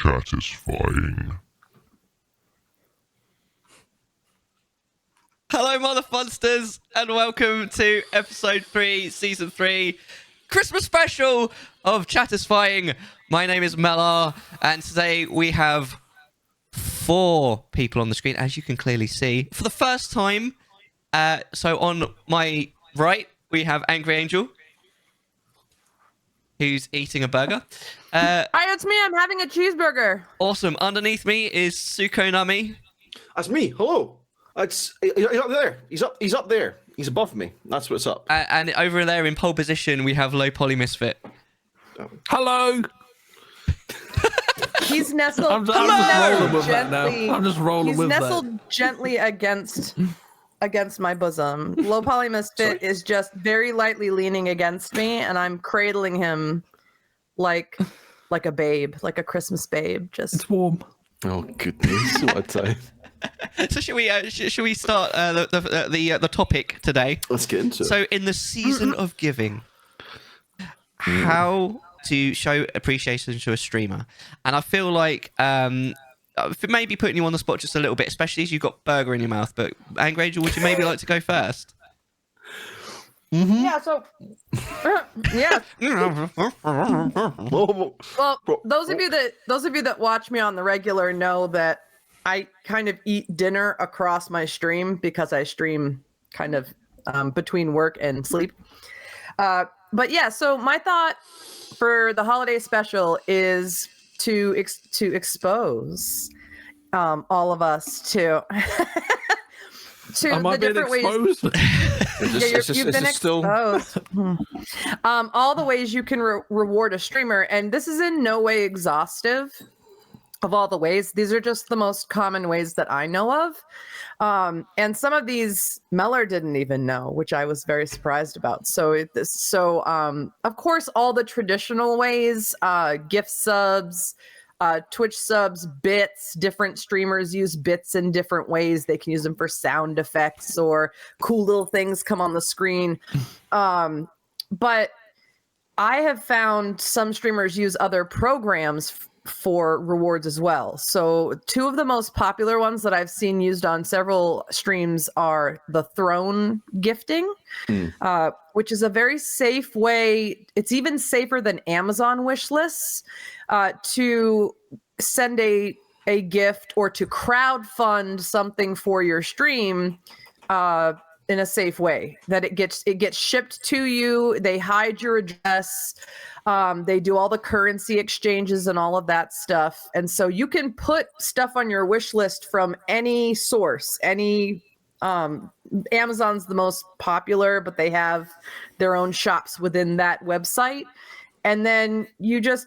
Chattisfying. Hello, Mother Funsters, and welcome to episode 3, season 3, Christmas special of Chattisfying. My name is Mellar, and today we have 4 people on the screen, as you can clearly see, for the first time. So on my right, we have Angry Angel, who's eating a burger. Hi, it's me. I'm having a cheeseburger. Awesome. Underneath me is Suko Nami. That's me. Hello. He's up there. He's up there. He's above me. That's what's up. And over there in pole position, we have Low Poly Misfit. Hello. He's nestled. I'm just rolling with that gently. now. I'm just rolling with that. He's nestled gently against my bosom. Low Poly Misfit is just very lightly leaning against me, and I'm cradling him like a babe, like a Christmas babe. Just It's warm. Oh goodness, what a time. So should we start the topic today? Let's get into it. So in the season of giving, how to show appreciation to a streamer, and I feel like maybe putting you on the spot just a little bit, especially as you've got burger in your mouth. But Angry Angel, would you maybe like to go first? yeah. So yeah. Well, those of you that watch me on the regular know that I kind of eat dinner across my stream because I stream kind of between work and sleep. But yeah, so my thought for the holiday special is to expose all of us to to Am I the being different ways. exposed? You've been exposed. All the ways you can reward a streamer, and this is in no way exhaustive of all the ways. These are just the most common ways that I know of. And some of these Mellar didn't even know, which I was very surprised about. So of course, all the traditional ways, gift subs, Twitch subs, bits. Different streamers use bits in different ways. They can use them for sound effects or cool little things come on the screen. But I have found some streamers use other programs for rewards as well. So 2 of the most popular ones that I've seen used on several streams are the throne gifting, which is a very safe way. It's even safer than Amazon wish lists to send a gift or to crowdfund something for your stream in a safe way, that it gets shipped to you. They hide your address. They do all the currency exchanges and all of that stuff. And so you can put stuff on your wish list from any source, Amazon's the most popular, but they have their own shops within that website. And then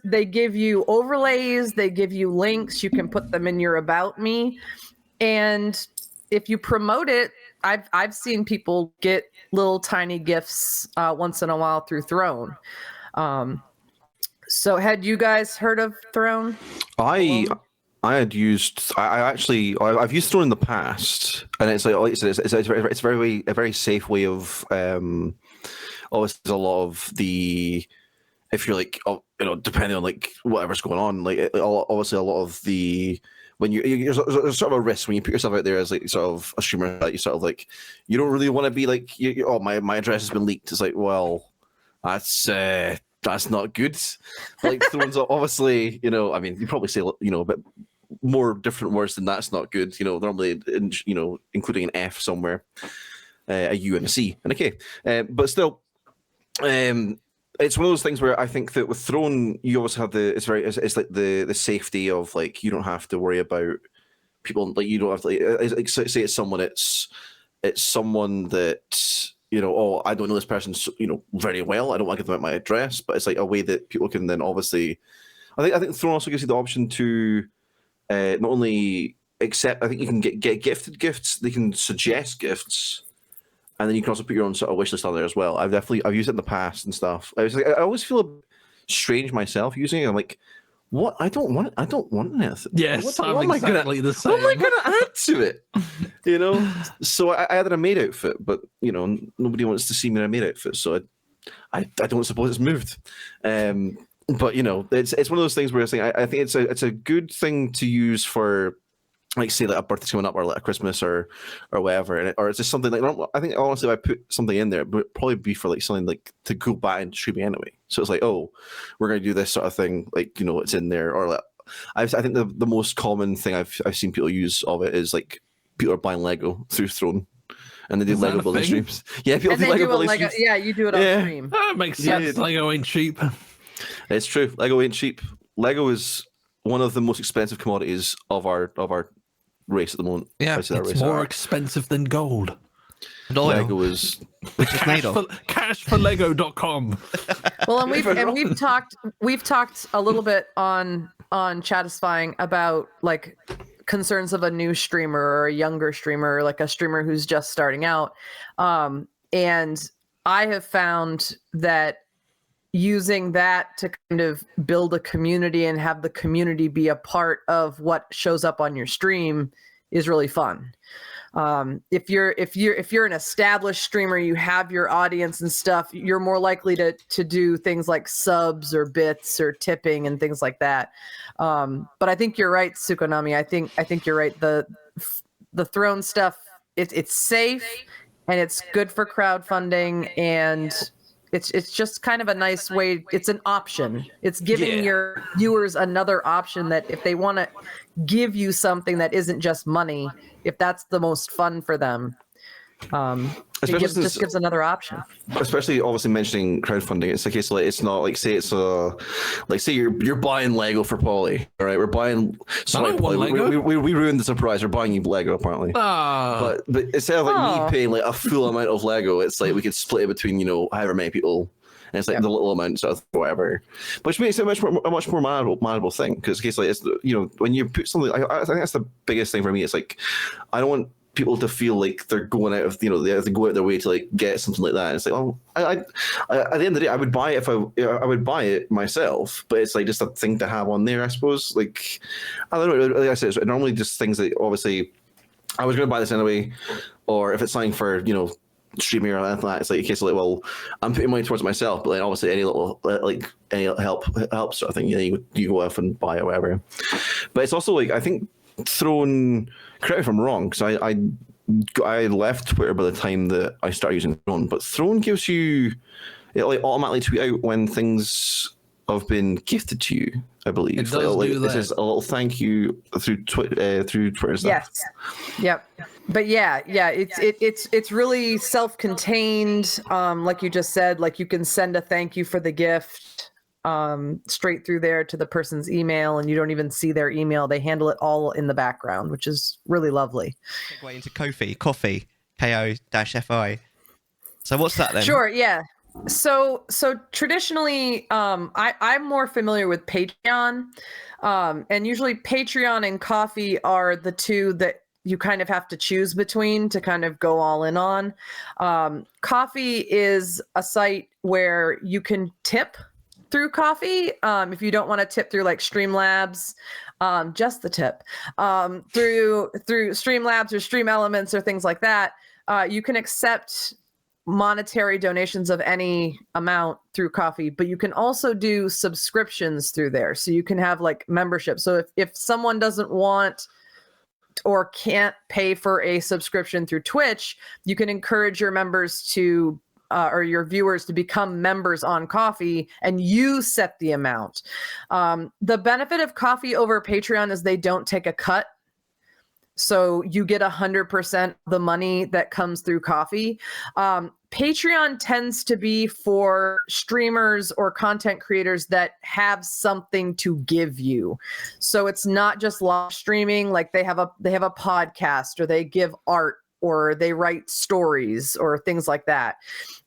they give you overlays, they give you links, you can put them in your About Me. And if you promote it, I've seen people get little tiny gifts once in a while through Throne. So had you guys heard of Throne? I've used Throne in the past, and it's like it's a very safe way of obviously there's a lot of the, if you're like, depending on like whatever's going on, like obviously a lot of the, when there's sort of a risk when you put yourself out there as like sort of a streamer that you sort of like, you don't really want to be like, my address has been leaked. It's like, well, that's not good. Like Thrones, obviously, I mean, you probably say, a bit more different words than that's not good. Normally, including an F somewhere, a U and a C and a K. But still, it's one of those things where I think that with Throne, you always have it's like the safety of like, you don't have to worry about people, like you don't have to say it's someone, it's someone that, I don't know this person, very well. I don't want to give them out my address, but it's like a way that people can then obviously, I think Throne also gives you the option to not only accept, I think you can get gifted gifts, they can suggest gifts, and then you can also put your own sort of wish list on there as well. I've used it in the past and stuff. I always feel strange myself using it. I'm like, what? I don't want anything. Yes, what I'm am exactly the same. What am I going to add to it? So I added a maid outfit, but nobody wants to see me in a maid outfit, so I don't suppose it's moved. but you know, it's one of those things where I think it's a good thing to use for, like, say, like a birthday's coming up, or like a Christmas, or whatever, or it's just something like, I think honestly, if I put something in there, it would probably be for like something like to go back and streaming anyway. So it's like, oh, we're going to do this sort of thing, like, you know, it's in there. Or like, I think the most common thing I've seen people use of it is like people are buying Lego through Throne, and they do Lego building streams. Yeah, people do Lego building streams. Yeah, you do it on stream. That makes sense. Lego ain't cheap. It's true. Lego ain't cheap. Lego is one of the most expensive commodities of our race at the moment. Yeah, it's more expensive than gold. And oil, Lego is which is made of cash for Lego.com. Well, and we've talked a little bit on Chattisfying about like concerns of a new streamer or a younger streamer, like a streamer who's just starting out. And I have found that using that to kind of build a community and have the community be a part of what shows up on your stream is really fun. If you're an established streamer, you have your audience and stuff, you're more likely to do things like subs or bits or tipping and things like that. But I think you're right, Tsukonami. I think you're right. The Throne stuff, it's safe and it's good for crowdfunding, and it's just kind of a nice way. It's an option. It's giving your viewers another option, that if they want to give you something that isn't just money, if that's the most fun for them, it just gives another option. Especially, obviously, mentioning crowdfunding, it's the case like, it's not like, say it's like, say you're buying Lego for Polly, all right? We're buying. Sorry, Polly, we ruined the surprise. We're buying you Lego apparently. But instead of like me paying like a full amount of Lego, it's like we could split it between, you know, however many people. And it's like the little amount of whatever, which makes it a much more manageable thing. Because case like, it's, you know, when you put something, I think that's the biggest thing for me. It's like, I don't want people to feel like they're going out of, you know, they have to go out their way to like get something like that. And it's like, well, I at the end of the day, I would buy it if I would buy it myself, but it's like just a thing to have on there, I suppose. Like, I don't know. Like I said, it's normally just things that obviously I was going to buy this anyway, or if it's something for, you know, streaming or anything like that, it's like a case of like, well, I'm putting money towards myself, but then obviously any little like any help sort of thing, you know, you go off and buy it or whatever. But it's also like, I think Throne, correct me if I'm wrong, because I left Twitter by the time that I started using Throne, but Throne gives you, it like automatically tweet out when things have been gifted to you, I believe. It does do that. This is a little thank you through Twitter stuff. Yes. Yep. But yeah, it's really self-contained. Like you just said, like you can send a thank you for the gift straight through there to the person's email, and you don't even see their email. They handle it all in the background, which is really lovely. Segue into coffee, ko-fi. So what's that then? Sure, yeah. So traditionally, I'm more familiar with Patreon, and usually Patreon and Ko-fi are the two that you kind of have to choose between to kind of go all in on. Ko-fi is a site where you can tip through Ko-fi. If you don't want to tip through like Streamlabs, just the tip, through Streamlabs or Stream Elements or things like that, you can accept monetary donations of any amount through Ko-fi, but you can also do subscriptions through there. So you can have like membership. So if someone doesn't want or can't pay for a subscription through Twitch, you can encourage your members to or your viewers to become members on Ko-fi, and you set the amount. The benefit of Ko-fi over Patreon is they don't take a cut. So you get 100% of the money that comes through Ko-fi. Patreon tends to be for streamers or content creators that have something to give you. So it's not just live streaming, like they have a podcast, or they give art, or they write stories or things like that.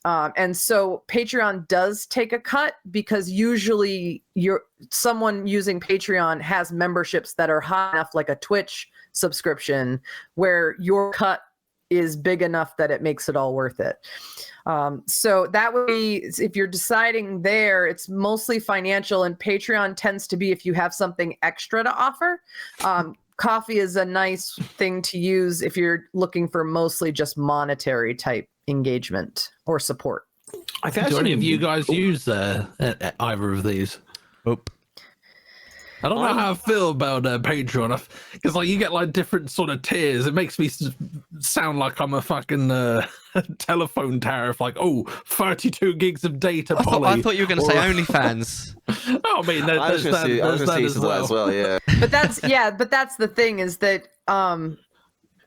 And so Patreon does take a cut, because usually someone using Patreon has memberships that are high enough, like a Twitch subscription, where your cut is big enough that it makes it all worth it. So that would be, if you're deciding there, it's mostly financial, and Patreon tends to be if you have something extra to offer. Ko-fi is a nice thing to use if you're looking for mostly just monetary type engagement or support. Do any of you guys use either of these? Oop. I don't know how I feel about Patreon, because like you get like different sort of tiers. It makes me sound like I'm a fucking telephone tariff, like 32 gigs of data. I thought you were going to say OnlyFans. I mean, there's that as well. Yeah. But that's the thing is that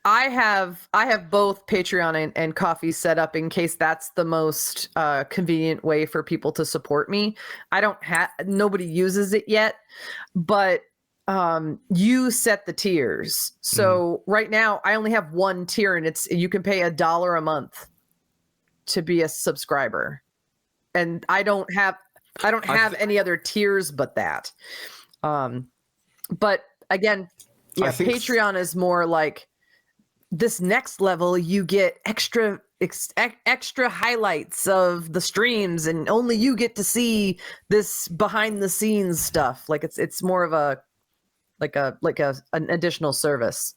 I have both Patreon and Coffee set up in case that's the most convenient way for people to support me. Nobody uses it yet, but you set the tiers. So right now I only have one tier, and you can pay $1 a month to be a subscriber, and I don't have any other tiers but that. But again, yeah, Patreon is more like this next level. You get extra highlights of the streams, and only you get to see this behind the scenes stuff. Like it's more of an additional service.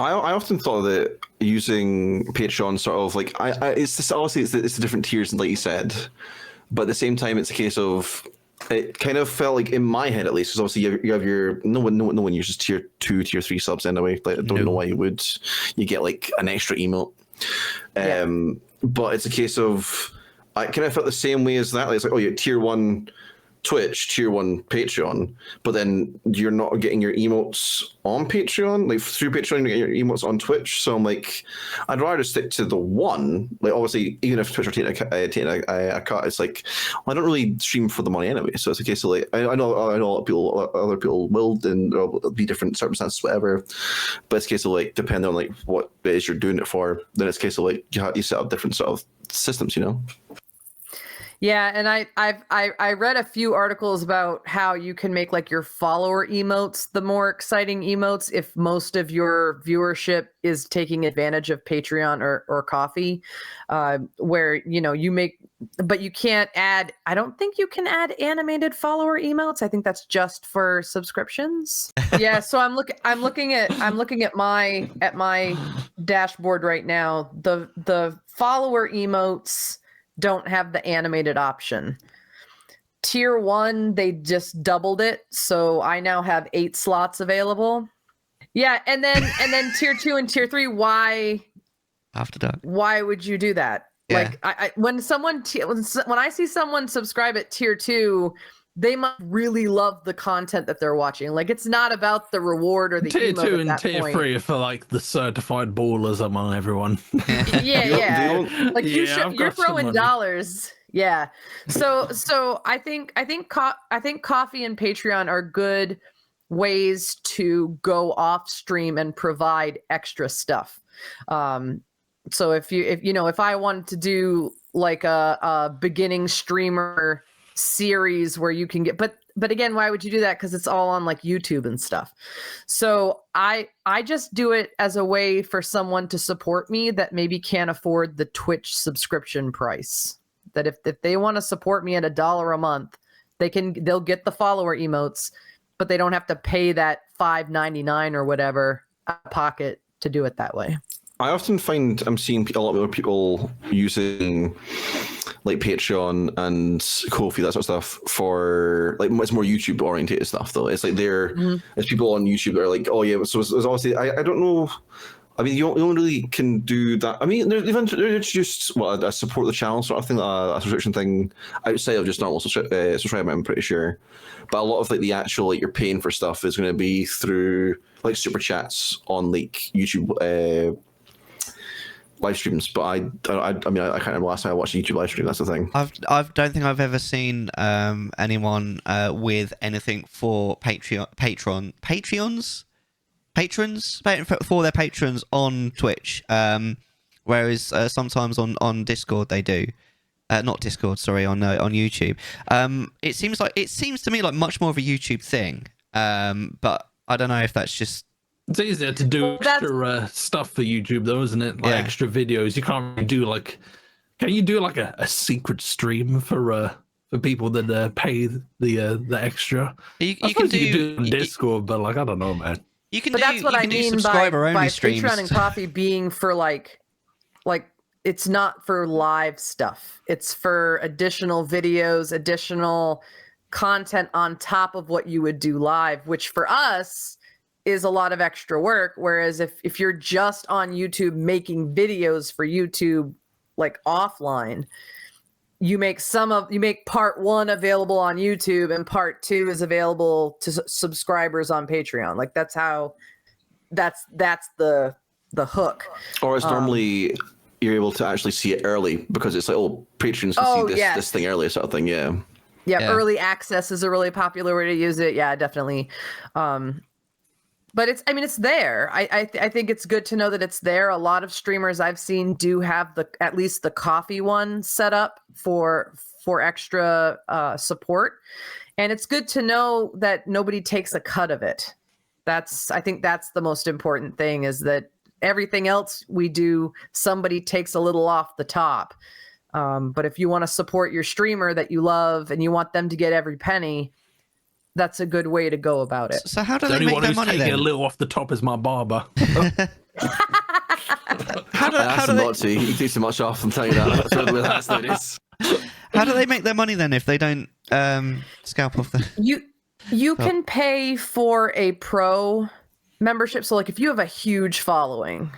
I often thought that using Patreon sort of like it's just obviously it's the different tiers, like you said, but at the same time it's a case of, it kind of felt like in my head at least, because obviously you have your no one uses tier 2, tier 3 subs anyway. Like, I don't know why you would. You get like an extra emote, but it's a case of, I kind of felt the same way as that. Like, it's like, you're tier 1 Twitch, tier 1 Patreon, but then you're not getting your emotes on Patreon, like through Patreon, you get your emotes on Twitch. So I'm like, I'd rather stick to the one. Like, obviously, even if Twitch are taking a cut, it's like, I don't really stream for the money anyway. So it's a case of like, I know other people will, and there'll be different circumstances, whatever. But it's a case of like, depending on like what it is you're doing it for, then it's a case of like you set up different sort of systems, you know. Yeah, and I read a few articles about how you can make like your follower emotes the more exciting emotes if most of your viewership is taking advantage of Patreon or Coffee, where you make, but you can't add. I don't think you can add animated follower emotes. I think that's just for subscriptions. Yeah, so I'm looking at my dashboard right now. The follower emotes don't have the animated option. Tier 1, they just doubled it, so I now have 8 slots available. Yeah, and then tier 2 and tier 3, why After dark. Why would you do that? Yeah. Like when I see someone subscribe at tier 2, they must really love the content that they're watching. Like, it's not about the reward or the tier 2 and tier point. 3 are for like the certified ballers among everyone. Yeah. Like you're throwing dollars. Yeah. So I think Coffee and Patreon are good ways to go off stream and provide extra stuff. So if I wanted to do like a beginning streamer series where you can get, but again, why would you do that? Because it's all on like YouTube and stuff. So I just do it as a way for someone to support me that maybe can't afford the Twitch subscription price. That if they want to support me at $1 a month, they'll get the follower emotes, but they don't have to pay that $5.99 or whatever out of pocket to do it that way. I often find I'm seeing a lot more people using like Patreon and Ko-fi, that sort of stuff, for like it's more YouTube oriented stuff though. It's like there's people on YouTube that are like, oh yeah, so it's obviously I don't know. I mean, you only really can do that. I mean, they've introduced a support the channel sort of thing, a subscription thing outside of just normal subscribing, I'm pretty sure. But a lot of like the actual like you're paying for stuff is going to be through like super chats on like YouTube live streams. But I mean, I can't remember last time I watched a YouTube live stream. That's the thing. I don't think I've ever seen anyone with anything for patrons for their patrons on Twitch, whereas sometimes on Discord they do. Not Discord, sorry, on YouTube. It seems to me like much more of a YouTube thing, but I don't know if that's just. It's easier to do extra stuff for YouTube though, isn't it? Like extra videos. You can't really do like. Can you do like a secret stream for people that pay the extra? You can do on Discord, but like I don't know, man. That's what I mean by Patreon and Coffee being for like it's not for live stuff. It's for additional videos, additional content on top of what you would do live, which for us is a lot of extra work. Whereas if you're just on YouTube making videos for YouTube, like offline, you make part 1 available on YouTube and part 2 is available to subscribers on Patreon. Like that's the hook. Or it's normally you're able to actually see it early because it's like, oh, Patreons can see this thing early, sort of thing. Yeah. Early access is a really popular way to use it. Yeah, definitely. But it's there. I think it's good to know that it's there. A lot of streamers I've seen do have at least the coffee one set up for extra support. And it's good to know that nobody takes a cut of it. I think that's the most important thing, is that everything else we do, somebody takes a little off the top. But if you want to support your streamer that you love and you want them to get every penny, that's a good way to go about it. So how do they make their money then? A little off the top is my barber. How do they... You do too much off, I'm telling you that. That's what it is. How do they make their money then if they don't scalp off the... You can pay for a pro membership. So like if you have a huge following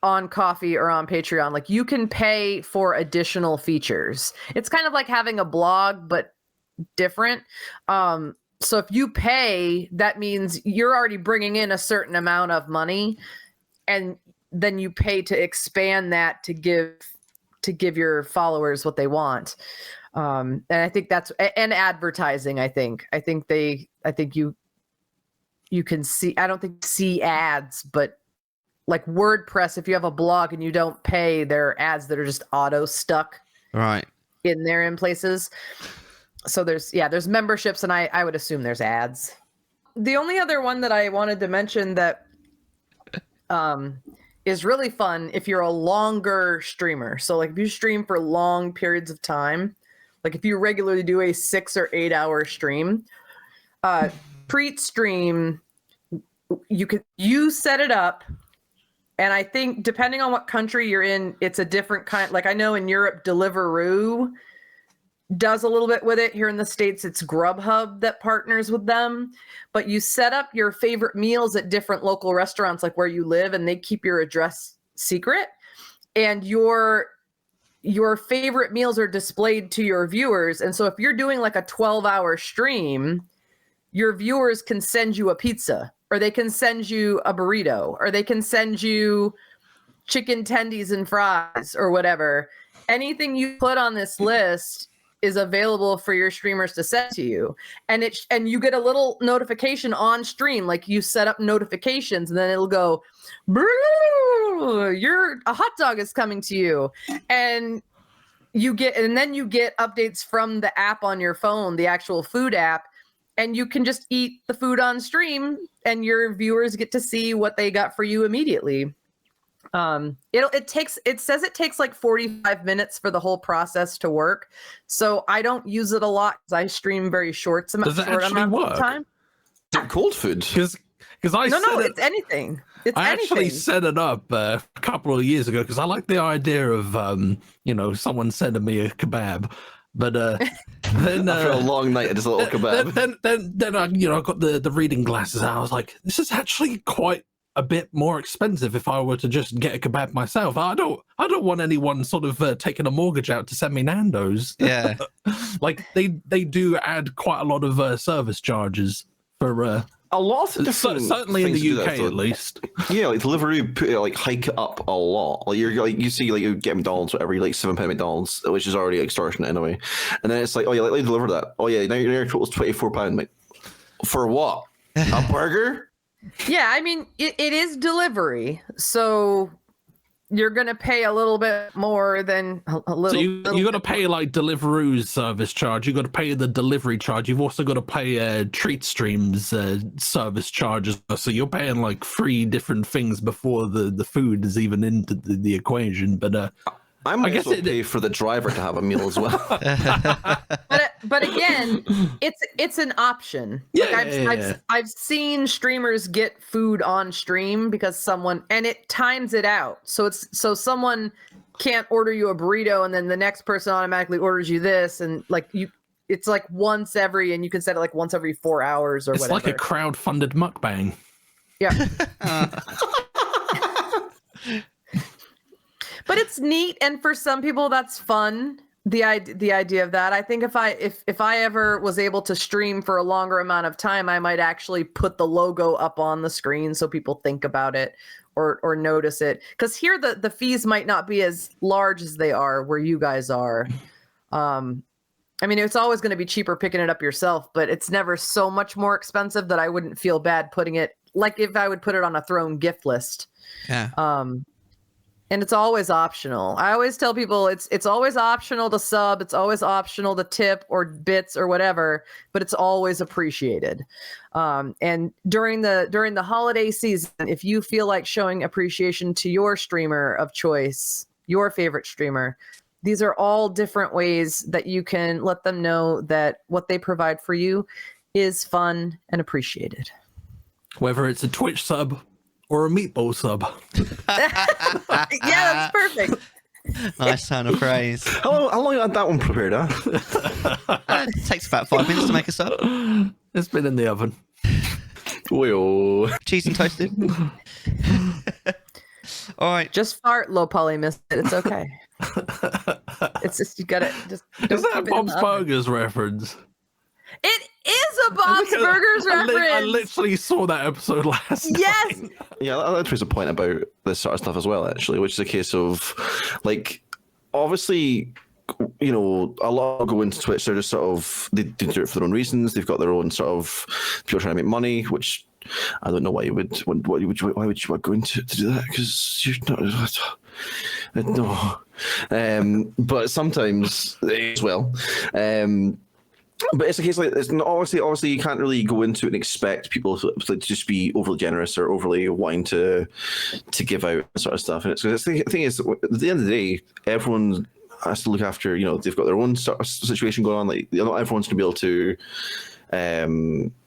on Coffee or on Patreon, like you can pay for additional features. It's kind of like having a blog, but different. So if you pay, that means you're already bringing in a certain amount of money, and then you pay to expand that to give your followers what they want. And I think that's, and advertising. I think you can see, I don't think see ads, but like WordPress, if you have a blog and you don't pay, there are ads that are just auto stuck in there in places. So there's memberships, and I would assume there's ads. The only other one that I wanted to mention that is really fun if you're a longer streamer. So like if you stream for long periods of time, like if you regularly do a 6 or 8 hour stream, pre-stream, you set it up. And I think depending on what country you're in, it's a different kind. Like I know in Europe, Deliveroo does a little bit with it. Here in the States, it's Grubhub that partners with them. But you set up your favorite meals at different local restaurants, like where you live, and they keep your address secret. And your favorite meals are displayed to your viewers. And so if you're doing like a 12-hour stream, your viewers can send you a pizza, or they can send you a burrito, or they can send you chicken tendies and fries or whatever. Anything you put on this list is available for your streamers to send to you. And you get a little notification on stream, like you set up notifications, and then it'll go, a hot dog is coming to you. And then you get updates from the app on your phone, the actual food app, and you can just eat the food on stream, and your viewers get to see what they got for you immediately. It says it takes like 45 minutes for the whole process to work. So I don't use it a lot because I stream very short amount of time. Is it cold food? Because it's anything. I actually set it up a couple of years ago because I like the idea of someone sending me a kebab. But then after a long night, just a little kebab. Then I got the reading glasses out. I was like, this is actually quite a bit more expensive if I were to just get a kebab myself. I don't want anyone sort of taking a mortgage out to send me Nando's. Yeah, like they do add quite a lot of service charges for. A lot of different certainly in the UK at least. Yeah, like Deliveroo hike it up a lot. Like you see you get McDonald's whatever, you like £7 McDonald's, which is already extortionate anyway. And then it's like, oh yeah, let me deliver that. Oh yeah, now your total's £24. Like, for what? A burger? Yeah, I mean it is delivery, so you're gonna pay a little bit more than a little. So you got to pay like Deliveroo's service charge. You got to pay the delivery charge. You've also got to pay Treat Stream's service charges. So you're paying like 3 different things before the food is even into the equation. But I guess also pay for the driver to have a meal as well. but again, it's an option. I've seen streamers get food on stream because someone, and it times it out. So someone can't order you a burrito and then the next person automatically orders you this, and like it's like once every, and you can set it like once every 4 hours or whatever. It's like a crowd-funded mukbang. Yeah. But it's neat, and for some people that's fun. The idea of that. I think if I ever was able to stream for a longer amount of time, I might actually put the logo up on the screen so people think about it or notice it. Because here the fees might not be as large as they are where you guys are. I mean, it's always going to be cheaper picking it up yourself, but it's never so much more expensive that I wouldn't feel bad putting it, like if I would put it on a Throne gift list. Yeah. And it's always optional. I always tell people it's always optional to sub. It's always optional to tip or bits or whatever, but it's always appreciated. And during the holiday season, if you feel like showing appreciation to your streamer of choice, your favorite streamer, these are all different ways that you can let them know that what they provide for you is fun and appreciated. Whether it's a Twitch sub or a meatball sub. Yeah, that's perfect. Nice turn of phrase. How long you had that one prepared, huh? It takes about 5 minutes to make a sub. It's been in the oven. Well, Cheese and toasted. All right. Just fart, low poly missed it. It's okay. It's just, you gotta just. Is that a Bob's Burgers reference? It is a Bob's Burgers reference. I literally saw that episode last night. Yeah, that was a point about this sort of stuff as well, actually, which is a case of, like, obviously, you know, a lot go into Twitch. They're just sort of, they do it for their own reasons. They've got their own sort of people trying to make money, which I don't know why you would why would you go into to do that, because you're not. No, but sometimes as well. But it's a case like it's not, obviously you can't really go into it and expect people to just be overly generous or overly wanting to give out that sort of stuff. And the thing is, at the end of the day, everyone has to look after, you know, they've got their own sort of situation going on. Like, not everyone's gonna be able to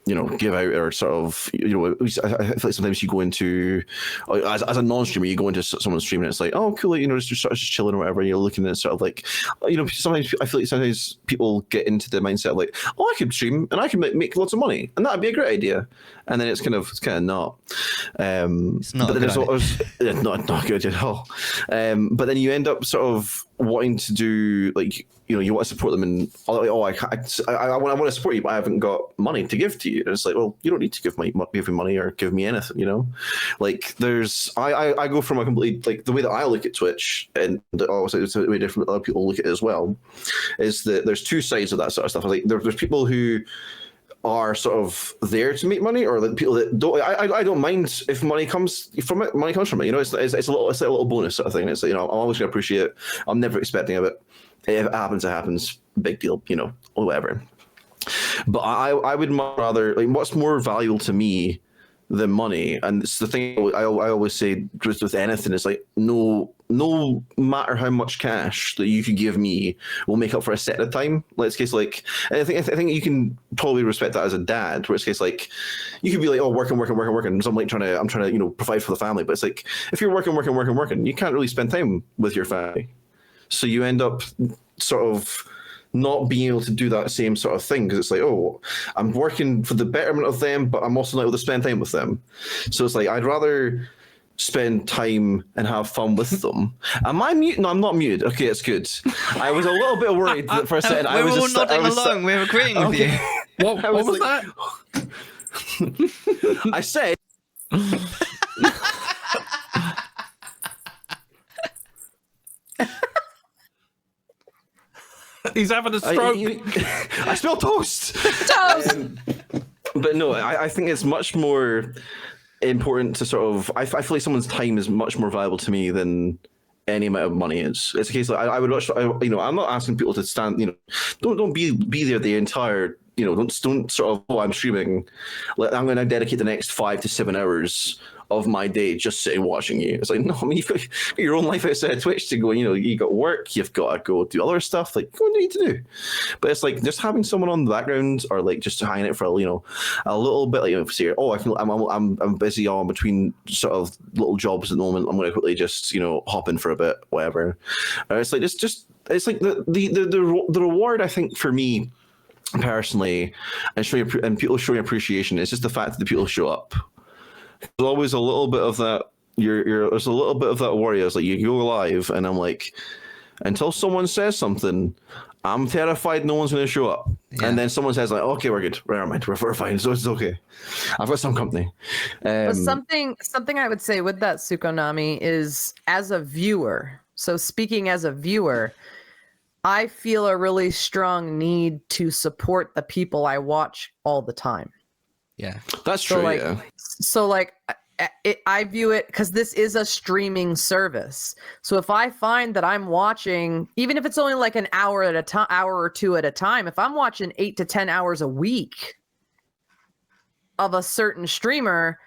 you know, give out or sort of, you know, I feel like sometimes you go into, as a non-streamer, you go into someone's stream and it's like, oh, cool, you know, just sort of just chilling or whatever, and you're looking at sort of like, you know, sometimes I feel like sometimes people get into the mindset of like, oh, I could stream and I can make lots of money and that'd be a great idea, and then it's kind of not. It's not. But then not good at all. But then you end up sort of wanting to do, like, you know, you want to support them and I want to support you, but I haven't got money to give to you. And it's like, well, you don't need to give me money or give me anything, you know. Like, I go from a completely, like, the way that I look at Twitch, and obviously it's a way different other people look at it as well, is that there's two sides of that sort of stuff. Like, there's people who are sort of there to make money, or the people that don't. I don't mind if money comes from it. Money comes from it, you know. It's like a little bonus sort of thing. It's like, you know, I'm always gonna appreciate it. I'm never expecting of it. If it happens, it happens. Big deal, you know, or whatever. But I would much rather, like, what's more valuable to me than money, and it's the thing I always say with anything, is like, no matter how much cash that you could give me will make up for a set of time. Let's case, like, and I think you can probably respect that as a dad, where it's case like you could be like, oh, working, so I'm trying to you know, provide for the family, but it's like, if you're working, you can't really spend time with your family, so you end up sort of not being able to do that same sort of thing, because it's like, oh, I'm working for the betterment of them, but I'm also not able to spend time with them. So it's like, I'd rather spend time and have fun with them. Am I mute? No, I'm not muted. Okay, it's good. I was a little bit worried that for a second. We were all nodding along. We were agreeing with you. What was that? I said. He's having a stroke. I smell toast. But no, I think it's much more important to sort of. I feel like someone's time is much more valuable to me than any amount of money is. It's a case like I would watch. You know, I'm not asking people to stand. You know, don't be there the entire. You know, don't sort of. Oh, I'm streaming. Like, I'm going to dedicate the next 5 to 7 hours of my day just sitting watching you. It's like, no, I mean, you've got your own life outside of Twitch to go, you know, you got work, you've got to go do other stuff, like, what do you need to do? But it's like, just having someone on the background, or like just hanging it for, you know, a little bit, like, you know, say, oh, I'm busy on between sort of little jobs at the moment, I'm going to quickly just, you know, hop in for a bit, whatever. It's like, it's like the reward, I think, for me, personally, and people showing appreciation. It's just the fact that the people show up. There's always a little bit of that. There's a little bit of that worry. It's like you go live, and I'm like, until someone says something, I'm terrified no one's going to show up. Yeah. And then someone says like, okay, we're good. Never mind, we're fine. So it's okay. I've got some company. But something I would say with that, Sukonami, is as a viewer. So speaking as a viewer, I feel a really strong need to support the people I watch all the time. Yeah, that's true. I view it because this is a streaming service. So if I find that I'm watching, even if it's only like an hour at a time, hour or two at a time, if I'm watching 8 to 10 hours a week of a certain streamer,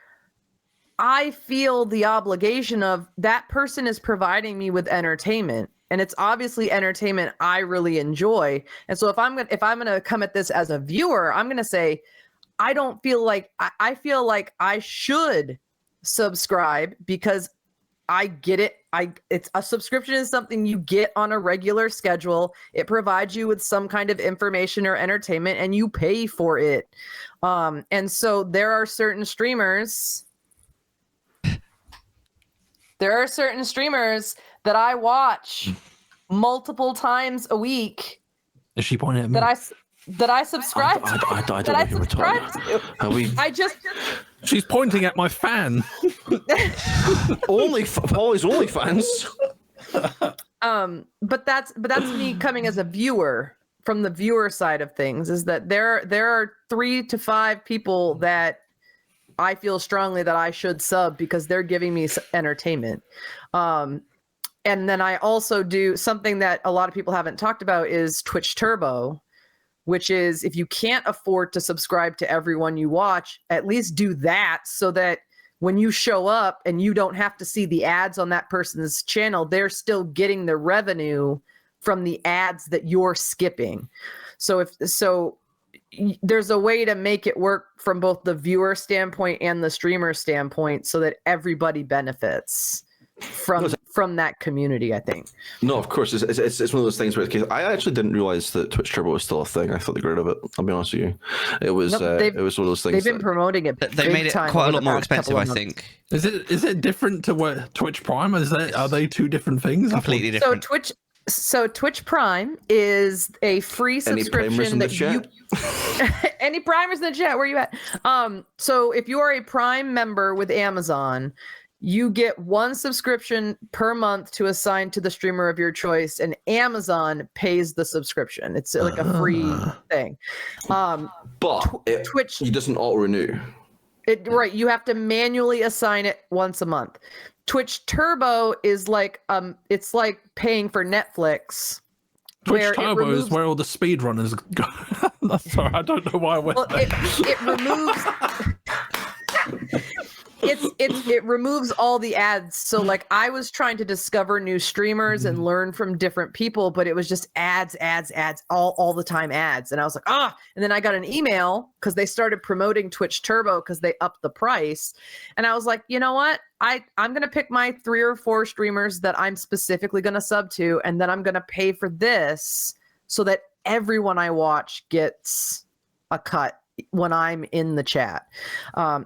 I feel the obligation of that person is providing me with entertainment. And it's obviously entertainment I really enjoy. And so if I'm gonna come at this as a viewer, I'm gonna say, I don't feel like I feel like I should subscribe because I get it. It's a subscription is something you get on a regular schedule. It provides you with some kind of information or entertainment, and you pay for it. And so there are certain streamers. There are certain streamers that I watch multiple times a week. Is she pointing at me? That I subscribe to. I don't know who we're talking about. She's pointing at my fan. Always OnlyFans. But that's me coming as a viewer from the viewer side of things. Is that there are 3 to 5 people that I feel strongly that I should sub because they're giving me entertainment. And then I also do something that a lot of people haven't talked about is Twitch Turbo, which is if you can't afford to subscribe to everyone you watch, at least do that so that when you show up and you don't have to see the ads on that person's channel, they're still getting the revenue from the ads that you're skipping. So there's a way to make it work from both the viewer standpoint and the streamer standpoint so that everybody benefits from that community, I think. No, of course. It's one of those things where I actually didn't realize that Twitch Turbo was still a thing. I thought they got rid of it. I'll be honest with you. It was one of those things. They've been promoting it. They made it quite a lot more expensive, I think. Is it different to what Twitch Prime? Are they two different things? Completely different. So Twitch Prime is a free subscription that you. Any primers in the chat? Where are you at? So if you are a Prime member with Amazon, you get 1 subscription per month to assign to the streamer of your choice, and Amazon pays the subscription. It's like a free thing. Twitch it doesn't auto-renew. Right, you have to manually assign it once a month. Twitch Turbo is like it's like paying for Netflix. Twitch Turbo is where all the speedrunners go. Sorry, I don't know why I went there. It removes. It removes all the ads. So like I was trying to discover new streamers and learn from different people, but it was just ads, all the time ads. And I was like, and then I got an email because they started promoting Twitch Turbo because they upped the price. And I was like, you know what? I'm going to pick my 3 or 4 streamers that I'm specifically going to sub to, and then I'm going to pay for this so that everyone I watch gets a cut when I'm in the chat,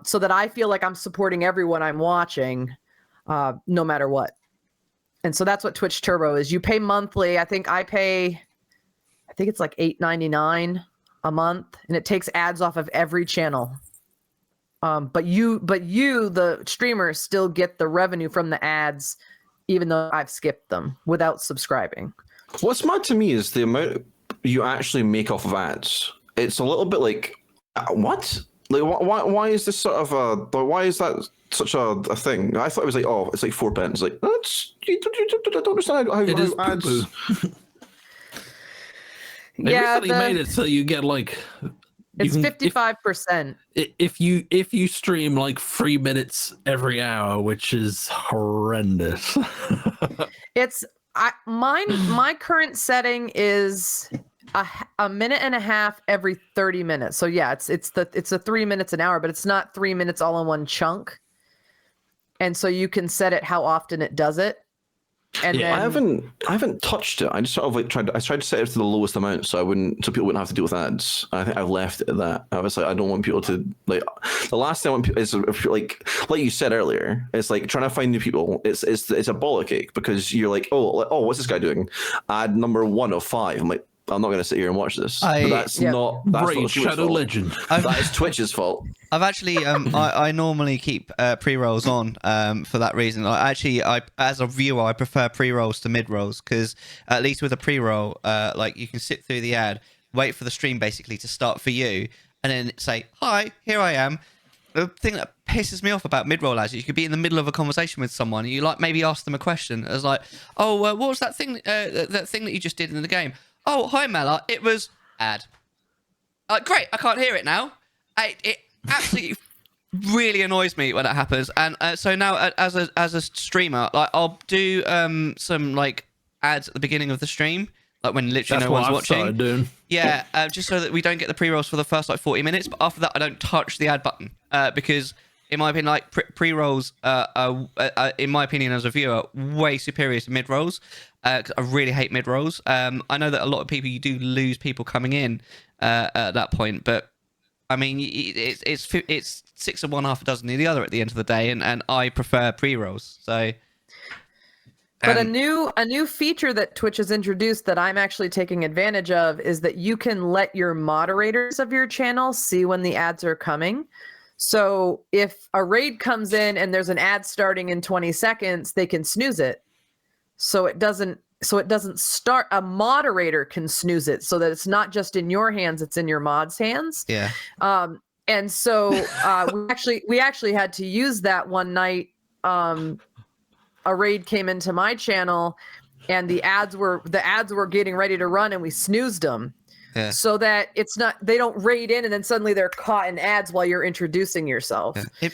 so that I feel like I'm supporting everyone I'm watching, no matter what. And so that's what Twitch Turbo is. You pay monthly. I think it's like $8.99 a month, and it takes ads off of every channel. But you, the streamers, still get the revenue from the ads, even though I've skipped them without subscribing. What's mad to me is the amount you actually make off of ads. It's a little bit like, what? Like, why is this sort of why is that such a thing? I thought it was like, it's like 4 pence. Like, that's you don't understand how ads. They recently made it so you get like it's 55%. If you stream like 3 minutes every hour, which is horrendous. My current setting is a minute and a half every 30 minutes. So yeah, it's a 3 minutes an hour, but it's not 3 minutes all in one chunk. And so you can set it how often it does it. And then I haven't touched it. I just sort of like tried to set it to the lowest amount so people wouldn't have to deal with ads. I think I've left it at that. I was like, I don't want people to like. The last thing I want people is like you said earlier. It's like trying to find new people. It's a bollock ache because you're like, oh, what's this guy doing? Ad number 1 of 5. I'm like, I'm not going to sit here and watch this. But that's not Shadow Legend. That is Twitch's fault. I've actually I normally keep pre-rolls on for that reason. I as a viewer I prefer pre-rolls to mid-rolls because at least with a pre-roll like you can sit through the ad, wait for the stream basically to start for you, and then say, hi, here I am. The thing that pisses me off about mid-roll ads is you could be in the middle of a conversation with someone and you like maybe ask them a question as like, oh, what was that thing that you just did in the game? Oh, hi, Mellar. It was ad. Great, I can't hear it now. It absolutely really annoys me when that happens. And so now, as a streamer, like I'll do some like ads at the beginning of the stream, like when literally no one's watching. Doing. Yeah, just so that we don't get the pre-rolls for the first like 40 minutes. But after that, I don't touch the ad button because, in my opinion, like pre-rolls, in my opinion as a viewer, way superior to mid-rolls. 'Cause I really hate mid-rolls. I know that a lot of people, you do lose people coming in at that point, but I mean, it's 6 of one, half a dozen of the other at the end of the day, and I prefer pre-rolls. So, but a new feature that Twitch has introduced that I'm actually taking advantage of is that you can let your moderators of your channel see when the ads are coming. So if a raid comes in and there's an ad starting in 20 seconds, they can snooze it. So it doesn't start. A moderator can snooze it so that it's not just in your hands, it's in your mod's hands. Yeah. And so we actually had to use that one night. A raid came into my channel and the ads were getting ready to run and we snoozed them. Yeah. So that they don't raid in and then suddenly they're caught in ads while you're introducing yourself. Yeah.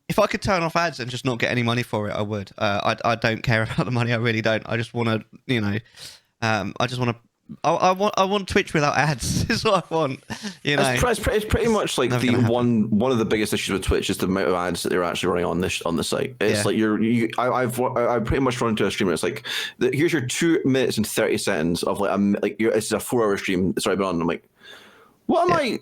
If I could turn off ads and just not get any money for it, I would. I don't care about the money. I really don't. I just want to, I just want to. I want Twitch without ads. Is what I want. It's pretty much like one of the biggest issues with Twitch is the amount of ads that they're actually running on the site. It's like I pretty much run into a streamer. It's like here's your 2 minutes and 30 seconds of it's a 4-hour stream. It's already been on. I'm like, what am I?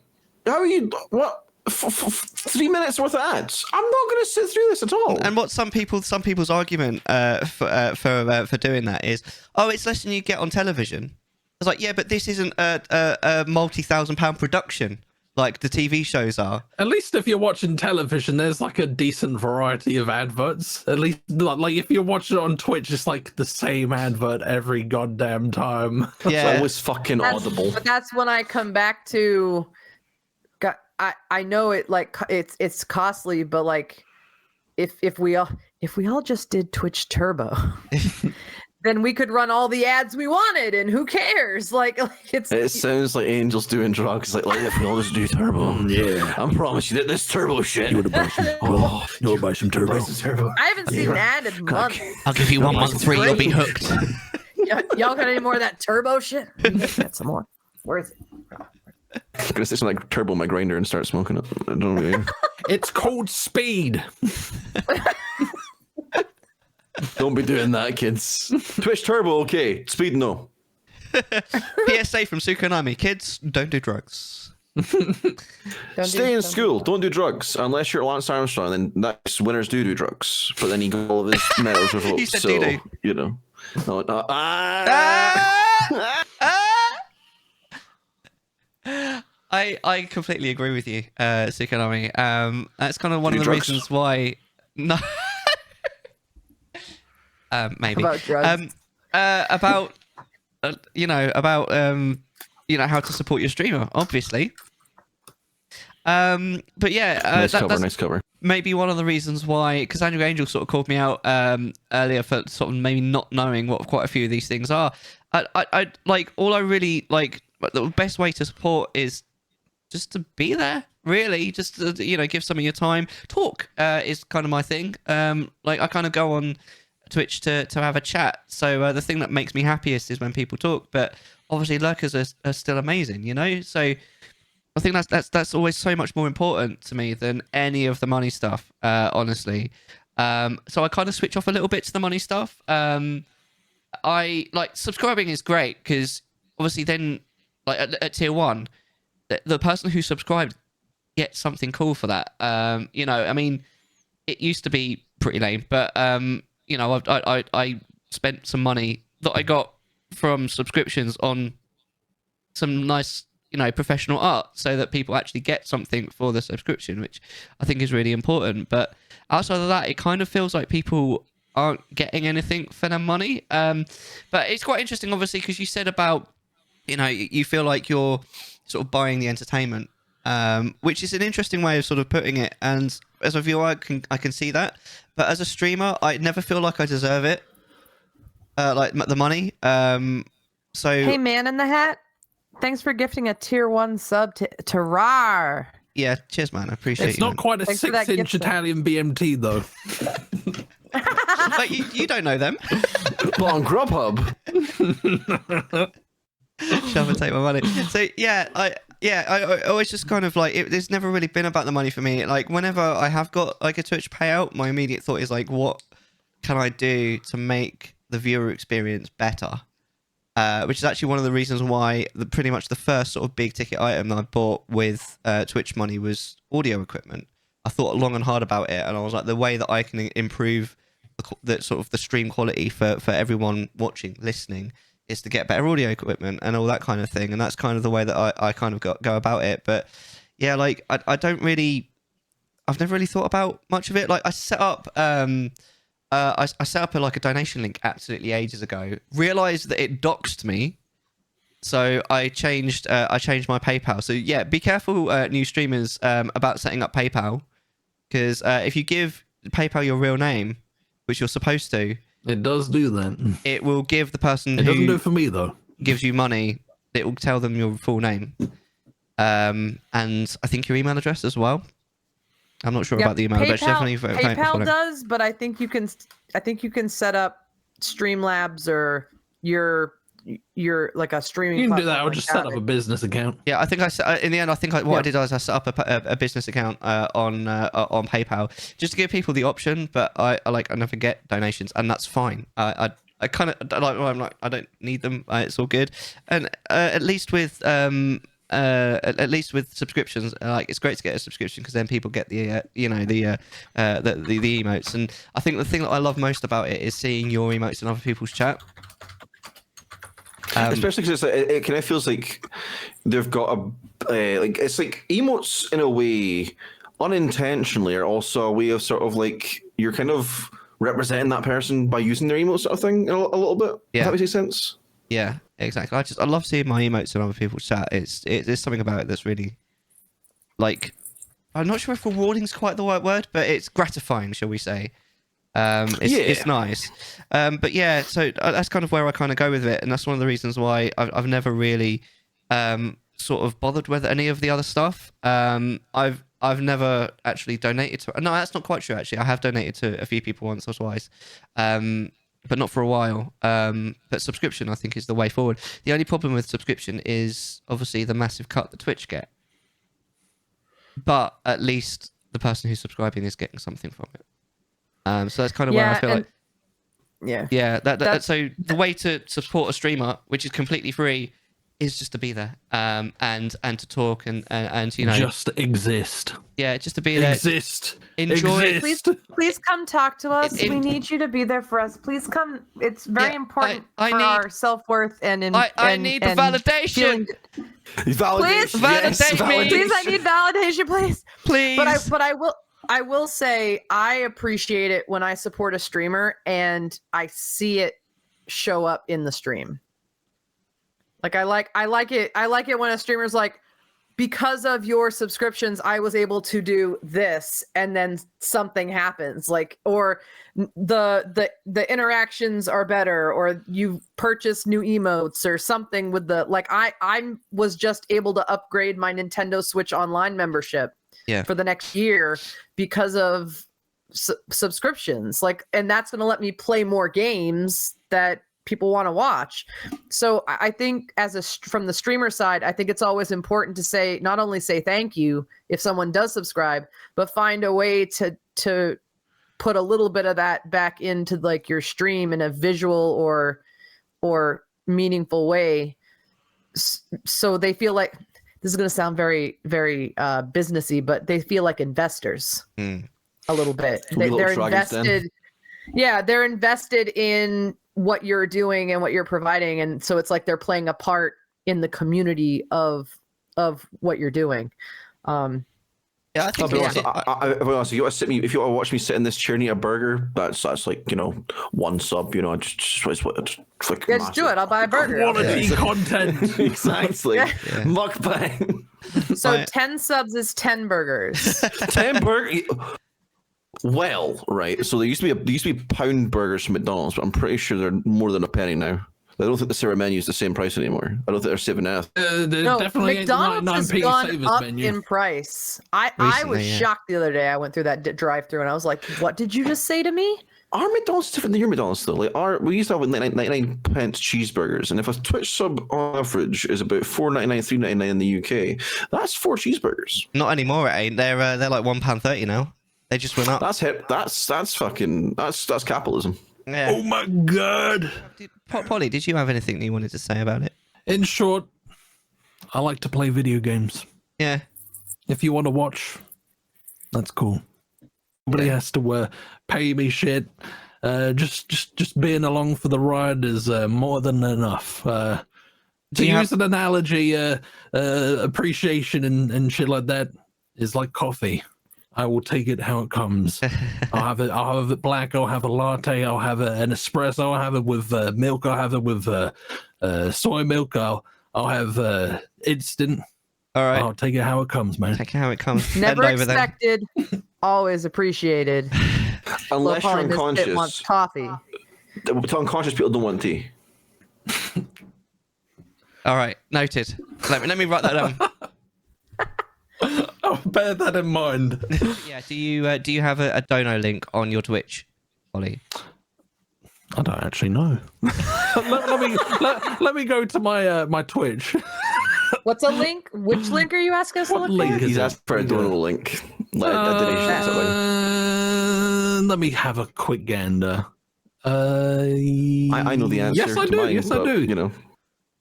How are you? What? 3 minutes worth of ads? I'm not going to sit through this at all. And what some people's argument for doing that is, oh, it's less than you get on television. I was like, yeah, but this isn't a multi-thousand-pound production like the TV shows are. At least if you're watching television, there's like a decent variety of adverts. At least, like if you're watching it on Twitch, it's like the same advert every goddamn time. Yeah, it's always fucking audible. But that's when I come back to. I know it like it's costly, but like if we all just did Twitch Turbo. Then we could run all the ads we wanted, and who cares? Like it's. It sounds like angels doing drugs. Like if we all just do turbo, yeah. I promise you that this turbo shit. You want to buy some? Oh, you want to buy some turbo? I haven't seen an ad in months. I'll give you 1 month free. You'll be hooked. Y'all got any more of that turbo shit? Got some more. Where is it? I'm gonna stick some like turbo in my grinder and start smoking it. I don't know. It's called speed. Don't be doing that, kids. Twitch Turbo, okay. Speed, no. PSA from Tsukunami. Kids, don't do drugs. Stay in school. Don't do drugs. Unless you're Lance Armstrong, then nice winners do drugs. But then he got all of his medals revoked. He said so, doo-doo. You know. No, I completely agree with you, Tsukunami. That's kind of one of the reasons why... No... maybe about drugs. About how to support your streamer, obviously. But yeah, nice cover. Maybe one of the reasons why, because Andrew Angel sort of called me out earlier for sort of maybe not knowing what quite a few of these things are. I like all I really like. The best way to support is just to be there. Really, just to, give some of your time. Talk is kind of my thing. Like I kind of go on Twitch to have a chat. So the thing that makes me happiest is when people talk. But obviously, lurkers are still amazing, So I think that's always so much more important to me than any of the money stuff. Honestly, So I kind of switch off a little bit to the money stuff. I like subscribing is great because obviously then like at tier 1, the person who subscribed gets something cool for that. You know, I mean, it used to be pretty lame, but you know, I spent some money that I got from subscriptions on some nice, you know, professional art so that people actually get something for the subscription, which I think is really important. But outside of that, it kind of feels like people aren't getting anything for their money. But it's quite interesting, obviously, because you said about, you know, you feel like you're sort of buying the entertainment, which is an interesting way of sort of putting it. And as a viewer, I can see that. But as a streamer, I never feel like I deserve it, like the money. So hey, man in the hat, thanks for gifting a tier 1 sub to RAR. Yeah, cheers, man. I appreciate it. It's not quite a 6-inch Italian BMT, though. Like, you don't know them. But on Grubhub. Shove and take my money. So I always just kind of like there's never really been about the money for me. Like whenever I have got like a Twitch payout, my immediate thought is like, what can I do to make the viewer experience better? Which is actually one of the reasons why pretty much the first sort of big ticket item that I bought with Twitch money was audio equipment. I thought long and hard about it, and I was like, the way that I can improve the sort of the stream quality for everyone watching, listening, is to get better audio equipment and all that kind of thing. And that's kind of the way that I kind of go about it. But yeah, like I've never really thought about much of it. Like I set up I set up like a donation link absolutely ages ago, realized that it doxed me, so I changed my PayPal. So yeah, be careful, new streamers, about setting up PayPal, because if you give PayPal your real name, which you're supposed to, it does do that. It will give the person it who doesn't do it for me though. Gives you money, it will tell them your full name, and I think your email address as well. I'm not sure about the email address. Definitely PayPal does, but I think you can set up Streamlabs or your like a streaming. You can do that. I'll just set up a business account. Yeah, I think in the end, I think what I did was I set up a business account on PayPal just to give people the option. But I never get donations, and that's fine. I kind of like I don't need them. It's all good, and at least with subscriptions, like it's great to get a subscription because then people get the the emotes. And I think the thing that I love most about it is seeing your emotes in other people's chat. Especially because it kind of feels like they've got it's like emotes in a way unintentionally are also a way of sort of like you're kind of representing that person by using their emotes sort of thing a little bit. Yeah. Does that make sense? Yeah, exactly. I love seeing my emotes in other people's chat. There's something about it that's really, like, I'm not sure if rewarding is quite the right word, but it's gratifying, shall we say. It's nice. But yeah, so that's kind of where I kind of go with it, and that's one of the reasons why I've never really sort of bothered with any of the other stuff. I've never actually donated to. No, that's not quite true. Actually, I have donated to a few people once or twice, but not for a while. But subscription, I think, is the way forward. The only problem with subscription is obviously the massive cut that Twitch get. But at least the person who's subscribing is getting something from it. So that's kind of where I feel like. Yeah. So the way to support a streamer, which is completely free, is just to be there, and to talk and just exist. Yeah, just to be there. Enjoy. Exist. Please come talk to us. We need you to be there for us. Please come. It's very important for our self-worth and I need the validation. Validation. Please validate me. Please, I need validation, please. Please. But I will say I appreciate it when I support a streamer and I see it show up in the stream. Like I like it when a streamer's like, because of your subscriptions, I was able to do this, and then something happens, like, or the interactions are better, or you purchase new emotes or something with the, like, I was just able to upgrade my Nintendo Switch Online membership for the next year because of subscriptions, like, and that's going to let me play more games that people want to watch. So I think from the streamer side, I think it's always important to not only say thank you if someone does subscribe, but find a way to put a little bit of that back into like your stream in a visual or meaningful way, so they feel like, this is going to sound very, very businessy, but they feel like investors a little bit. They're invested. Yeah, they're invested in what you're doing and what you're providing, and so it's like they're playing a part in the community of what you're doing. Yeah, I think you want to sit me, if you want to watch me sit in this chair and eat a burger, that's like, you know, one sub, you know, just like just do it. I'll buy a burger. Quality content. Exactly. Yeah. Mukbang. So 10 subs is 10 burgers. 10 burgers. Well, right. So there used to be pound burgers from McDonald's, but I'm pretty sure they're more than a penny now. I don't think the Sarah menu is the same price anymore. I don't think they're saving that. No, McDonald's has gone up in price. I was shocked the other day. I went through that drive-through and I was like, "What did you just say to me?" Our McDonald's different than your McDonald's though. Like we used to have 99 pence cheeseburgers, and if a Twitch sub on average is about $4.99, $3.99 in the UK, that's 4 cheeseburgers. Not anymore. It ain't. They're like £1.30 now. They just went up. That's hip. That's capitalism. Yeah. Oh my god. Polly, did you have anything that you wanted to say about it? In short, I like to play video games. Yeah. If you want to watch, that's cool. Nobody has to pay me shit. Just being along for the ride is more than enough. To use an analogy, appreciation and shit like that is like coffee. I will take it how it comes. I'll have it black. I'll have a latte. I'll have an espresso. I'll have it with milk. I'll have it with soy milk. I'll have instant. All right. I'll take it how it comes, man. Take it how it comes. Never expected, always appreciated. Unless you're unconscious. Wants coffee. Unconscious people don't want tea. All right, noted. Let me write that down. I'll bear that in mind. Yeah. Do you have a dono link on your Twitch, Ollie? I don't actually know. let me go to my Twitch. What's a link? Which link are you asking us to look link at? He's asked for a dono link. Like a donation or something. Let me have a quick gander. I know the answer. Yes, I do. Mine, yes, but, I do. You know,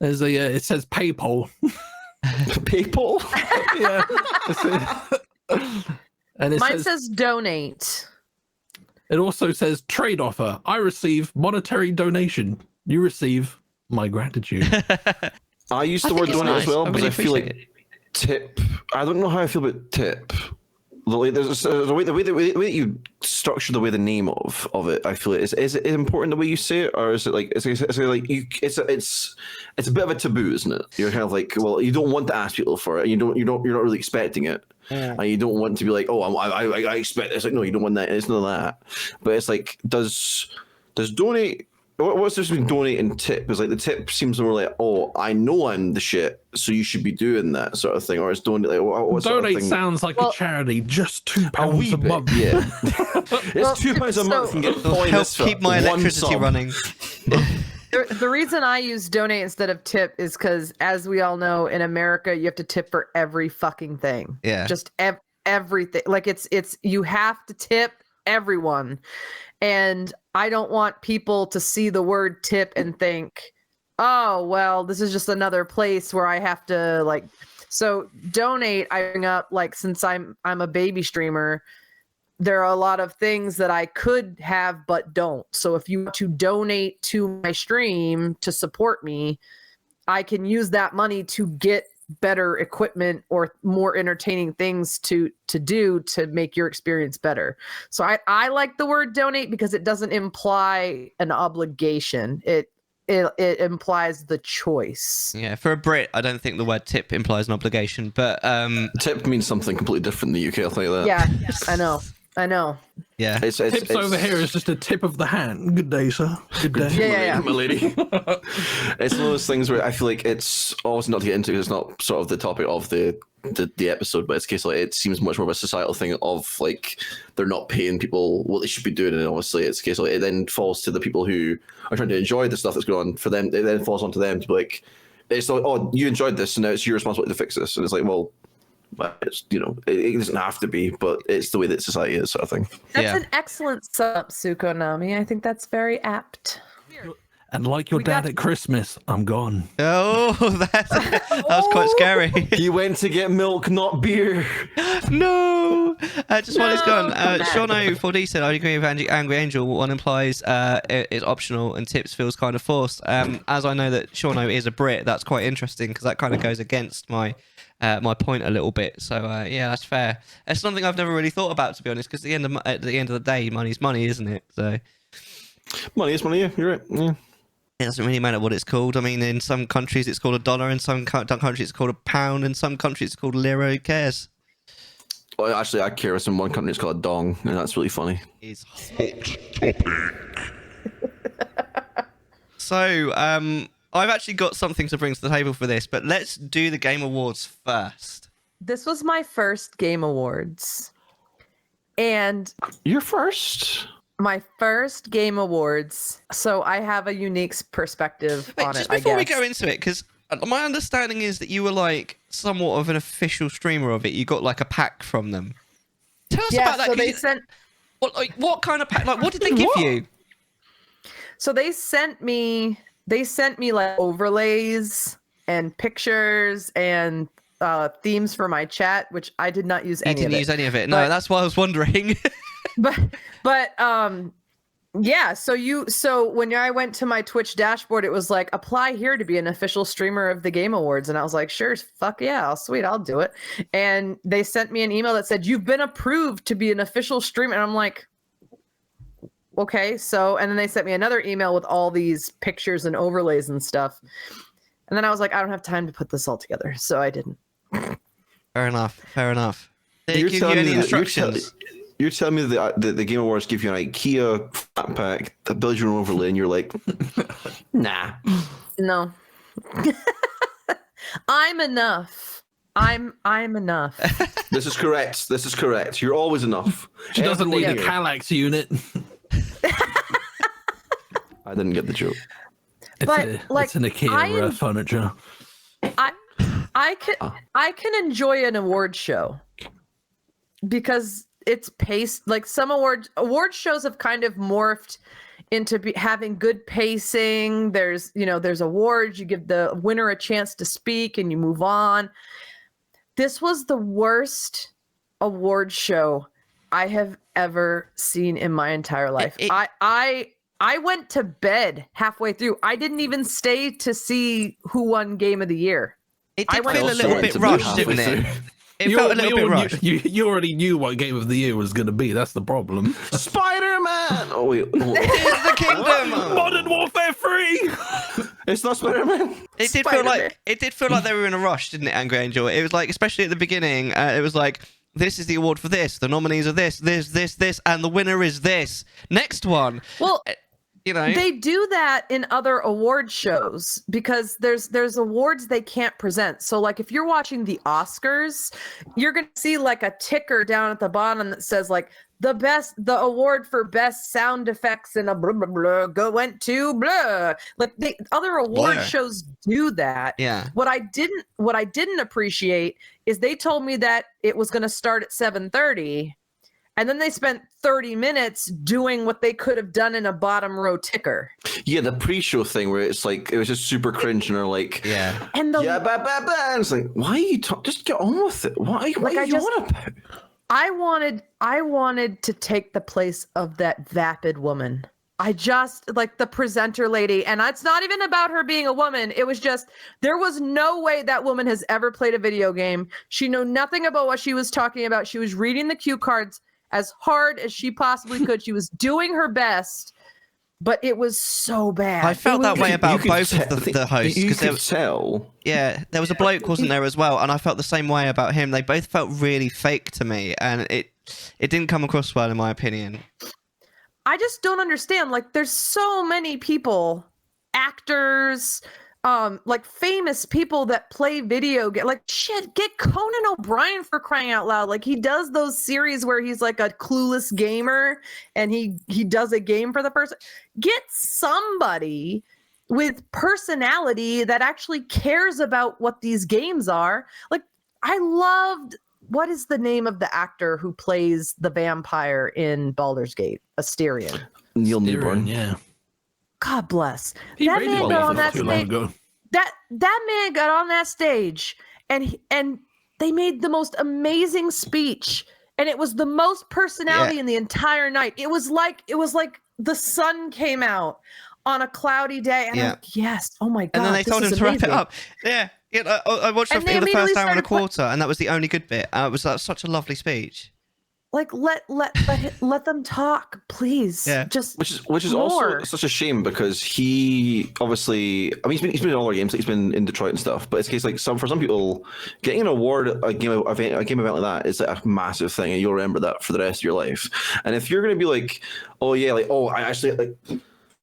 there's it says PayPal. PayPal. Yeah. And Mine says donate. It also says trade offer. I receive monetary donation. You receive my gratitude. I use the word donate nice. as well I because really I feel like appreciate tip. I don't know how I feel about tip. The way that you structure the name of it, I feel is it important the way you say it, or is it like it's like it's a bit of a taboo, isn't it? You're kind of like, well, you don't want to ask people for it, and you're not really expecting it, and you don't want to be like, oh, I expect this. Like, no, you don't want that. It's none of that. But it's like, does donate? What's this between donate and tip? Is like the tip seems more like, oh, I know I'm the shit, so you should be doing that sort of thing, or is donate like what donate sort of thing? sounds like a charity, just £2 a month. Yeah, it's £2 a month and get help keep my electricity running. The reason I use donate instead of tip is because, as we all know, in America, you have to tip for every fucking thing. Yeah, just everything. Like it's you have to tip everyone. And I don't want people to see the word tip and think, oh, well, this is just another place where I have to like. So donate, I bring up, like, since I'm a baby streamer, there are a lot of things that I could have but don't. So if you want to donate to my stream to support me, I can use that money to get better equipment or more entertaining things to do to make your experience better. So I like the word donate because it doesn't imply an obligation. It implies the choice. Yeah, for a Brit, I don't think the word tip implies an obligation, but tip means something completely different in the UK. I'll tell you that. Yeah, I know. Yeah, tips over here is just a tip of the hand. Good day, sir. Good day. Yeah. My lady. It's one of those things where I feel like it's always not to get into because it's not sort of the topic of the episode, but it's a case like it seems much more of a societal thing of like they're not paying people what they should be doing, and obviously it's a case like it then falls to the people who are trying to enjoy the stuff that's going on for them. It then falls onto them to be like, it's like, oh, you enjoyed this, so now it's your responsibility to fix this, and it's like, well, But it's, it doesn't have to be, but it's the way that society is, sort of thing. That's an excellent sub, Sukonami. I think that's very apt. And like your dad at Christmas, I'm gone. Oh, that was quite scary. He went to get milk, not beer. No. Just while it's gone, Shauno4D said, I agree with Angry Angel. One implies it's optional and tips feels kind of forced. As I know that Shauno is a Brit, that's quite interesting because that kind of goes against my point a little bit. So yeah, that's fair. It's something I've never really thought about, to be honest, because at the end of the day, money's money, isn't it? So money is money. Yeah, you're right. Yeah. It doesn't really matter what it's called. I mean, in some countries it's called a dollar, in some countries it's called a pound, in some countries it's called a lira. Who cares? Well, actually, I care. In one country it's called a dong, and that's really funny. It's hot topic. So, I've actually got something to bring to the table for this, but let's do the Game Awards first. This was my first Game Awards. And... Your first? My first Game Awards, so I have a unique perspective on it. Just before we go into it, because my understanding is that you were like somewhat of an official streamer of it. You got like a pack from them. Tell us about that. So they sent what kind of pack? Like, what did they give you? So they sent me like overlays and pictures and themes for my chat, which I did not use any of it. You didn't use any of it. No, that's why I was wondering. But yeah, so when I went to my Twitch dashboard, it was like, apply here to be an official streamer of the Game Awards. And I was like, sure, fuck yeah, sweet, I'll do it. And they sent me an email that said, you've been approved to be an official streamer. And I'm like, okay, and then they sent me another email with all these pictures and overlays and stuff. And then I was like, I don't have time to put this all together. So I didn't. Fair enough. Did they give you any instructions? You're telling me that the Game Awards give you an IKEA flat pack that builds your own overlay, and you're like, nah. No. I'm enough. I'm enough. This is correct. You're always enough. She doesn't need a Kallax unit. I didn't get the joke. It's an IKEA furniture. I can enjoy an award show because it's paced. Like some award shows have kind of morphed into having good pacing. There's awards, you give the winner a chance to speak and you move on. This was the worst award show I have ever seen in my entire life. I went to bed halfway through. I didn't even stay to see who won Game of the Year. It did feel a little bit rushed, didn't it? It felt a little bit rushed. You already knew what Game of the Year was going to be. That's the problem. Spider-Man! Oh, wait. It's the kingdom! Modern Warfare 3! It's not Spider-Man. It did feel like they were in a rush, didn't it, Angry Angel? It was like, especially at the beginning, it was like, this is the award for this, the nominees are this, and the winner is this. Next one. Well... They do that in other award shows because there's awards they can't present. So like if you're watching the Oscars, you're going to see like a ticker down at the bottom that says like the award for best sound effects in a blah blah blah went to blah. Like the other award shows do that. Yeah. What I didn't appreciate is they told me that it was going to start at 7:30. And then they spent 30 minutes doing what they could have done in a bottom row ticker. Yeah, the pre-show thing where it's like, it was just super cringe and they're like, And and it's like, why are you just get on with it? What are you on about? I wanted to take the place of that vapid woman. I just like the presenter lady, and it's not even about her being a woman. It was just, there was no way that woman has ever played a video game. She knew nothing about what she was talking about. She was reading the cue cards as hard as she possibly could. She was doing her best, but it was so bad. I felt that way about both of the hosts. You could tell. Yeah, there was a bloke, wasn't there, as well, and I felt the same way about him. They both felt really fake to me, and it didn't come across well, in my opinion. I just don't understand. Like, there's so many people, actors, like famous people that play video games. Like, shit, get Conan O'Brien for crying out loud. Like, he does those series where he's like a clueless gamer and he does a game for the person. Get somebody with personality that actually cares about what these games are. Like, I loved, what is the name of the actor who plays the vampire in Baldur's Gate? Asterion. Neil Newborn. Yeah. God bless. He That rated man me got for on not that too long stage. ago. That man got on that stage and they made the most amazing speech, and it was the most personality in the entire night. It was like the sun came out on a cloudy day, and I'm like, yes, oh my god! And then they told him to wrap it up. Yeah, I watched it for the first hour and a quarter, and that was the only good bit. It was such a lovely speech. Like let them talk, please. Yeah. Just which is also such a shame, because he obviously, I mean, he's been in all our games, he's been in Detroit and stuff. But it's a case like for some people, getting an award at a game event like that is like a massive thing, and you'll remember that for the rest of your life. And if you're going to be like, oh yeah, like, oh, I actually like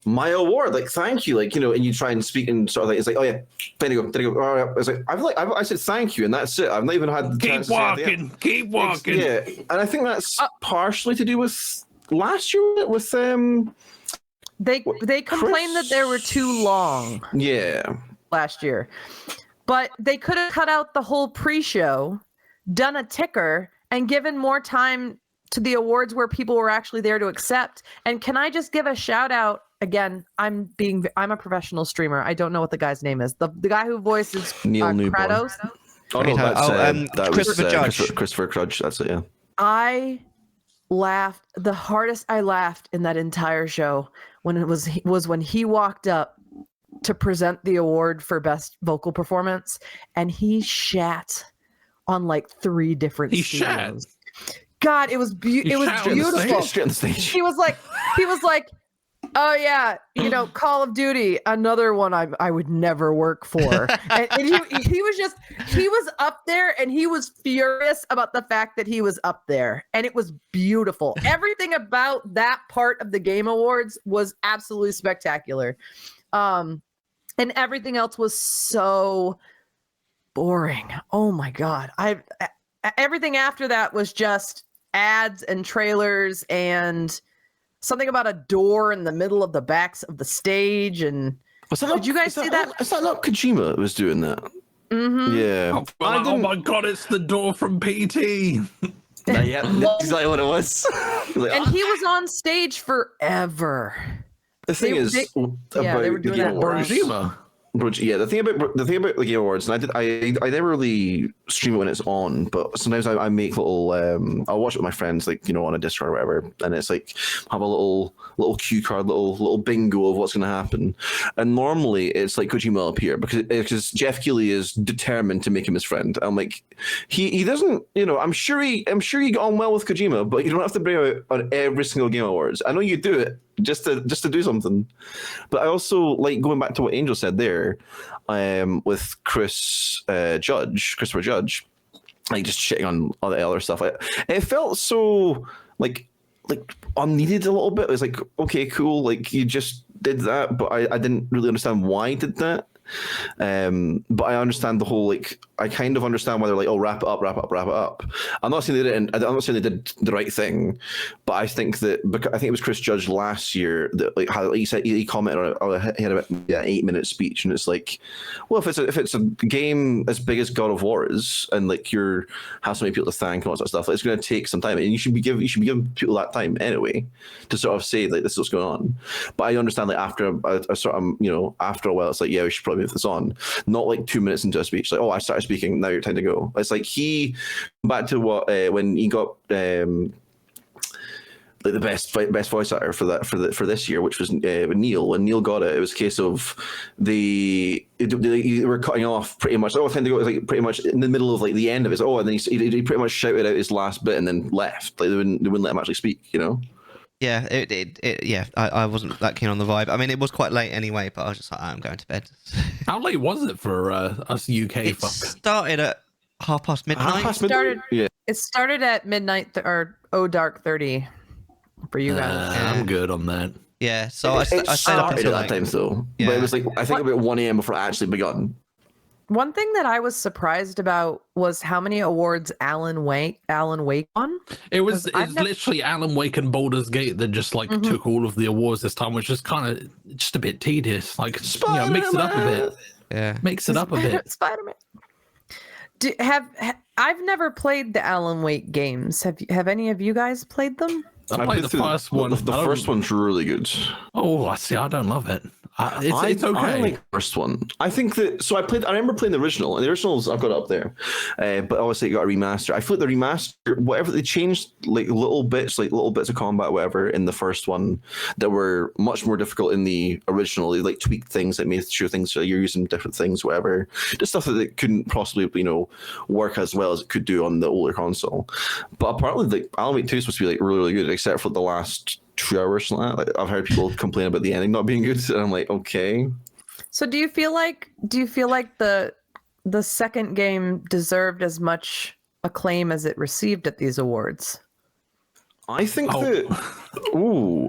my award, like, thank you, like, you know, and you try and speak and sort of like, it's like, oh yeah, there you go. Oh, yeah. It's like, I said thank you, and that's it. I've not even had the chance to keep walking. Yeah, and I think that's partially to do with last year with they complained that they were too long. Yeah, last year, but they could have cut out the whole pre-show, done a ticker, and given more time to the awards where people were actually there to accept. And can I just give a shout out again? I'm a professional streamer. I don't know what the guy's name is. The guy who voices Neil Newborn. Kratos. Oh no, that Christopher was Judge. Christopher Judge. That's it. Yeah. I laughed the hardest. I laughed in that entire show when it was when he walked up to present the award for best vocal performance, and he shat on like 3 different studios. God, it was beautiful. He was like, oh yeah, you know, Call of Duty, another one I would never work for. and he was up there, and he was furious about the fact that he was up there, and it was beautiful. Everything about that part of the Game Awards was absolutely spectacular. And everything else was so boring. Oh my God. Everything after that was just ads and trailers and something about a door in the middle of the backs of the stage. And did you guys see that? Is that not Kojima was doing that? Mm-hmm. Yeah. Oh my God, it's the door from PT. Yeah, that's exactly what it was. And he was on stage forever. The thing is about the Game Awards. Yeah, the thing about the Game Awards, and I never really stream it when it's on, but sometimes I make little I'll watch it with my friends, like, you know, on a Discord or whatever, and it's like have a little cue card, little bingo of what's going to happen, and normally it's like Kojima will appear because Jeff Keighley is determined to make him his friend. I'm like, he doesn't, you know, I'm sure he got on well with Kojima, but you don't have to bring him out on every single Game Awards. I know you do it just to do something, but I also like going back to what Angel said there, with Christopher Judge, like just shitting on all the other stuff. It felt so like unneeded a little bit. It was like, okay, cool, like you just did that, but I didn't really understand why he did that. But I understand the whole, like, I kind of understand why they're like, oh, wrap it up. I'm not saying they didn't. I'm not saying they did the right thing, but I think that I think it was Chris Judge last year that like how he said, he commented on he had about 8-minute speech, and it's like, well, if it's a game as big as God of War is, and like you're have so many people to thank and all that stuff, it's going to take some time, and you should be giving people that time anyway to sort of say like this is what's going on. But I understand like after a sort of, you know, after a while, it's like, yeah, we should probably move this on. Not like 2 minutes into a speech, like, oh, I started speaking, now your time to go. It's like back to what when he got like the best voice actor for this year, which was Neil. When Neil got it, it was a case of they were cutting off pretty much. Oh, time to go. It was like pretty much in the middle of like the end of it. Oh, and then he pretty much shouted out his last bit and then left. Like they wouldn't let him actually speak. You know. Yeah, I wasn't that keen on the vibe. I mean, it was quite late anyway, but I was just like, I'm going to bed. How late was it for us UK It folk? started at midnight. It started at midnight or dark 30 for you guys. I'm good on that. Yeah, so I I stayed up started until at that time though. Yeah. But it was like I think about 1 a.m. before it actually begun. One thing that I was surprised about was how many awards Alan Wake won. It's literally Alan Wake and Baldur's Gate that just like took all of the awards this time, which is kind of just a bit tedious. Like, you know, mix it up a bit. Yeah, Mix it up a bit. Spider-Man. I've never played the Alan Wake games. Have any of you guys played them? I played the first one. The first one's really good. Oh, I see. I don't love it. It's okay. I like the first one. I think that. So I remember playing the original, and the originals I've got it up there. But obviously, it got a remaster. I feel like the remaster, whatever they changed, like little bits of combat, whatever, in the first one that were much more difficult in the original. They like tweaked things that made sure things, so you're using different things, whatever. Just stuff that it couldn't possibly, work as well as it could do on the older console. But apparently, like Alan Wake 2 is supposed to be like really, really good, except for the last 2 hours. Like, I've heard people complain about the ending not being good, and I'm like, okay. So do you feel like the second game deserved as much acclaim as it received at these awards? I think that.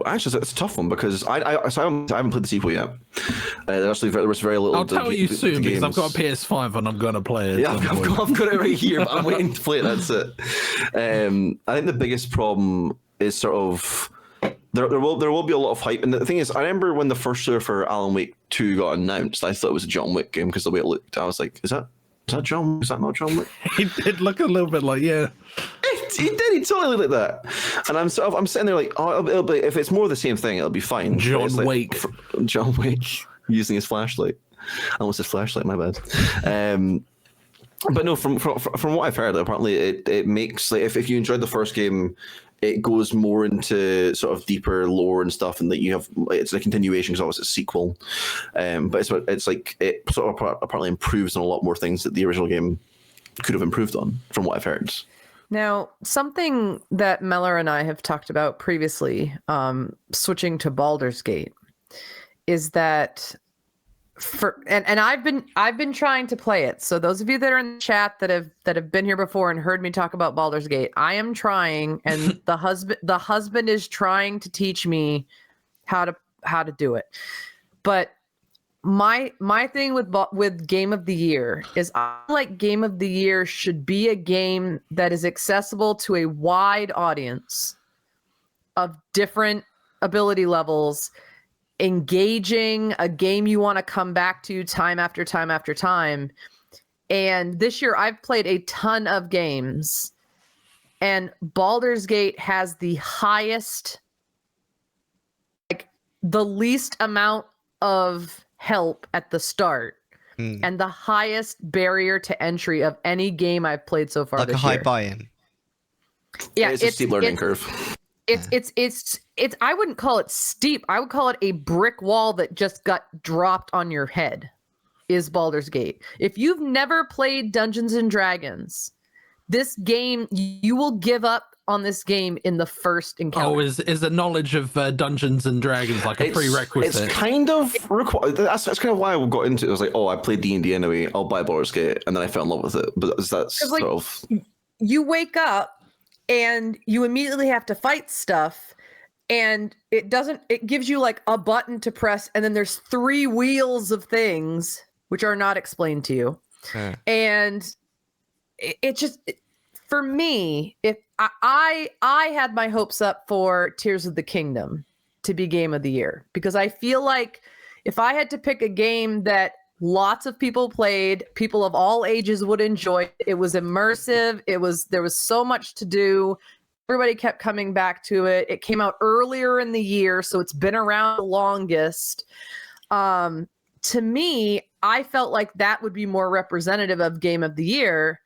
Actually, it's a tough one because I haven't played the sequel yet. There was very little. I'll tell you soon because I've got a PS5 and I'm gonna play it. Yeah, I've got it right here, but I'm waiting to play it. That's it. I think the biggest problem is sort of. There will be a lot of hype, and the thing is, I remember when the first trailer for Alan Wake 2 got announced, I thought it was a John Wick game because the way it looked, I was like, is that John? Is that not John Wick? He did look a little bit like, yeah. He did. He totally looked like that, and I'm sitting there like, oh, it'll be, if it's more of the same thing, it'll be fine. John Wick using his flashlight. I almost said flashlight. My bad. But no, from what I've heard, apparently it makes, like, if you enjoyed the first game, it goes more into sort of deeper lore and stuff, and that it's a continuation because obviously it's a sequel. But it's like it sort of apparently improves on a lot more things that the original game could have improved on, from what I've heard. Now, something that Mellar and I have talked about previously, switching to Baldur's Gate, is that and I've been trying to play it. So those of you that are in the chat that have been here before and heard me talk about Baldur's Gate, I am trying, and the husband is trying to teach me how to do it. But my thing with Game of the Year is, I feel like Game of the Year should be a game that is accessible to a wide audience of different ability levels, engaging, a game you want to come back to time after time after time. And this year I've played a ton of games, and Baldur's Gate has the highest, like the least amount of help at the start and the highest barrier to entry of any game I've played so far. Like this a high year. buy-in. Yeah, it's a steep learning curve. It's I wouldn't call it steep. I would call it a brick wall that just got dropped on your head, is Baldur's Gate. If you've never played Dungeons and Dragons, this game, you will give up on this game in the first encounter. Oh, is the knowledge of Dungeons and Dragons like a prerequisite? It's kind of required. That's kind of why I got into it. I was like, oh, I played D&D anyway, I'll buy Baldur's Gate, and then I fell in love with it. But that's like, sort of... You wake up and you immediately have to fight stuff, and it gives you like a button to press, and then there's 3 wheels of things which are not explained to you. And it just, for me, if I had my hopes up for Tears of the Kingdom to be Game of the Year, because I feel like if I had to pick a game that lots of people played, people of all ages would enjoy, it was immersive, there was so much to do, everybody kept coming back to it, it came out earlier in the year, so it's been around the longest. To me, I felt like that would be more representative of Game of the Year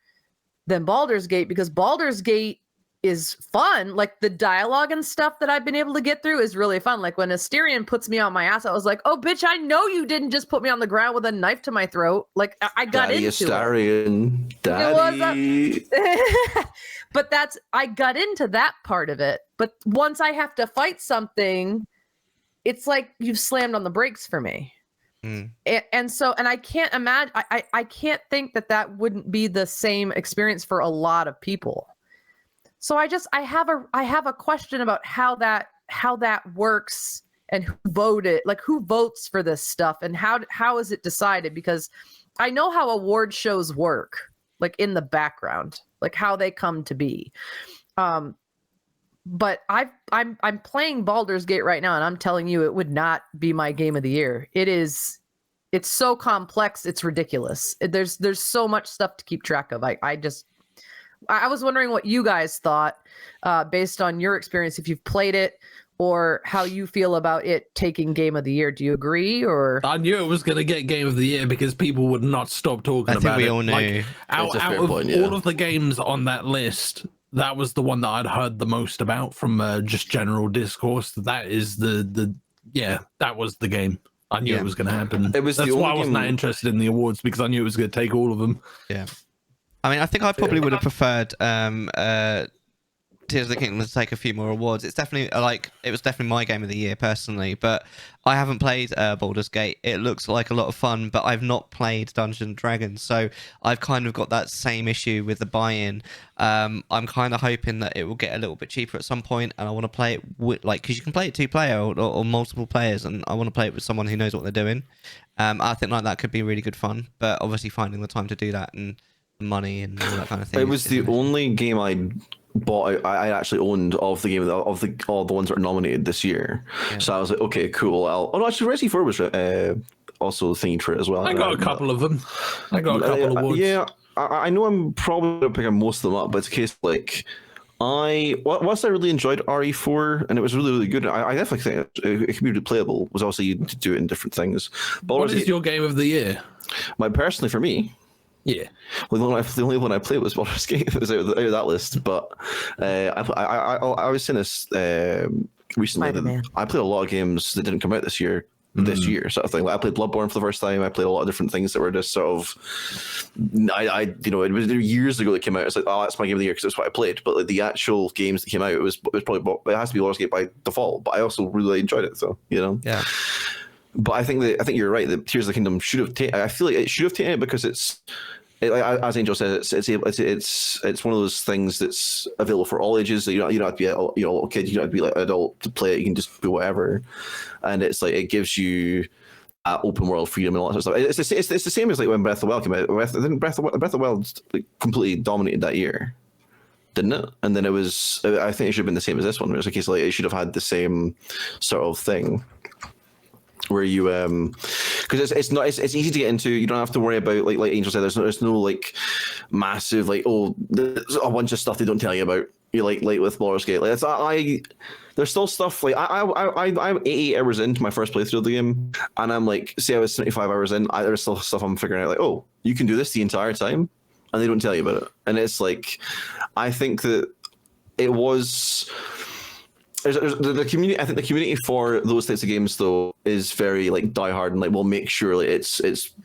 than Baldur's Gate, because Baldur's Gate is fun. Like, the dialogue and stuff that I've been able to get through is really fun. Like, when Asterion puts me on my ass, I was like, oh, bitch, I know you didn't just put me on the ground with a knife to my throat. Like, I got Daddy into Asterion. it. Daddy. But I got into that part of it. But once I have to fight something, it's like you've slammed on the brakes for me. And I can't imagine, I can't think that wouldn't be the same experience for a lot of people. So I have a question about how that works, and who voted, like who votes for this stuff, and how is it decided? Because I know how award shows work, like in the background, like how they come to be. But I'm playing Baldur's Gate right now, and I'm telling you, it would not be my Game of the Year. It is it's so complex, it's ridiculous. There's so much stuff to keep track of. I was wondering what you guys thought, based on your experience, if you've played it, or how you feel about it taking Game of the Year. Do you agree? Or I knew it was going to get Game of the Year because people would not stop talking about it. I think we all knew. Like, out of all of the games on that list, that was the one that I'd heard the most about from just general discourse. That is that was the game. I knew it was going to happen. That's why I wasn't that interested in the awards, because I knew it was going to take all of them. Yeah. I mean, I think I probably would have preferred Tears of the Kingdom to take a few more awards. It's definitely it was definitely my game of the year personally, but I haven't played Baldur's Gate. It looks like a lot of fun, but I've not played Dungeons and Dragons, so I've kind of got that same issue with the buy-in. I'm kind of hoping that it will get a little bit cheaper at some point, and I want to play it with, because you can play it 2-player or multiple players, and I want to play it with someone who knows what they're doing. I think that could be really good fun, but obviously finding the time to do that and money and all that kind of thing. It was the only game I bought. I actually owned of the game of all the ones that were nominated this year. Yeah. So I was like, okay, cool. Actually, Resident 4 was also themed for it as well. I got a couple of them. I got a couple of awards. Yeah, I know I'm probably going to pick most of them up, but it's a case whilst I really enjoyed RE4 and it was really, really good, I definitely think it could be replayable. Was also you to do it in different things. But what is your game of the year? Personally, for me. Yeah, well, the only one I played was Baldur's Gate. It was out of that list, but I was saying this recently. That I played a lot of games that didn't come out this year, sort of thing. Like I played Bloodborne for the first time. I played a lot of different things that were just sort of, it was years ago that came out. It's like, oh, that's my game of the year because that's what I played. But the actual games that came out, it was probably, it has to be Baldur's Gate by default. But I also really enjoyed it, so yeah. But I think you're right. That Tears of the Kingdom should have taken. I feel like it should have taken it because as Angel said, it's one of those things that's available for all ages. So you don't have to be a little kid. You don't have to be like adult to play it. You can just do whatever, and it's like it gives you open world freedom and all that sort of stuff. It's the same as like when Breath of the Wild came out. Breath of the Wild completely dominated that year, didn't it? And then I think it should have been the same as this one. It was a case it should have had the same sort of thing. Where you because it's easy to get into. You don't have to worry about like Angel said. There's no like massive there's a bunch of stuff they don't tell you about. You like with Baldur's Gate. There's still stuff like I'm 88 hours into my first playthrough of the game, and I'm like, say I was 75 hours in. There's still stuff I'm figuring out. Like, oh, you can do this the entire time, and they don't tell you about it. And it's like, I think that it was. There's the community. I think the community for those types of games though is very diehard and we'll make sure it's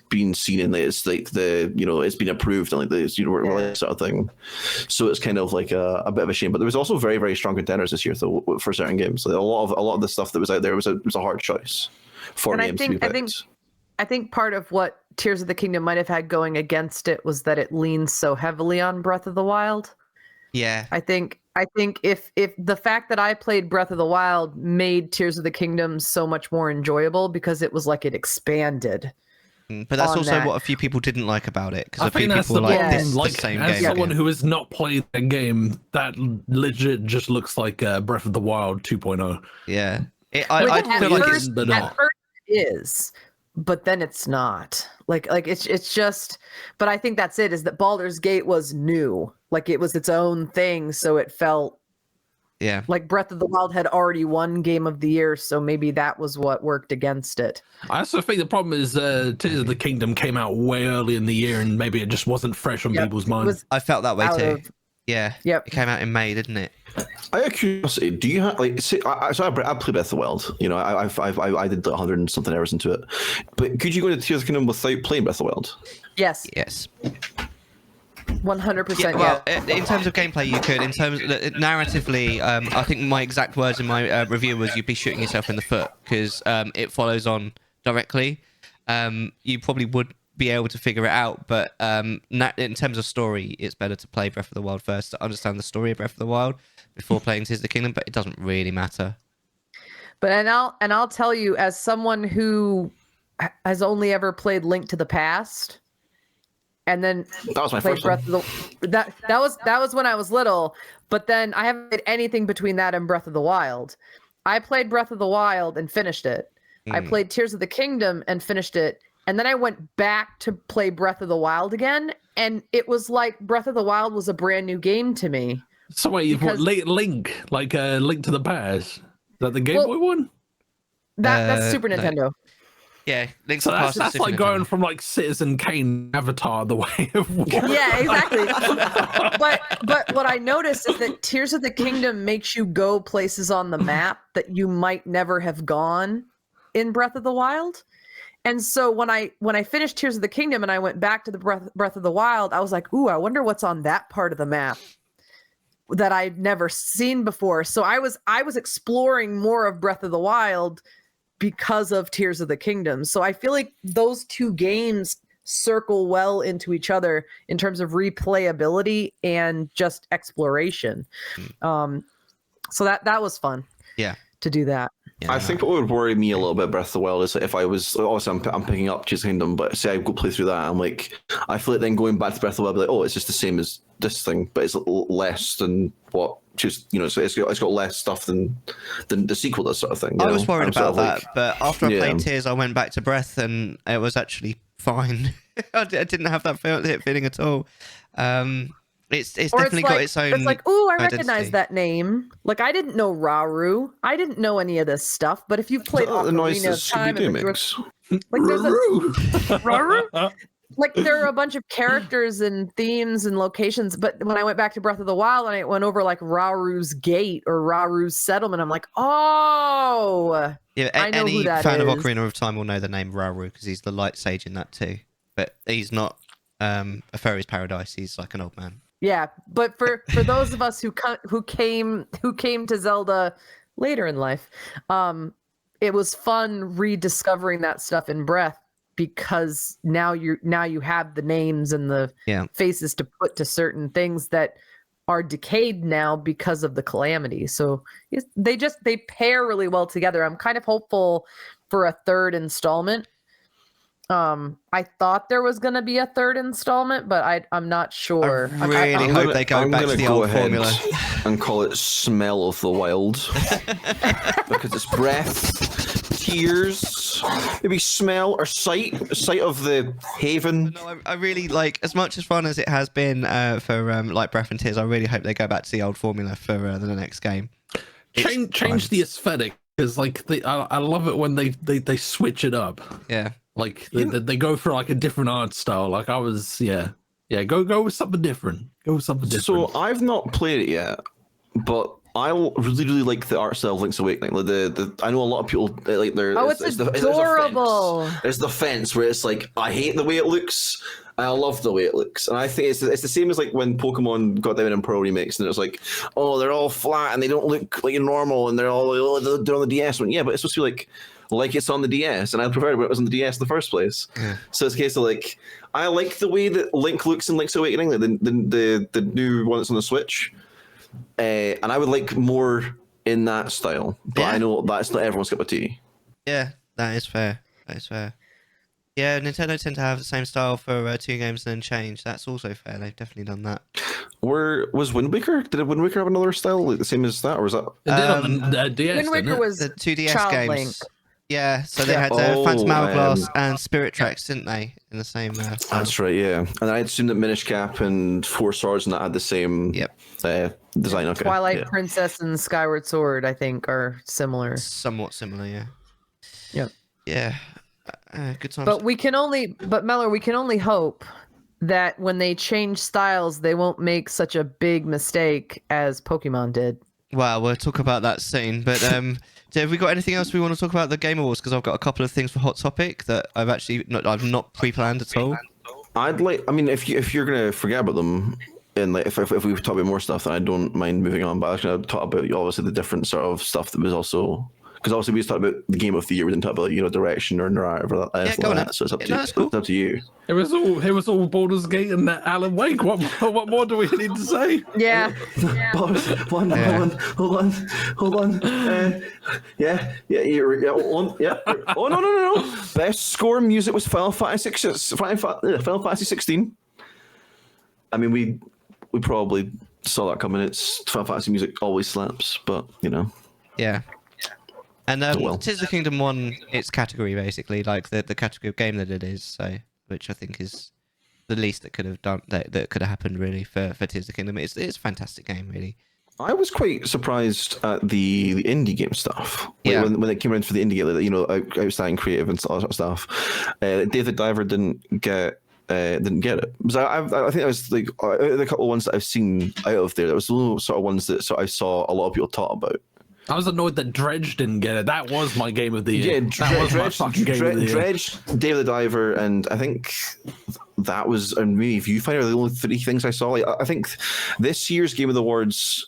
been seen and it's it's been approved and release sort of thing. So it's kind of like a bit of a shame. But there was also very, very strong contenders this year though for certain games. Like a lot of the stuff that was out there was a hard choice for games to be picked. I think part of what Tears of the Kingdom might have had going against it was that it leans so heavily on Breath of the Wild. Yeah, I think if the fact that I played Breath of the Wild made Tears of the Kingdom so much more enjoyable because it was like it expanded. But that's also what a few people didn't like about it, because a few that's people like this the same game. As someone who has not played the game, that legit just looks like Breath of the Wild 2.0. Yeah, I feel like it's at first it is, but then it's not. Like it's just. But I think that's it. Is that Baldur's Gate was new. Like it was its own thing, so it felt like Breath of the Wild had already won Game of the Year, so maybe that was what worked against it. I also think the problem is Tears of the Kingdom came out way early in the year, and maybe it just wasn't fresh on people's minds. I felt that way too. It came out in May, didn't it? I have curiosity. Do you have I played Breath of the Wild. I did 100 and something hours into it. But could you go to Tears of the Kingdom without playing Breath of the Wild? Yes. 100%. Well, in terms of gameplay, you could. In terms of narratively, I think my exact words in my review was you'd be shooting yourself in the foot because it follows on directly. You probably would be able to figure it out, but in terms of story, it's better to play Breath of the Wild first to understand the story of Breath of the Wild before playing Tears of the Kingdom. But it doesn't really matter. But I'll tell you, as someone who has only ever played Link to the Past. And then that was my first Breath of the that was when I was little, but then I haven't played anything between that and Breath of the Wild. I played Breath of the Wild and finished it. I played Tears of the Kingdom and finished it, And then I went back to play Breath of the Wild again, and it was like Breath of the Wild was a brand new game to me. So wait, you've got Link, like Link to the Past. Is that the Game Boy one? That's Super Nintendo. Yeah, Link's so the Past. That's like going from like Citizen Kane Avatar, the way of water. Yeah, exactly. but what I noticed is that Tears of the Kingdom makes you go places on the map that you might never have gone in Breath of the Wild. And so when I finished Tears of the Kingdom and I went back to the Breath of the Wild, I was like, ooh, I wonder what's on that part of the map that I'd never seen before. So I was exploring more of Breath of the Wild because of Tears of the Kingdom. So I feel like those two games circle well into each other in terms of replayability and just exploration. So that was fun. Yeah. To do that. Yeah, I think what would worry me a little bit Breath of the Wild is that if I was obviously I'm picking up Tears of the Kingdom, but say I go play through that, I'm like, I feel like then going back to Breath of the Wild, I'd be like, oh, it's just the same as this thing, but it's less than what just so it's got less stuff than the sequel does, sort of thing. I was worried about that, but after I played Tears, I went back to Breath, and it was actually fine. I didn't have that feeling at all. It's definitely got its own. It's like, ooh, I identity. recognize that name. Like, I didn't know Rauru. I didn't know any of this stuff. But if you've played Ocarina of Time, and like there's Rauru. Like there are a bunch of characters and themes and locations. But when I went back to Breath of the Wild and I went over like Rauru's Gate or Rauru's Settlement, I'm like, oh, yeah. I know any who that fan is. of Ocarina of Time will know the name Rauru because he's the light sage in that too. But he's not a fairy's paradise. He's like an old man. Yeah, but for those of us who came to Zelda later in life, it was fun rediscovering that stuff in Breath because now you have the names and the faces to put to certain things that are decayed now because of the calamity. So they pair really well together. I'm kind of hopeful for a third installment. I thought there was going to be a third installment, but I'm not sure. I really hope they go back to the old formula and call it Smell of the Wild because it's breath, tears, maybe smell or sight of the haven. No, I really like, as much as fun as it has been for like Breath and Tears. I really hope they go back to the old formula for the next game. Change the aesthetic because like I love it when they switch it up. Yeah. Like they go for like a different art style. Like I was, go with something different. Go with something different. So I've not played it yet, but I really like the art style of Link's Awakening. Like I know a lot of people like it's adorable. There's the fence where it's like I hate the way it looks. I love the way it looks, and I think it's the same as like when Pokemon got them in Pro Remix, and it was like, oh, they're all flat and they don't look like normal, and they're on the DS one. Yeah, but it's supposed to be like it's on the DS, and I preferred it when it was on the DS in the first place. Yeah. So it's a case of like, I like the way that Link looks in Link's Awakening, like the new one that's on the Switch, and I would like more in that style. But I know that's not everyone's cup of tea. Yeah, that is fair. Yeah, Nintendo tend to have the same style for 2 games and then change. That's also fair. They've definitely done that. Was Wind Waker? Did Wind Waker have another style like the same as that, or was that? It did on the DS. Wind Waker was the 2DS Child games. Link. Yeah, so they had Phantom Hourglass and Spirit Tracks, didn't they? In the same. That's right. Yeah, and I assumed that Minish Cap and Four Swords and that had the same. Design. Okay. Twilight Princess and Skyward Sword, I think, are similar. Somewhat similar. Yeah. Yep. Yeah. Good times. But Mellar, we can only hope that when they change styles, they won't make such a big mistake as Pokemon did. Well, we'll talk about that soon. But have we got anything else we want to talk about the Game Awards? Because I've got a couple of things for Hot Topic that I've not pre-planned at all. If you're gonna forget about them, and like if we talk about more stuff, then I don't mind moving on. But I was gonna talk about obviously the different sort of stuff that was also. Because obviously we just talked about the Game of the Year, we didn't talk about direction or narrative or that. So it's up to you. Cool. It's up to you. It was all Baldur's Gate and Alan Wake. What more do we need to say? Yeah. Hold on. Oh no. Best score music was Final Fantasy 16. I mean, we probably saw that coming. It's Final Fantasy music always slaps, but you know. Yeah. And Tears of the Kingdom won its category, basically, like the category of game that it is, so which I think is the least that could have done that could have happened really for Tears of the Kingdom. It's a fantastic game, really. I was quite surprised at the indie game stuff. Yeah. When it came around for the indie game, like, you know, outstanding creative and all that sort of stuff. David Diver didn't get it. So I think that was like the couple of ones that I've seen out of there. There was those sort of ones that I saw a lot of people talk about. I was annoyed that Dredge didn't get it. That was my game of the year. Yeah, Dredge, Dave the Diver, and I think that was, and maybe Viewfinder, the only three things I saw. Like, I think this year's Game Awards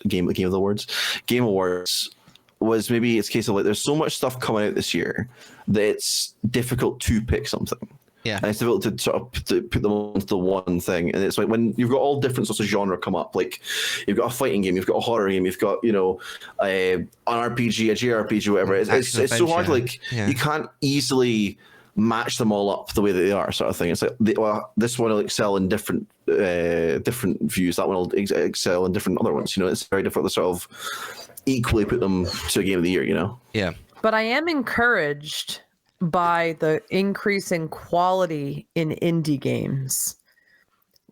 was maybe it's a case of like there's so much stuff coming out this year that it's difficult to pick something. Yeah, and it's difficult to sort of put them onto the one thing. And it's like when you've got all different sorts of genre come up, like you've got a fighting game, you've got a horror game, you've got, you know, an RPG, a JRPG, whatever. It's so hard. Like you can't easily match them all up the way that they are, sort of thing. It's like this one will excel in different views. That one will excel in different other ones. You know, it's very difficult to sort of equally put them to a game of the year. You know. Yeah. But I am encouraged by the increase in quality in indie games.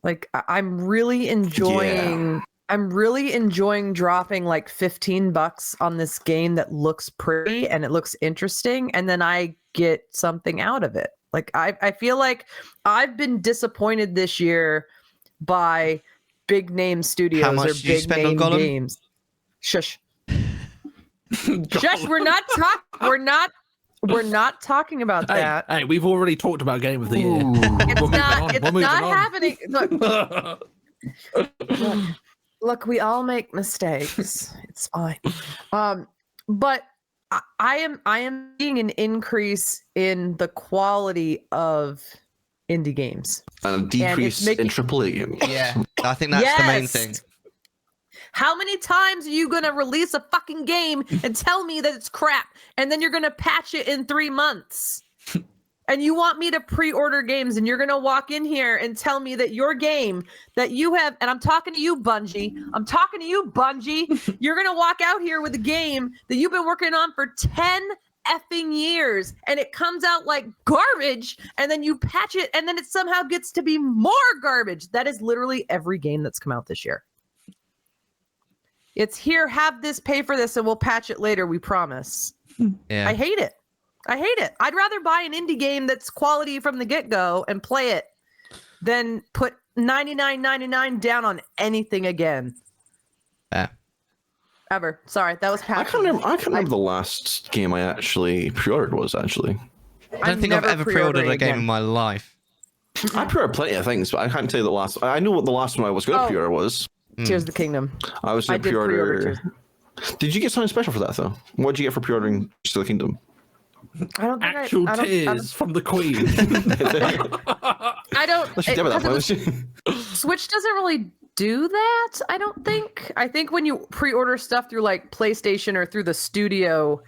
Like I'm really enjoying dropping like $15 on this game that looks pretty and it looks interesting, and then I get something out of it. Like I feel like I've been disappointed this year by big name studios. How much or do you big spend name on Gollum? games. Shush. Shush, we're not talking about that. Hey, we've already talked about Game of the Year. It's not happening. Look, we all make mistakes. It's fine. But I am seeing an increase in the quality of indie games. And a decrease in AAA games. Yeah, I think that's the main thing. How many times are you going to release a fucking game and tell me that it's crap, and then you're going to patch it in 3 months? And you want me to pre-order games, and you're going to walk in here and tell me that your game that you have, and I'm talking to you, Bungie. You're going to walk out here with a game that you've been working on for 10 effing years, and it comes out like garbage, and then you patch it, and then it somehow gets to be more garbage. That is literally every game that's come out this year. It's here, have this, pay for this, and we'll patch it later, we promise. Yeah. I hate it. I'd rather buy an indie game that's quality from the get-go and play it than put $99.99 down on anything again. Yeah. Ever. Sorry, that was passionate. I can't remember the last game I actually pre-ordered was, actually. I don't think I've ever pre-ordered a game in my life. I pre-ordered plenty of things, but I can't tell you the last. I know what the last one I was going to pre-order was. Tears of the Kingdom. I was going to pre-order. Did you get something special for that, though? What did you get for pre-ordering Tears of the Kingdom? I don't think Actual tears from the Queen. I don't. Switch doesn't really do that. I don't think. I think when you pre-order stuff through like PlayStation or through the studio,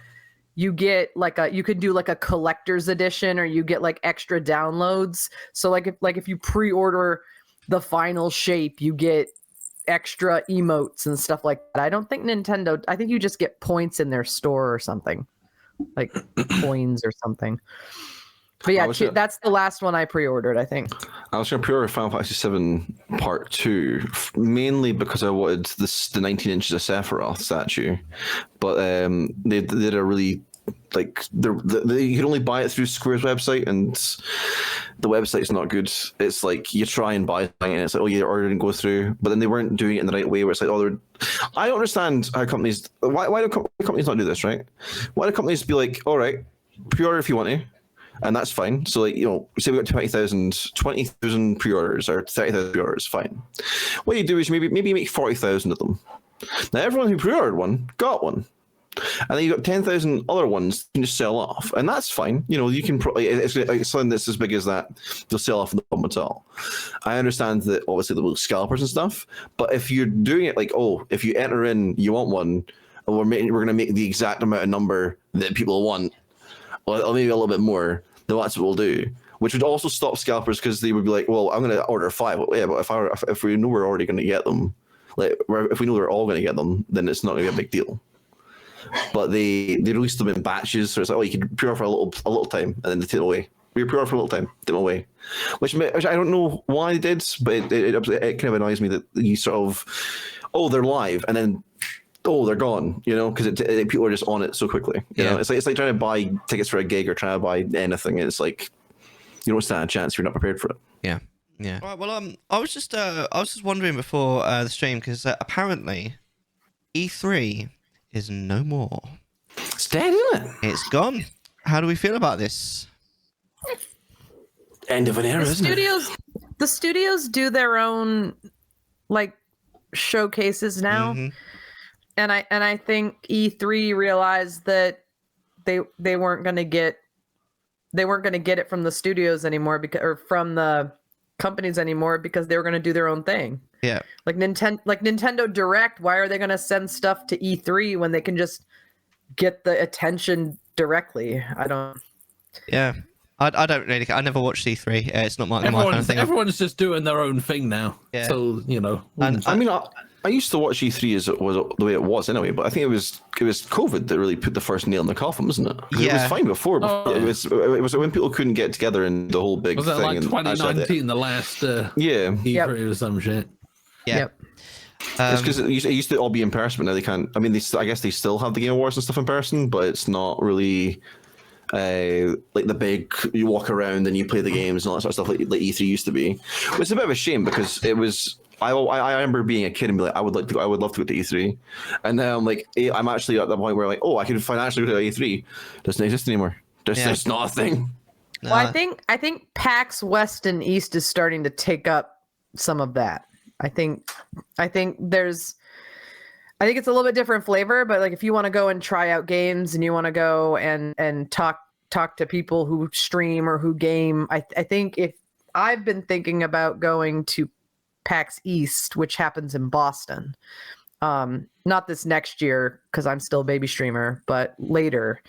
you get you could do like a collector's edition, or you get like extra downloads. So if you pre-order the final shape, you get extra emotes and stuff like that. I don't think Nintendo. I think you just get points in their store or something, like coins or something. But yeah, that's the last one I pre-ordered, I think. I was going to pre-order Final Fantasy VII Part 2, mainly because I wanted the 19 inches of Sephiroth statue. But they did a really, you can only buy it through Square's website, and the website's not good. It's like you try and buy something, and it's like, oh, your order didn't go through. But then they weren't doing it in the right way, where it's like, I don't understand how companies, why do companies not do this, right? Why do companies be like, all right, pre-order if you want to, and that's fine. So, say we got 20,000 pre-orders or 30,000 pre-orders, fine. What you do is maybe make 40,000 of them. Now, everyone who pre-ordered one got one. And then you got 10,000 other ones you can just sell off, and that's fine. You can it's something that's as big as that, they'll sell off no problem at all. I understand that obviously there will be scalpers and stuff, but if you're doing it like, if you enter in, you want one, and we're going to make the exact amount of number that people want, or maybe a little bit more, then that's what we'll do. Which would also stop scalpers, because they would be like, well, I'm going to order 5. Yeah, but if we know we're already going to get them, if we know we're all going to get them, then it's not going to be a big deal. but they released them in batches. So it's like, oh, you can pre-order for a little time, and then they take it away. We pre-order for a little time, take them away, which I don't know why they did, but it kind of annoys me that you sort of, oh, they're live, and then oh, they're gone, you know, because people are just on it so quickly. You know, it's like trying to buy tickets for a gig or trying to buy anything. It's like you don't stand a chance if you're not prepared for it. Yeah. Yeah. All right. Well, I was just wondering before the stream because apparently E3 is no more. It's dead, isn't it? It's gone. How do we feel about this? End of an era, isn't it? The studios do their own like showcases now, and I think E3 realized that they weren't going to get it from the studios anymore or from the companies anymore because they were going to do their own thing. Yeah. Like Nintendo Direct, why are they going to send stuff to E3 when they can just get the attention directly? I don't. Yeah. I don't really. I never watched E3. It's not my kind of thing. Everyone's just doing their own thing now. Yeah. So you know. And I mean, I used to watch E3 as it was the way it was anyway, but I think it was COVID that really put the first nail in the coffin, wasn't it? Yeah. It was fine before. It was when people couldn't get together and the whole big was thing. Was that like 2019, the last E3 or some shit? Yeah. Yep. It's because it used to all be in person, but now they can't. I mean, I guess they still have the Game Awards and stuff in person, but it's not really like the big, you walk around and you play the games and all that sort of stuff like E3 used to be. It's a bit of a shame because it was. I remember being a kid and be like, I would love to go to E3, and now I'm like, I'm actually at the point where like, oh, I can financially go to E3. Doesn't exist anymore. It's not a thing. Well, I think PAX West and East is starting to take up some of that. I think it's a little bit different flavor, but like if you want to go and try out games and you want to go and talk to people who stream or who game, I think if I've been thinking about going to PAX East, which happens in Boston, not this next year because I'm still a baby streamer, but later.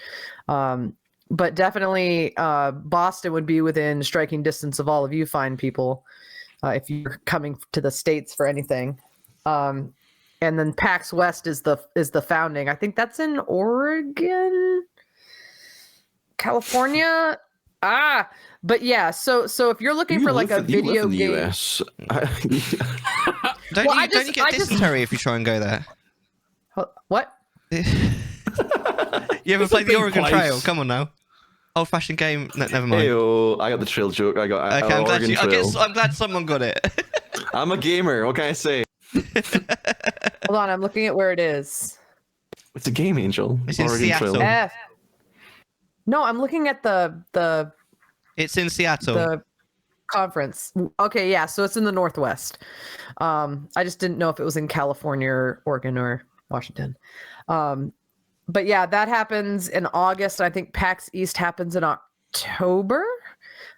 But definitely Boston would be within striking distance of all of you fine people if you're coming to the States for anything. And then PAX West is the founding. I think that's in Oregon, California. But yeah, so if you're looking for like a video game, US. don't you get dysentery if you try and go there? What? You ever played the Oregon Trail? Come on now. Old-fashioned game. No, never mind. Hey-o, I got the trail joke. I got. Okay, I'm glad someone got it. I'm a gamer. What can I say? Hold on, I'm looking at where it is. It's a game, Angel. It's in Seattle. No, I'm looking at the. It's in Seattle. The conference. Okay, yeah. So it's in the Northwest. I just didn't know if it was in California or Oregon or Washington. But yeah, that happens in August. I think PAX East happens in October.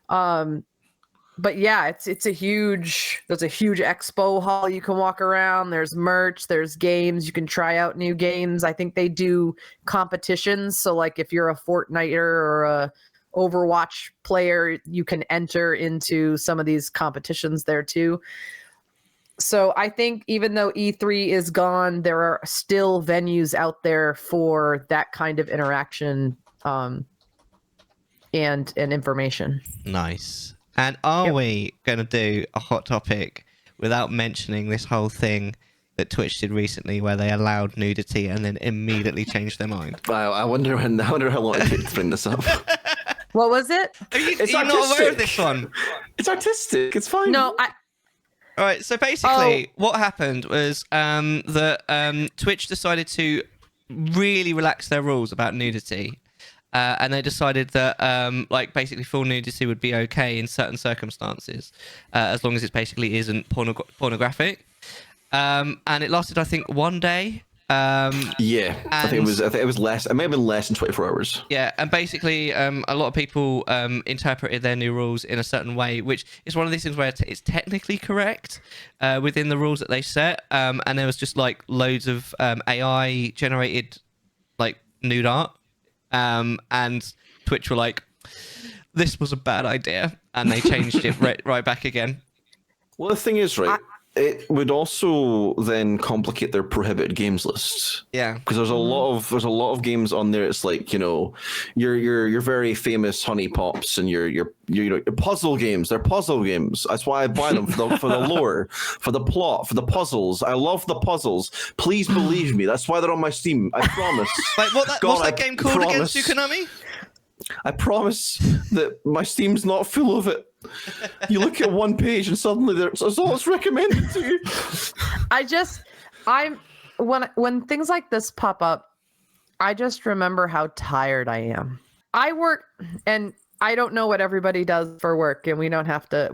But yeah, there's a huge expo hall you can walk around. There's merch, there's games, you can try out new games. I think they do competitions. So like if you're a Fortniter or a Overwatch player, you can enter into some of these competitions there too. So I think even though E3 is gone, there are still venues out there for that kind of interaction and information. Nice. And are we going to do a hot topic without mentioning this whole thing that Twitch did recently where they allowed nudity and then immediately changed their mind? I wonder how long it takes to bring this up. What was it? Are you not aware of this one? It's artistic. It's fine. No, All right, so basically what happened was that Twitch decided to really relax their rules about nudity. And they decided that basically full nudity would be okay in certain circumstances, as long as it basically isn't pornographic. And it lasted, I think, 1 day. Yeah, I think it was less. It may have been less than 24 hours. Yeah, and basically, a lot of people interpreted their new rules in a certain way, which is one of these things where it's technically correct within the rules that they set. And there was just like loads of AI generated like nude art. And Twitch were like, this was a bad idea, and they changed it right back again. Well, the thing is, right, it would also then complicate their prohibited games list. Yeah, because there's a lot of games on there. It's like, you know, your very famous Honey Pops and your puzzle games. They're puzzle games. That's why I buy them for the lore, for the plot, for the puzzles. I love the puzzles. Please believe me. That's why they're on my Steam. I promise. Like what's that game called against you, Konami? I promise that my Steam's not full of it. You look at one page and suddenly that's all it's recommended to you. When things like this pop up, I just remember how tired I am. I work, and I don't know what everybody does for work, and you don't have to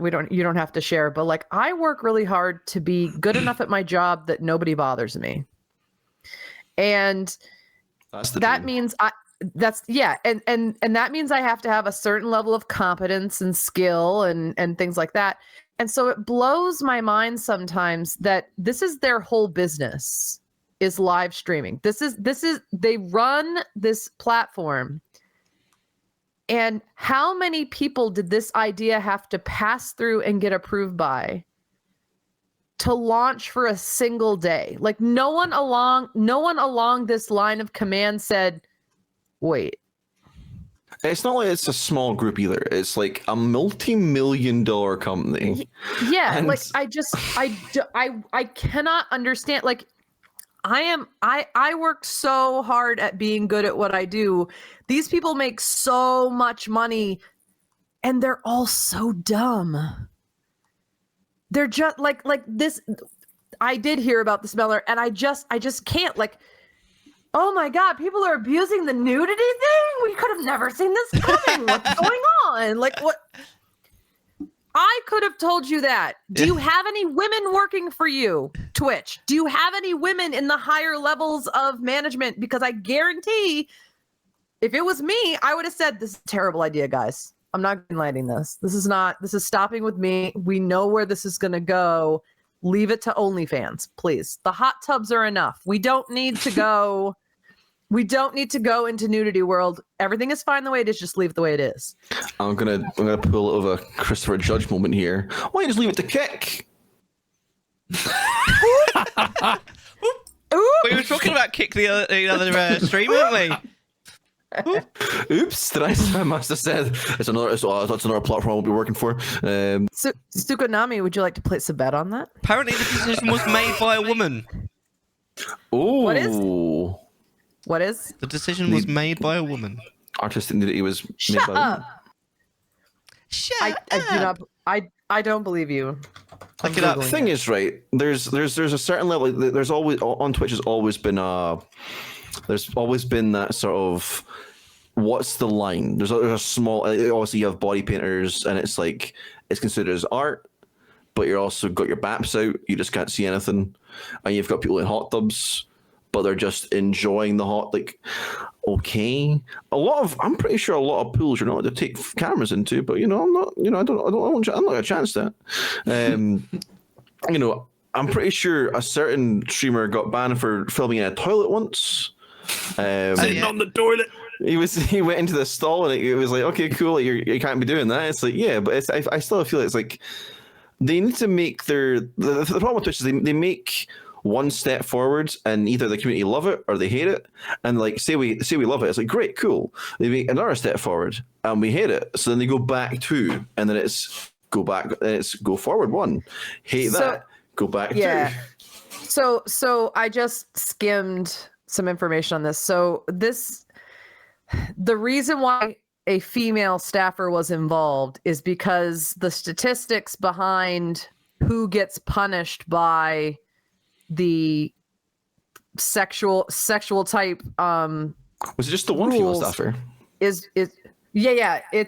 share, but like I work really hard to be good enough at my job that nobody bothers me. And that means and that means I have to have a certain level of competence and skill and things like that. And so it blows my mind sometimes that this is their whole business, is live streaming. They run this platform. And how many people did this idea have to pass through and get approved by to launch for a single day? Like no one along this line of command said, wait. It's not like it's a small group either. It's like a multi-million-dollar company. Yeah, and like I cannot understand. Like I work so hard at being good at what I do. These people make so much money and they're all so dumb. They're just like this. I did hear about this Mellar, and I just can't, like, oh my God, people are abusing the nudity thing? We could have never seen this coming. What's going on? Like, what? I could have told you that. Do you have any women working for you, Twitch? Do you have any women in the higher levels of management? Because I guarantee if it was me, I would have said, this is a terrible idea, guys. I'm not greenlighting this. This is stopping with me. We know where this is going to go. Leave it to OnlyFans, please. The hot tubs are enough. We don't need to go into nudity world. Everything is fine the way it is. Just leave it the way it is. I'm gonna pull over a Christopher Judge moment here. Why don't you just leave it to Kick? We were talking about Kick the other stream, weren't we? Oops! I must have said that's another platform I'll be working for. So, Stukonami, would you like to place a bet on that? Apparently, the decision was made by a woman. Oh, what is? The decision was made by a woman. Artistic nudity was Shut made by up. a woman. Shut up. I don't believe you. Look it up. The thing is, right? There's a certain level. There's always on Twitch has always been there's always been that sort of, what's the line? There's a small, obviously you have body painters and it's like, it's considered as art, but you're also got your baps out, you just can't see anything. And you've got people in hot tubs, but they're just enjoying the hot, like, okay. I'm pretty sure a lot of pools you're not allowed to take cameras into, but I'm not a chance that. I'm pretty sure a certain streamer got banned for filming in a toilet once. Sitting on the toilet. He went into the stall and it was like, okay, cool, you can't be doing that. It's like, yeah, but I still feel it's like they need to make the problem with Twitch is they make one step forwards and either the community love it or they hate it. And like say we love it, it's like, great, cool. They make another step forward and we hate it. So then they go back two, and then it's go back, and it's go forward one. Hate that. Go back two. So I just skimmed some information on this. So the reason why a female staffer was involved is because the statistics behind who gets punished by the sexual type was it just the one female staffer? It's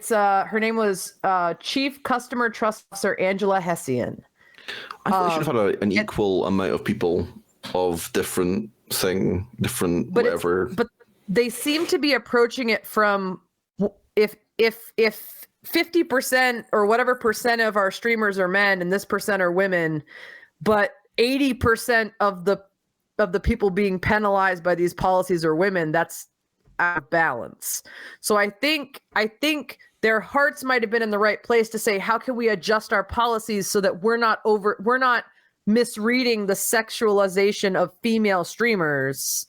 her name was Chief Customer Trust Officer Angela Hessian. I thought they should have had an equal amount of people of different whatever. But they seem to be approaching it from if 50% or whatever percent of our streamers are men and this percent are women, but 80% of the people being penalized by these policies are women, that's out of balance. So I think their hearts might have been in the right place to say, how can we adjust our policies so that we're not misreading the sexualization of female streamers,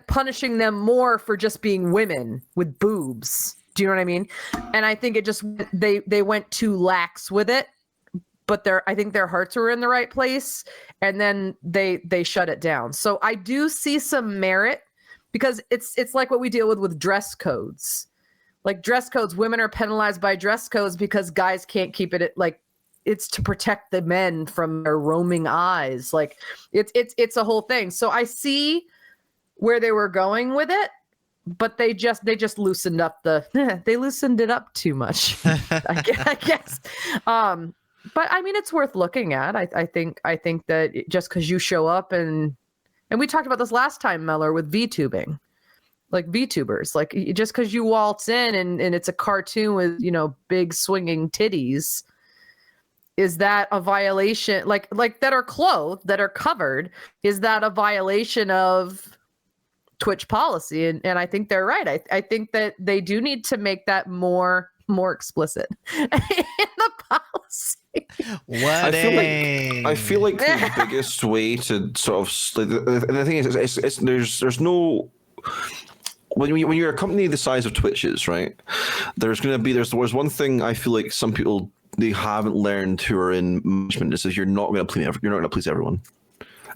punishing them more for just being women with boobs. Do you know what I mean? And I think it just they went too lax with it, but I think their hearts were in the right place, and then they shut it down. So I do see some merit, because it's like what we deal with dress codes. Like dress codes, women are penalized by dress codes because guys can't keep it like it's to protect the men from their roaming eyes. Like it's a whole thing. So I see where they were going with it, but they just loosened up they loosened it up too much, I guess. But I mean, it's worth looking at. I think that just because you show up and we talked about this last time, Mellar, with VTubing, like VTubers, like just because you waltz in and it's a cartoon with, you know, big swinging titties, is that a violation? Like that are clothed, that are covered, is that a violation of Twitch policy? And I think they're right. I think that they do need to make that more explicit in the policy. I feel like the biggest way to sort of, and the thing is, there's no, when you're a company the size of Twitch is, right, there's one thing I feel like some people, they haven't learned who are in management, is you're not going to please everyone.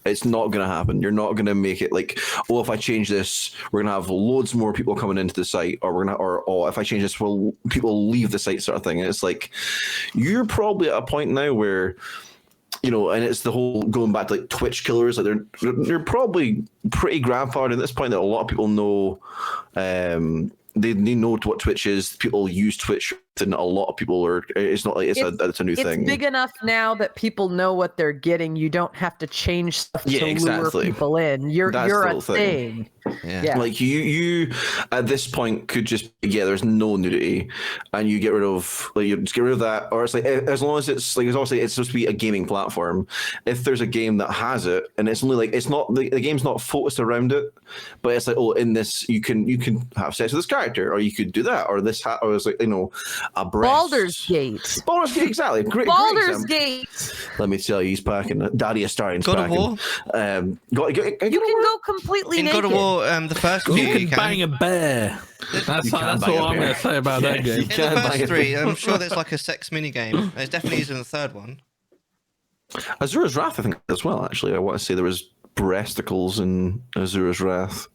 It's not going to happen. You're not going to make it like, oh, if I change this, we're going to have loads more people coming into the site, or if I change this, well, people leave the site, sort of thing. And it's like, you're probably at a point now where, you know, and it's the whole going back to like Twitch killers. Like they're probably pretty grandfathered at this point, that a lot of people know. They know what Twitch is. People use Twitch, and a lot of people are. It's not like it's a new thing. It's big enough now that people know what they're getting. You don't have to change stuff to lure people in. You're a thing. Yeah. Like you at this point could just there's no nudity, and you get rid of that, or it's like, as long as it's like, obviously it's supposed to be a gaming platform. If there's a game that has it, and it's only like, it's not the game's not focused around it, but it's like, oh, in this you can have sex with this character, or you could do that, or this or it's like, you know, a breast. Baldur's Gate, exactly. Baldur's Gate. Let me tell you, he's packing. Daddy is starting. God of War. You can go completely naked. God of War, the first few, you can bang a bear. That's all I'm going to say about that game. In the first three, I'm sure there's like a sex mini game. There's definitely is in the third one. Azura's Wrath, I think, as well. Actually, I want to say there was breasticles in Azura's Wrath,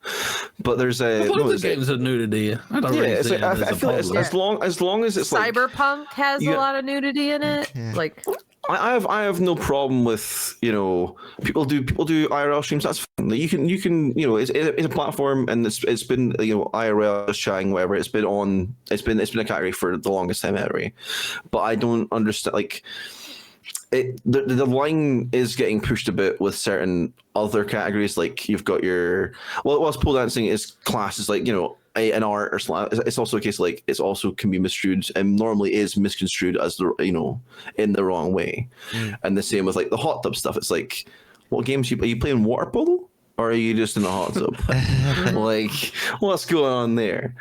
but there's games of nudity. I don't really see I feel like as long as it's Cyberpunk has a lot of nudity in it. Yeah. Like, I have no problem with, you know, people do IRL streams. That's fine. Like, you can you know, it's a platform, and it's been, you know, IRL, just chatting, whatever. It's been a category for the longest time ever. But I don't understand, like, the line is getting pushed a bit with certain other categories. Like, you've got your, whilst pole dancing is classed as, like, you know, an art, or it's also a case like it's also can be misconstrued, and normally is misconstrued as the, you know, in the wrong way. And the same with like the hot tub stuff. It's like, what games are you playing, water polo, or are you just in a hot tub? Like, what's going on there?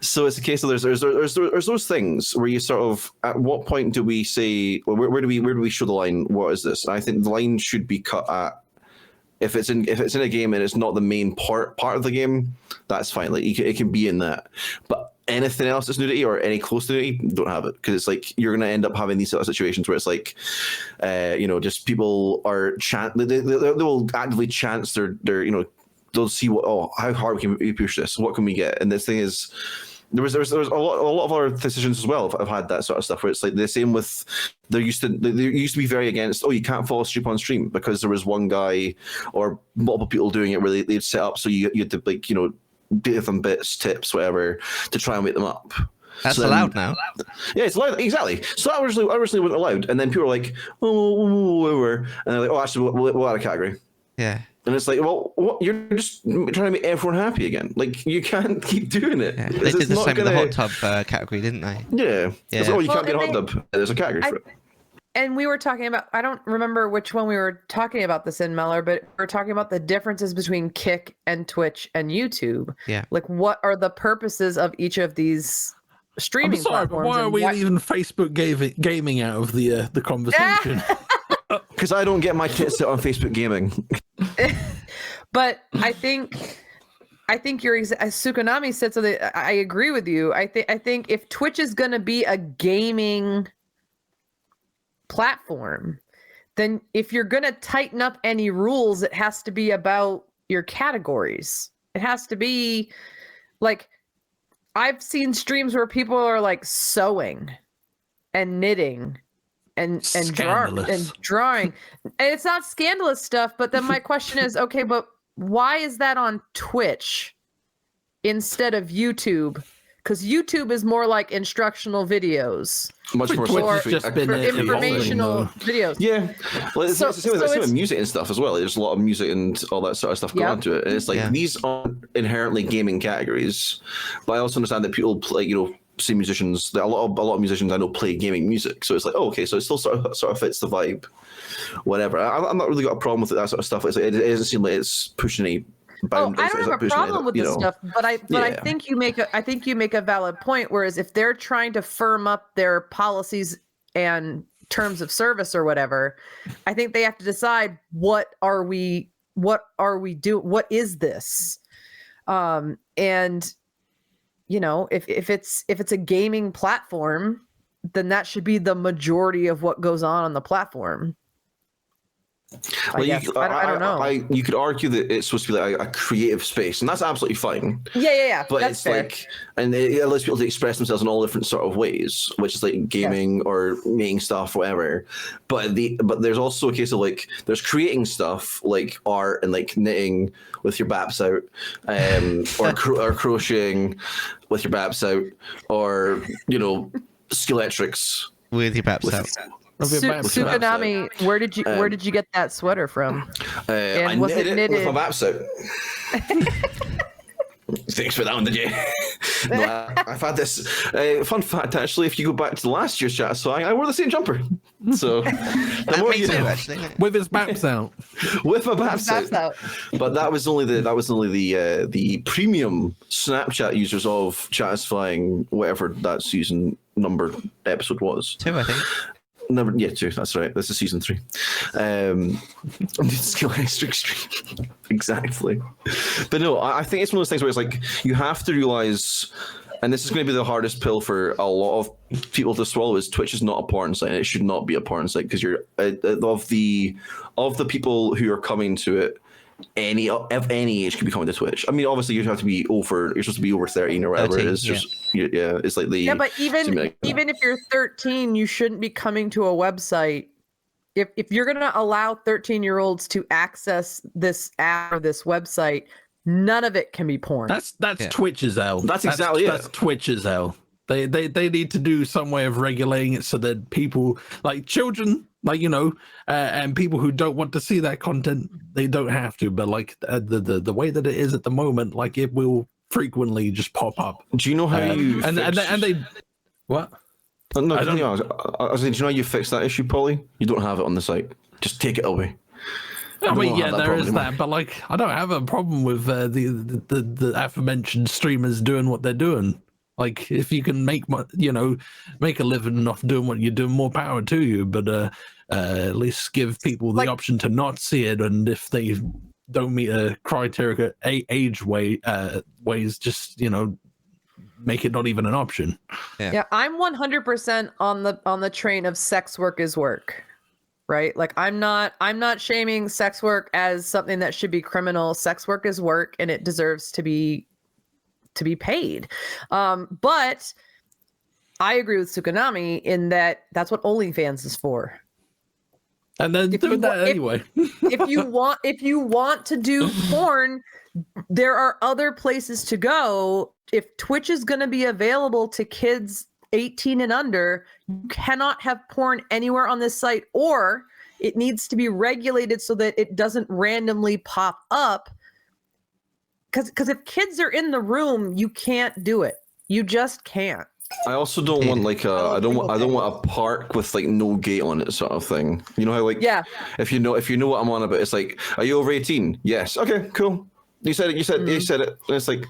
So it's a case of there's those things where you sort of, at what point do we say, well, where do we show the line? What is this? And I think the line should be cut at, if it's in a game and it's not the main part of the game, that's fine. Like, it can be in that. But anything else that's nudity or any close to nudity, don't have it, because it's like you're going to end up having these sort of situations where it's like, you know, just people are they will actively chance their you know, they'll see how hard can we push this, what can we get, and this thing is. There was a lot of other decisions as well. I've had that sort of stuff where it's like the same with, they used to be very against, you can't fall asleep on stream, because there was one guy or multiple people doing it where they'd set up so you had to, like, you know, give them bits, tips, whatever, to try and wake them up. That's allowed now. Yeah, it's allowed, exactly. So that originally wasn't allowed, and then people were like, whatever, and they're like, actually, we'll add a category. Yeah. And it's like, well, what? You're just trying to make everyone happy again. Like, you can't keep doing it. Yeah. They did the same with the hot tub category, didn't they? Yeah. Yeah. Like, you can't be in a hot tub. There's a category for it. And we were talking about, I don't remember which one we were talking about this in, Mellar, but we were talking about the differences between Kick and Twitch and YouTube. Yeah. Like, what are the purposes of each of these streaming platforms? Why are we leaving Facebook gaming out of the conversation? Because I don't get my tits out on Facebook gaming. But I think Tsukunami said something. I agree with you. I think if Twitch is going to be a gaming platform, then if you're going to tighten up any rules, it has to be about your categories. It has to be like, I've seen streams where people are like sewing and knitting and drawing. And it's not scandalous stuff, but then my question is, okay, but why is that on Twitch instead of YouTube? Because YouTube is more like instructional videos. Much more informational videos. Yeah. Well, it's the same with music and stuff as well. There's a lot of music and all that sort of stuff going on to it. And it's like, these aren't inherently gaming categories. But I also understand that people play, see musicians, a lot of musicians I know play gaming music. So it's like, okay, so it still sort of fits the vibe. Whatever. I'm not really got a problem with that sort of stuff. It's like, it doesn't seem like it's pushing any boundaries. I don't have a problem with this stuff, but I think you make a valid point. Whereas if they're trying to firm up their policies and terms of service or whatever, I think they have to decide what are we doing? What is this? And if it's a gaming platform, then that should be the majority of what goes on the platform. Well, I don't know. You could argue that it's supposed to be like a creative space, and that's absolutely fine. Yeah. But that's it's fair. like, and it allows people to express themselves in all different sort of ways, which is like gaming or making stuff, whatever. But there's also a case of like, there's creating stuff like art and like knitting with your baps out, or crocheting with your baps out, or skeletrics with your baps out. Tsukunami, where did you get that sweater from? I knitted it with my baps out. Thanks for that one, did you? No, I've had this fun fact actually. If you go back to last year's Chattisfying, I wore the same jumper. So that makes sense, actually. With his baps out, with my baps out. But that was only the premium Snapchat users of Chattisfying, whatever that season number episode was. 2, I think. 2. That's right. This is season 3. Skill extreme. Exactly. But no, I think it's one of those things where it's like, you have to realize, and this is going to be the hardest pill for a lot of people to swallow, is Twitch is not a porn site, and it should not be a porn site, because you're of the people who are coming to it, any age can be coming to Twitch. I mean, obviously you have to be you're supposed to be over 13 or whatever 13, it is. It's like the but even if you're 13, you shouldn't be coming to a website. If you're gonna allow 13-year-olds to access this app or this website, none of it can be porn. That's Twitch's L. That's exactly it. That's Twitch's L. They need to do some way of regulating it so that people like children, and people who don't want to see that content, they don't have to. But like the way that it is at the moment, like it will frequently just pop up. Do you know how you and they what? No, I was saying, do you know how you fix that issue, Polly? You don't have it on the site. Just take it away. I mean, there is that, but like, I don't have a problem with the aforementioned streamers doing what they're doing. Like, if you can make a living off doing what you're doing, more power to you. But at least give people the option to not see it, and if they don't meet a criteria, age ways, just make it not even an option. Yeah, I'm 100% on the train of sex work is work. Right? Like I'm not shaming sex work as something that should be criminal. Sex work is work, and it deserves to be paid. But I agree with Tsukunami in that that's what OnlyFans is for. And then do that anyway. if you want to do porn, there are other places to go. If Twitch is going to be available to kids 18 and under, you cannot have porn anywhere on this site, or it needs to be regulated so that it doesn't randomly pop up. Because if kids are in the room, you can't do it. You just can't. I also don't want like I don't want a park with like no gate on it sort of thing. You know how like if you know what I'm on about, it's like, are you over 18? Yes. Okay, cool. You said it. You said it. And it's like,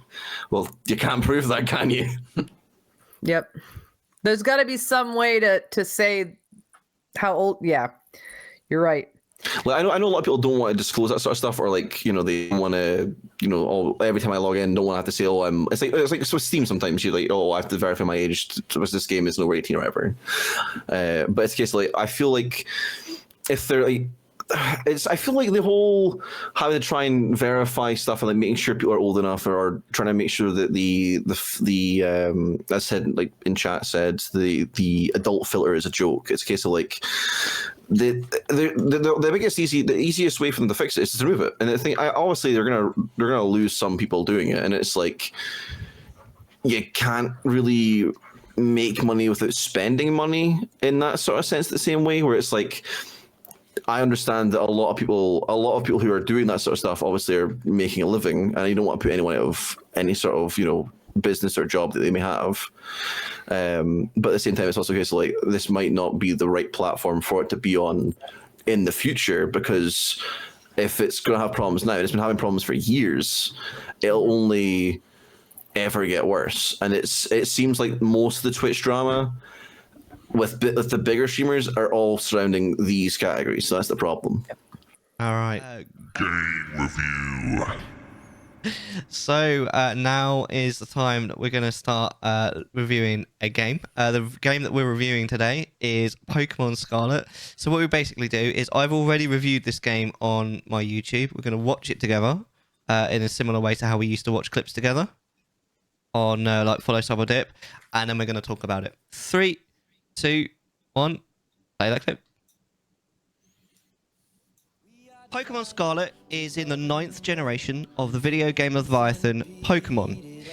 well, you can't prove that, can you? Yep. There's got to be some way to say how old. Yeah. You're right. Like I know a lot of people don't want to disclose that sort of stuff, or like they want to every time I log in, don't want to have to say it's like with Steam sometimes you like I have to verify my age. This game is over 18 or whatever. But it's a case like I feel like if they're like. I feel like the whole having to try and verify stuff and like making sure people are old enough or trying to make sure that the as said like in chat said the adult filter is a joke. It's a case of like the easiest way for them to fix it is to remove it. And I think obviously they're gonna lose some people doing it, and it's like you can't really make money without spending money in that sort of sense the same way where it's like. I understand that a lot of people who are doing that sort of stuff obviously are making a living, and you don't want to put anyone out of any sort of business or job that they may have. But at the same time, it's also a case of like this might not be the right platform for it to be on in the future, because if it's going to have problems now, and it's been having problems for years, it'll only ever get worse. And it seems like most of the Twitch drama. With the bigger streamers are all surrounding these categories, so that's the problem. All right. Game review. So now is the time that we're going to start reviewing a game. The game that we're reviewing today is Pokemon Scarlet. So what we basically do is I've already reviewed this game on my YouTube. We're going to watch it together in a similar way to how we used to watch clips together on like Follow Sub or Dip, and then we're going to talk about it. 3, 2, 1, play that clip. Pokemon Scarlet is in the 9th generation of the video game Leviathan Pokemon.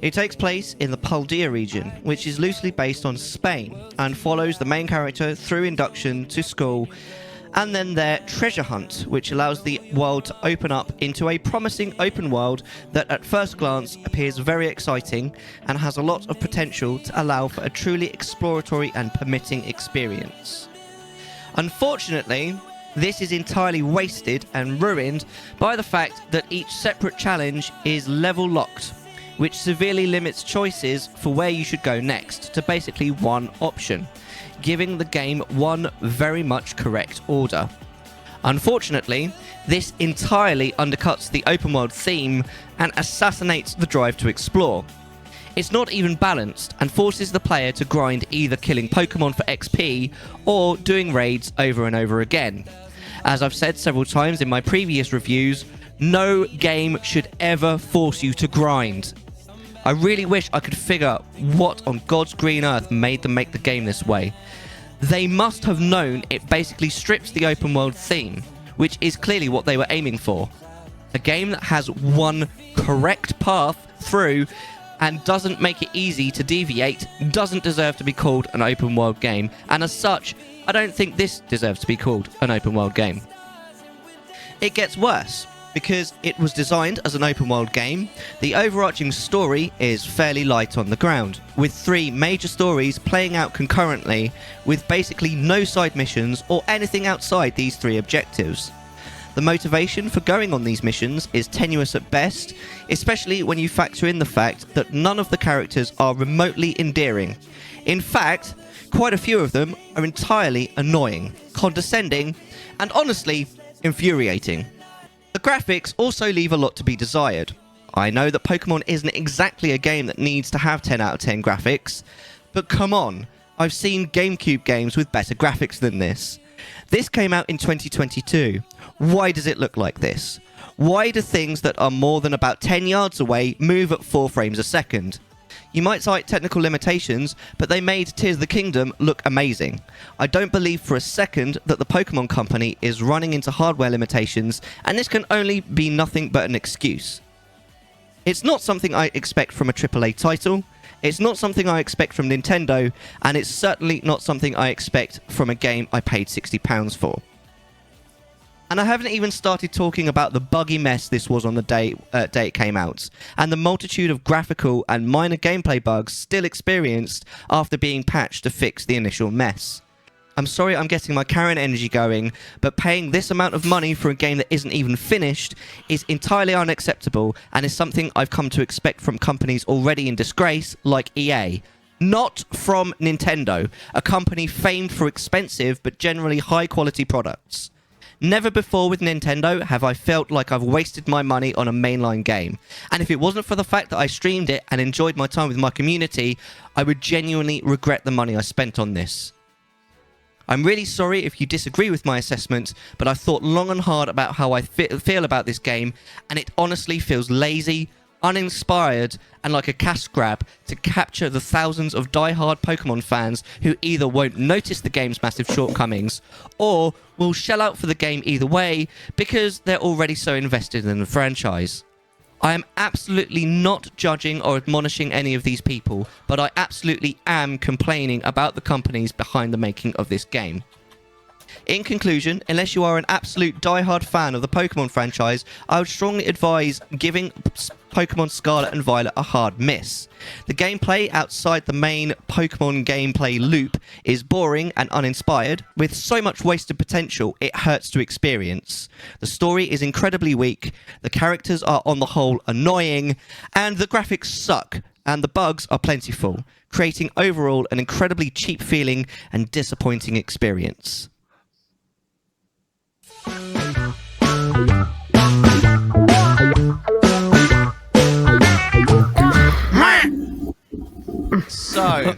It takes place in the Paldea region, which is loosely based on Spain, and follows the main character through induction to school and then their treasure hunt, which allows the world to open up into a promising open world that at first glance appears very exciting and has a lot of potential to allow for a truly exploratory and permitting experience. Unfortunately, this is entirely wasted and ruined by the fact that each separate challenge is level locked, which severely limits choices for where you should go next to basically one option, giving the game one very much correct order. Unfortunately, this entirely undercuts the open world theme and assassinates the drive to explore. It's not even balanced and forces the player to grind either killing Pokemon for XP or doing raids over and over again. As I've said several times in my previous reviews, no game should ever force you to grind. I really wish I could figure what on God's green earth made them make the game this way. They must have known it basically strips the open world theme, which is clearly what they were aiming for. A game that has one correct path through and doesn't make it easy to deviate doesn't deserve to be called an open world game, and as such, I don't think this deserves to be called an open world game. It gets worse. Because it was designed as an open world game, the overarching story is fairly light on the ground, with 3 major stories playing out concurrently, with basically no side missions or anything outside these 3 objectives. The motivation for going on these missions is tenuous at best, especially when you factor in the fact that none of the characters are remotely endearing. In fact, quite a few of them are entirely annoying, condescending, and honestly, infuriating. The graphics also leave a lot to be desired. I know that Pokemon isn't exactly a game that needs to have 10 out of 10 graphics, but come on, I've seen GameCube games with better graphics than this. This came out in 2022. Why does it look like this? Why do things that are more than about 10 yards away move at 4 frames a second? You might cite technical limitations, but they made Tears of the Kingdom look amazing. I don't believe for a second that the Pokemon Company is running into hardware limitations, and this can only be nothing but an excuse. It's not something I expect from a AAA title, it's not something I expect from Nintendo, and it's certainly not something I expect from a game I paid £60 for. And I haven't even started talking about the buggy mess this was on the day it came out, and the multitude of graphical and minor gameplay bugs still experienced after being patched to fix the initial mess. I'm sorry I'm getting my Karen energy going, but paying this amount of money for a game that isn't even finished is entirely unacceptable and is something I've come to expect from companies already in disgrace like EA. Not from Nintendo, a company famed for expensive but generally high-quality products. Never before with Nintendo have I felt like I've wasted my money on a mainline game. And if it wasn't for the fact that I streamed it and enjoyed my time with my community, I would genuinely regret the money I spent on this. I'm really sorry if you disagree with my assessment, but I've thought long and hard about how I feel about this game, and it honestly feels lazy, uninspired, and like a cash grab to capture the thousands of die-hard Pokemon fans who either won't notice the game's massive shortcomings, or will shell out for the game either way because they're already so invested in the franchise. I am absolutely not judging or admonishing any of these people, but I absolutely am complaining about the companies behind the making of this game. In conclusion, unless you are an absolute die-hard fan of the Pokemon franchise, I would strongly advise giving Pokemon Scarlet and Violet a hard miss. The gameplay outside the main Pokemon gameplay loop is boring and uninspired, with so much wasted potential it hurts to experience. The story is incredibly weak, the characters are on the whole annoying, and the graphics suck, and the bugs are plentiful, creating overall an incredibly cheap feeling and disappointing experience. So,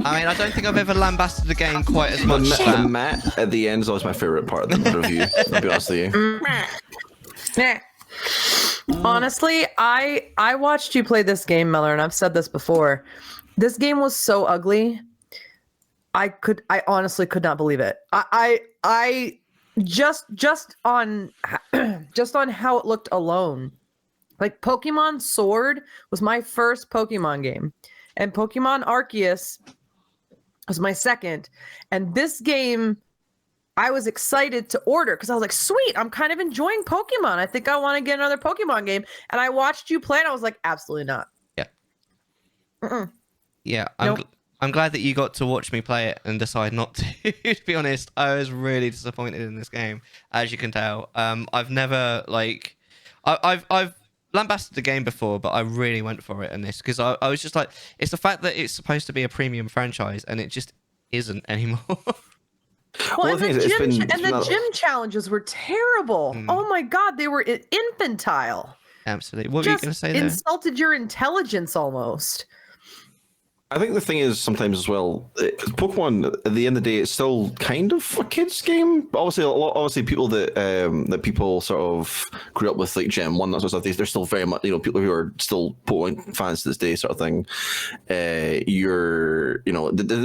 I mean, I don't think I've ever lambasted the game quite as much. The Matt at the end is always my favorite part of the review. I'll be honest with you. Honestly, I watched you play this game, Mellar, and I've said this before. This game was so ugly. I honestly could not believe it. I just on how it looked alone. Like, Pokemon Sword was my first Pokemon game, and Pokemon Arceus was my second. And this game, I was excited to order because I was like, sweet, I'm kind of enjoying Pokemon. I think I want to get another Pokemon game. And I watched you play, and I was like, absolutely not. Yeah. Mm-mm. Yeah, Nope. I'm glad that you got to watch me play it and decide not to. To be honest, I was really disappointed in this game, as you can tell. I've never I've lambasted the game before, but I really went for it in this because I was just like, it's the fact that it's supposed to be a premium franchise and it just isn't anymore. Well, and the gym challenges were terrible. Oh my god, they were infantile. Absolutely. What were you going to say there? Insulted your intelligence almost. I think the thing is sometimes as well, Pokemon at the end of the day, it's still kind of a kids game. But obviously, people that people sort of grew up with, like Gen 1, that sort of stuff, they're still very much, people who are still Pokemon fans to this day, sort of thing. The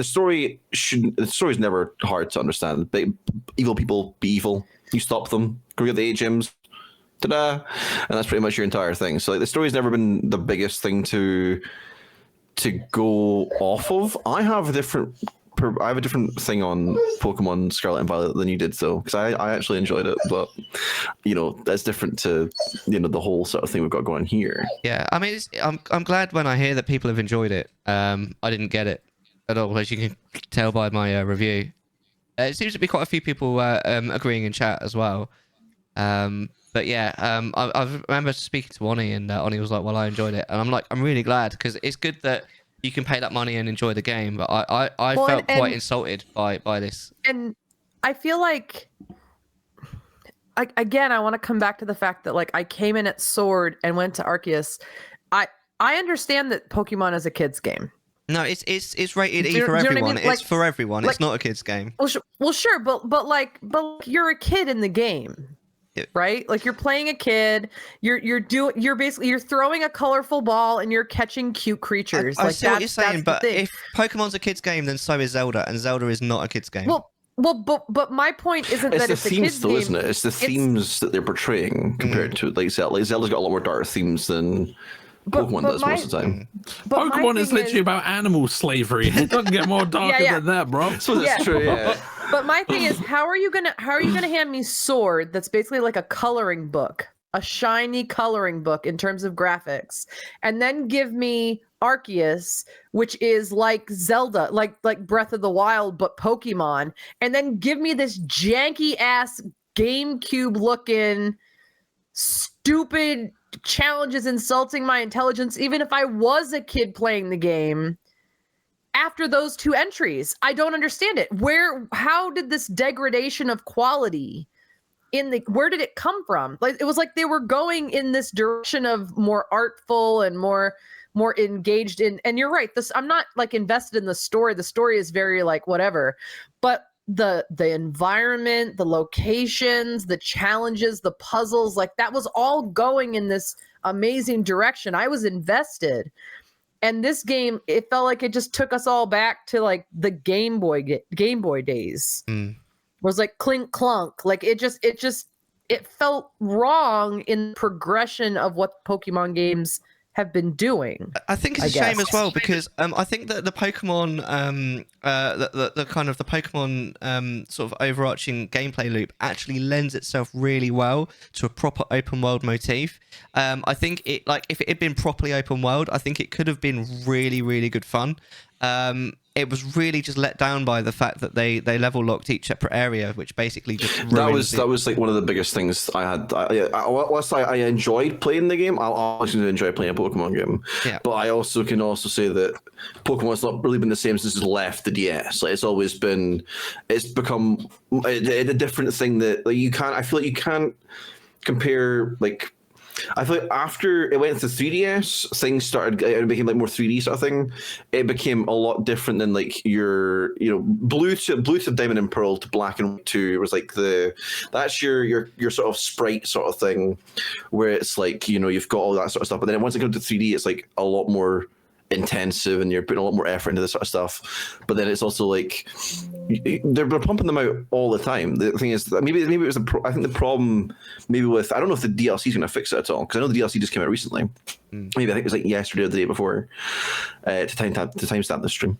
story is never hard to understand. But evil people be evil. You stop them. Go get the 8 gyms. Ta-da! And that's pretty much your entire thing. So, like, the story's never been the biggest thing to go off of. I have a different thing on Pokemon Scarlet and Violet than you did, though, because I actually enjoyed it, but that's different to the whole sort of thing we've got going here. Yeah, I mean, I'm glad when I hear that people have enjoyed it. I didn't get it at all, as you can tell by my review. It seems to be quite a few people agreeing in chat as well. But yeah, I remember speaking to Oni, and Oni was like, well, I enjoyed it. And I'm like, I'm really glad, because it's good that you can pay that money and enjoy the game. But I felt quite insulted by this. And I feel like, again, I want to come back to the fact that, like, I came in at Sword and went to Arceus. I understand that Pokemon is a kid's game. No, it's rated E for everyone. It's for everyone. It's not a kid's game. Well, sure, but you're a kid in the game. Right, like, you're playing a kid. You're basically throwing a colorful ball and you're catching cute creatures. I see what you're saying, but if Pokemon's a kid's game, then so is Zelda, and Zelda is not a kid's game. Well, but my point isn't that it's a kid's game. Isn't it? It's the themes that they're portraying compared to, like, Zelda. Like, Zelda's got a lot more dark themes than Pokemon does most of the time. Pokemon is literally about animal slavery. It doesn't get more darker than that, bro. So that's true. Yeah. But my thing is, how are you gonna hand me Sword that's basically like a coloring book, a shiny coloring book in terms of graphics, and then give me Arceus, which is like Zelda, like Breath of the Wild, but Pokemon, and then give me this janky ass GameCube looking stupid challenges insulting my intelligence, even if I was a kid playing the game. after those 2 entries. I don't understand it. How did this degradation of quality where did it come from? Like, it was like they were going in this direction of more artful and more engaged in, and you're right, I'm not like invested in the story. The story is very like whatever, but the environment, the locations, the challenges, the puzzles, like that was all going in this amazing direction. I was invested. And this game, it felt like it just took us all back to like the Game Boy days. It was like clink clunk. Like it felt wrong in progression of what Pokemon games have been doing. I think it's a shame as well, because I think that the Pokemon, the kind of the Pokemon sort of overarching gameplay loop actually lends itself really well to a proper open world motif. I think it, like, if it had been properly open world, I think it could have been really, really good fun. It was really just let down by the fact that they level locked each separate area, which basically just ruined that was like one of the biggest things I had. Whilst I enjoyed playing the game, I'll always enjoy playing a Pokemon game. Yeah. But I also can say that Pokemon's not really been the same since it's left the DS. Like, it's become a different thing that, like, I feel like you can't compare, like. I feel like after it went to 3DS, things started, it became like more 3D sort of thing. It became a lot different than like your, blue to Diamond and Pearl to Black and White 2. It was like that's your sort of sprite sort of thing, where it's like, you've got all that sort of stuff. But then once it comes to 3D, it's like a lot more intensive and you're putting a lot more effort into this sort of stuff. But then it's also like they're pumping them out all the time. The thing is, maybe it was I think the problem maybe with, I don't know if the DLC is going to fix it at all, because I know the DLC just came out recently. Maybe I think it was like yesterday or the day before, to timestamp the stream.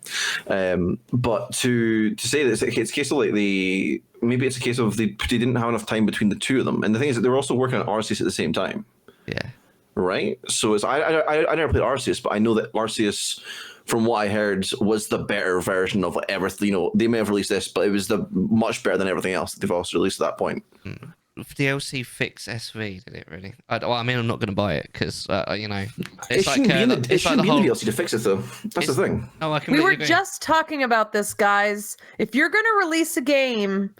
But to say that it's a case of like maybe it's a case of they didn't have enough time between the two of them. And the thing is that they were also working on Arceus at the same time. Yeah. Right. So I never played Arceus, but I know that Arceus, from what I heard, was the better version of everything. They may have released this, but it was the much better than everything else that they've also released at that point. DLC fix SV, did it really? I'm not going to buy it because it shouldn't be in the DLC to fix it though. That's the thing. We were just talking about this, guys. If you're going to release a game,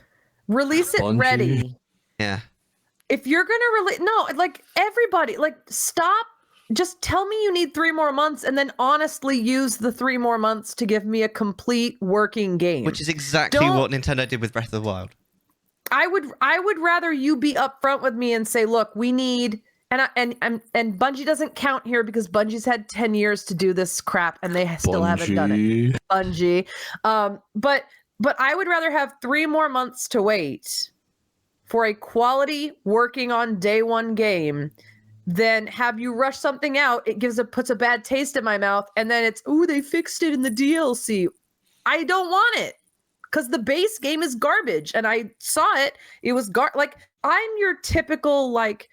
release it ready. Yeah. If you're going to release, no, like everybody, like stop. Just tell me you need 3 more months and then honestly use the 3 more months to give me a complete working game. Which is exactly what Nintendo did with Breath of the Wild. I would rather you be upfront with me and say, look, we need, and Bungie doesn't count here because Bungie's had 10 years to do this crap and they still haven't done it. Bungie. But I would rather have 3 more months to wait for a quality working on day one game than have you rush something out. It puts a bad taste in my mouth, and then it's, ooh, they fixed it in the DLC. I don't want it because the base game is garbage, and I saw it. It was like, I'm your typical, like,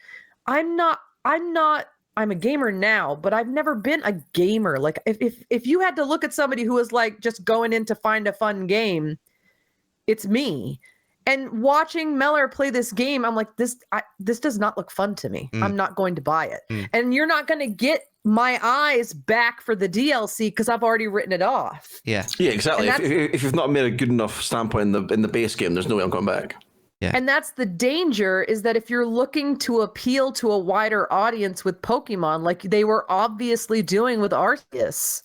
I'm a gamer now, but I've never been a gamer. Like, if you had to look at somebody who was like just going in to find a fun game, it's me. And watching Mellar play this game, I'm like, this does not look fun to me. I'm not going to buy it. And you're not going to get my eyes back for the DLC because I've already written it off. Yeah. Yeah, exactly. If you've not made a good enough standpoint in the base game, there's no way I'm going back. Yeah. And that's the danger, is that if you're looking to appeal to a wider audience with Pokemon, like they were obviously doing with Arceus.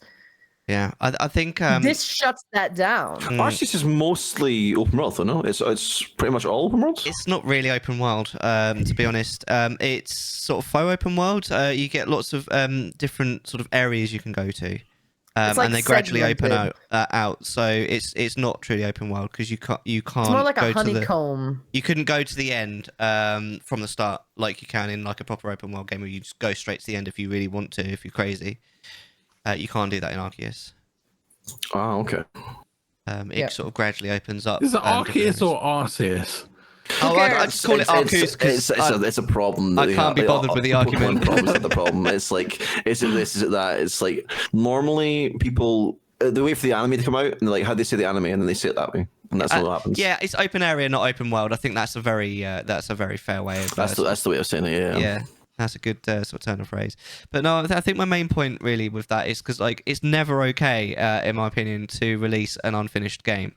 Yeah, I think this shuts that down. Arceus is mostly open world, though, no? It's pretty much all open world? It's not really open world, to be honest. It's sort of faux open world. You get lots of different sort of areas you can go to. Like and they gradually open out. So it's not truly open world because you can't it's more like go a honeycomb. You couldn't go to the end from the start like you can in like a proper open world game where you just go straight to the end if you really want to, if you're crazy. You can't do that in Arceus. Oh, okay. It sort of gradually opens up. Is it Arceus or Arceus? Oh, I just call it Arceus because it's a problem. I can't be bothered with the argument. Problems are the problem. It's like, is it this, is it that? It's like, normally people, they wait for the anime to come out and they're like, how do they say the anime? And then they say it that way. And that's all that happens. Yeah, it's open area, not open world. I think that's a very fair way of that's the way of saying it, yeah. That's a good sort of turn of phrase. But no, I think my main point really with that is because like it's never okay, in my opinion, to release an unfinished game.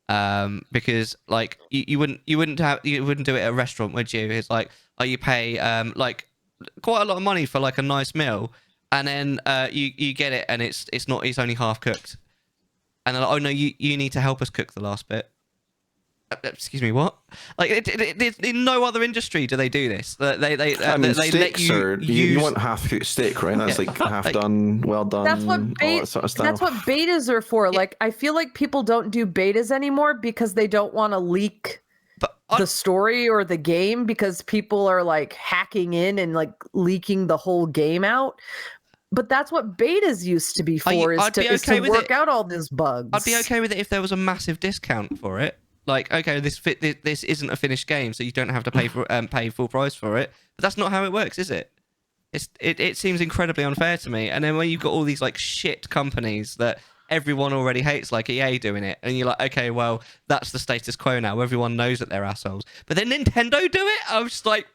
Because like you wouldn't do it at a restaurant, would you? It's like, oh, you pay like quite a lot of money for like a nice meal, and then you get it and it's only half cooked, and they're like, oh no, you need to help us cook the last bit. Excuse me, what? Like, in no other industry do they do this. They let you want half cooked steak, right? That's like half done, well done. That's what all that sort of stuff. That's what betas are for. Like, I feel like people don't do betas anymore because they don't want to leak the story or the game, because people are like hacking in and like leaking the whole game out. But that's what betas used to be for, is to work out all these bugs. I'd be okay with it if there was a massive discount for it. Like, okay, this isn't a finished game, so you don't have to pay full price for it. But that's not how it works, is it? It seems incredibly unfair to me. And then when you've got all these like shit companies that everyone already hates, like EA doing it, and you're like, okay, well, that's the status quo now. Everyone knows that they're assholes. But then Nintendo do it? I was just like,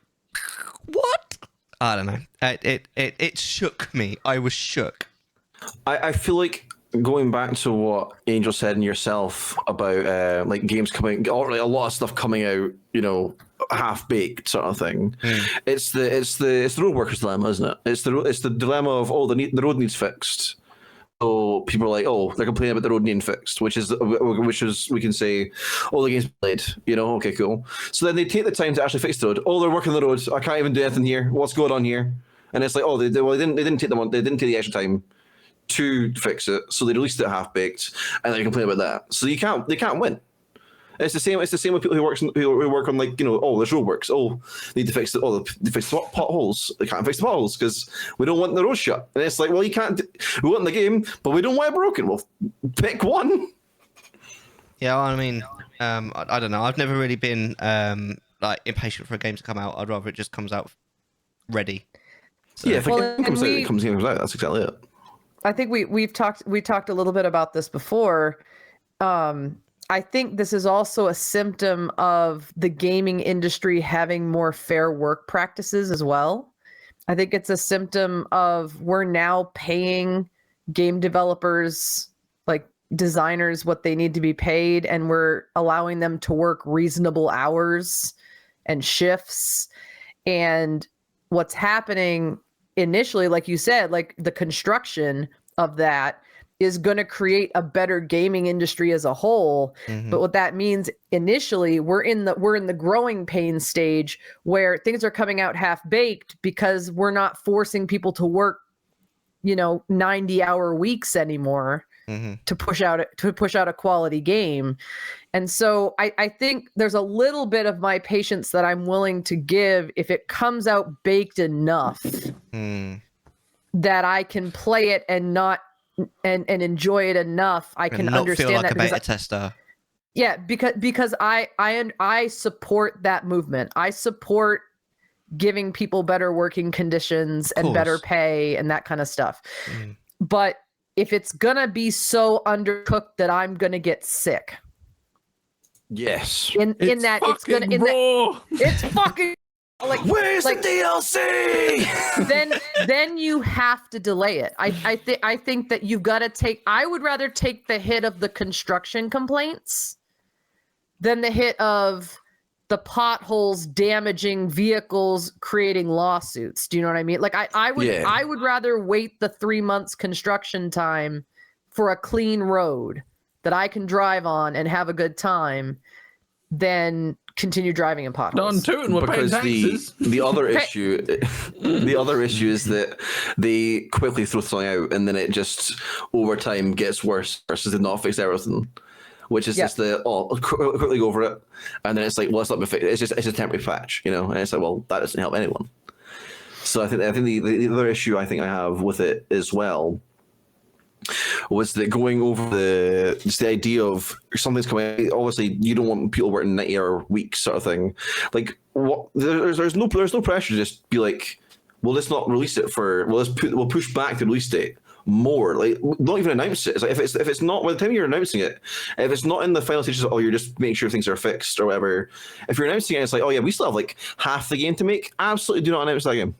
what? I don't know. It shook me. I was shook. I feel like, going back to what Angel said and yourself about like games coming, or like a lot of stuff coming out, you know, half baked sort of thing. It's the road workers dilemma, isn't it? It's the dilemma of, oh, the road needs fixed. So people are like, oh, they're complaining about the road needing fixed, which is we can say, oh, the game's played, you know, okay, cool. So then they take the time to actually fix the road. Oh, they're working the road. I can't even do anything here. What's going on here? And it's like, oh, they didn't take the extra time to fix it, so they released it half baked, and then you complain about that. So they can't win. It's the same with people who work on, like, you know, oh, there's roadworks. Oh, they need to fix it. Oh, they fix the potholes. They can't fix the potholes because we don't want the road shut. And it's like, well, you can't. We want the game, but we don't want it broken. Well, pick one. Yeah, I mean, I don't know. I've never really been like impatient for a game to come out. I'd rather it just comes out ready. So. Yeah, if a game comes out, it comes out. That's exactly it. I think we talked a little bit about this before. I think this is also a symptom of the gaming industry having more fair work practices as well. I think it's a symptom of we're now paying game developers, like designers, what they need to be paid, and we're allowing them to work reasonable hours and shifts. And what's happening initially, like you said, like the construction of that is going to create a better gaming industry as a whole. But what that means initially, we're in the growing pain stage where things are coming out half baked because we're not forcing people to work, you know, 90-hour weeks anymore to push out a quality game. And so I think there's a little bit of my patience that I'm willing to give if it comes out baked enough that I can play it and not and enjoy it enough. I can understand feel like that a beta tester. Yeah, because I support that movement. I support giving people better working conditions and better pay and that kind of stuff. But if it's gonna be so undercooked that I'm gonna get sick. Yes. It's fucking like, where's the DLC? then you have to delay it. I think that you've got to take. I would rather take the hit of the construction complaints than the hit of the potholes damaging vehicles, creating lawsuits. Do you know what I mean? Like I would rather wait the 3 months construction time for a clean road that I can drive on and have a good time than continue driving in potholes. Because the other issue is that they quickly throw something out and then it just over time gets worse versus did not fix everything, which is just quickly go over it, and then it's like, well, it's not been fixed. It's a temporary patch, you know, and it's like, well, that doesn't help anyone. So I think the other issue I think I have with it as well was that going over the idea of something's coming out. Obviously, you don't want people working 90-hour weeks, sort of thing. Like, what? There's no pressure to just be like, well, let's not release it we'll push back the release date more. Like, not even announce it. It's like if it's not, by the time you're announcing it, if it's not in the final stages of, you're just making sure things are fixed or whatever. If you're announcing it, it's like, oh yeah, we still have like half the game to make. Absolutely, do not announce that game.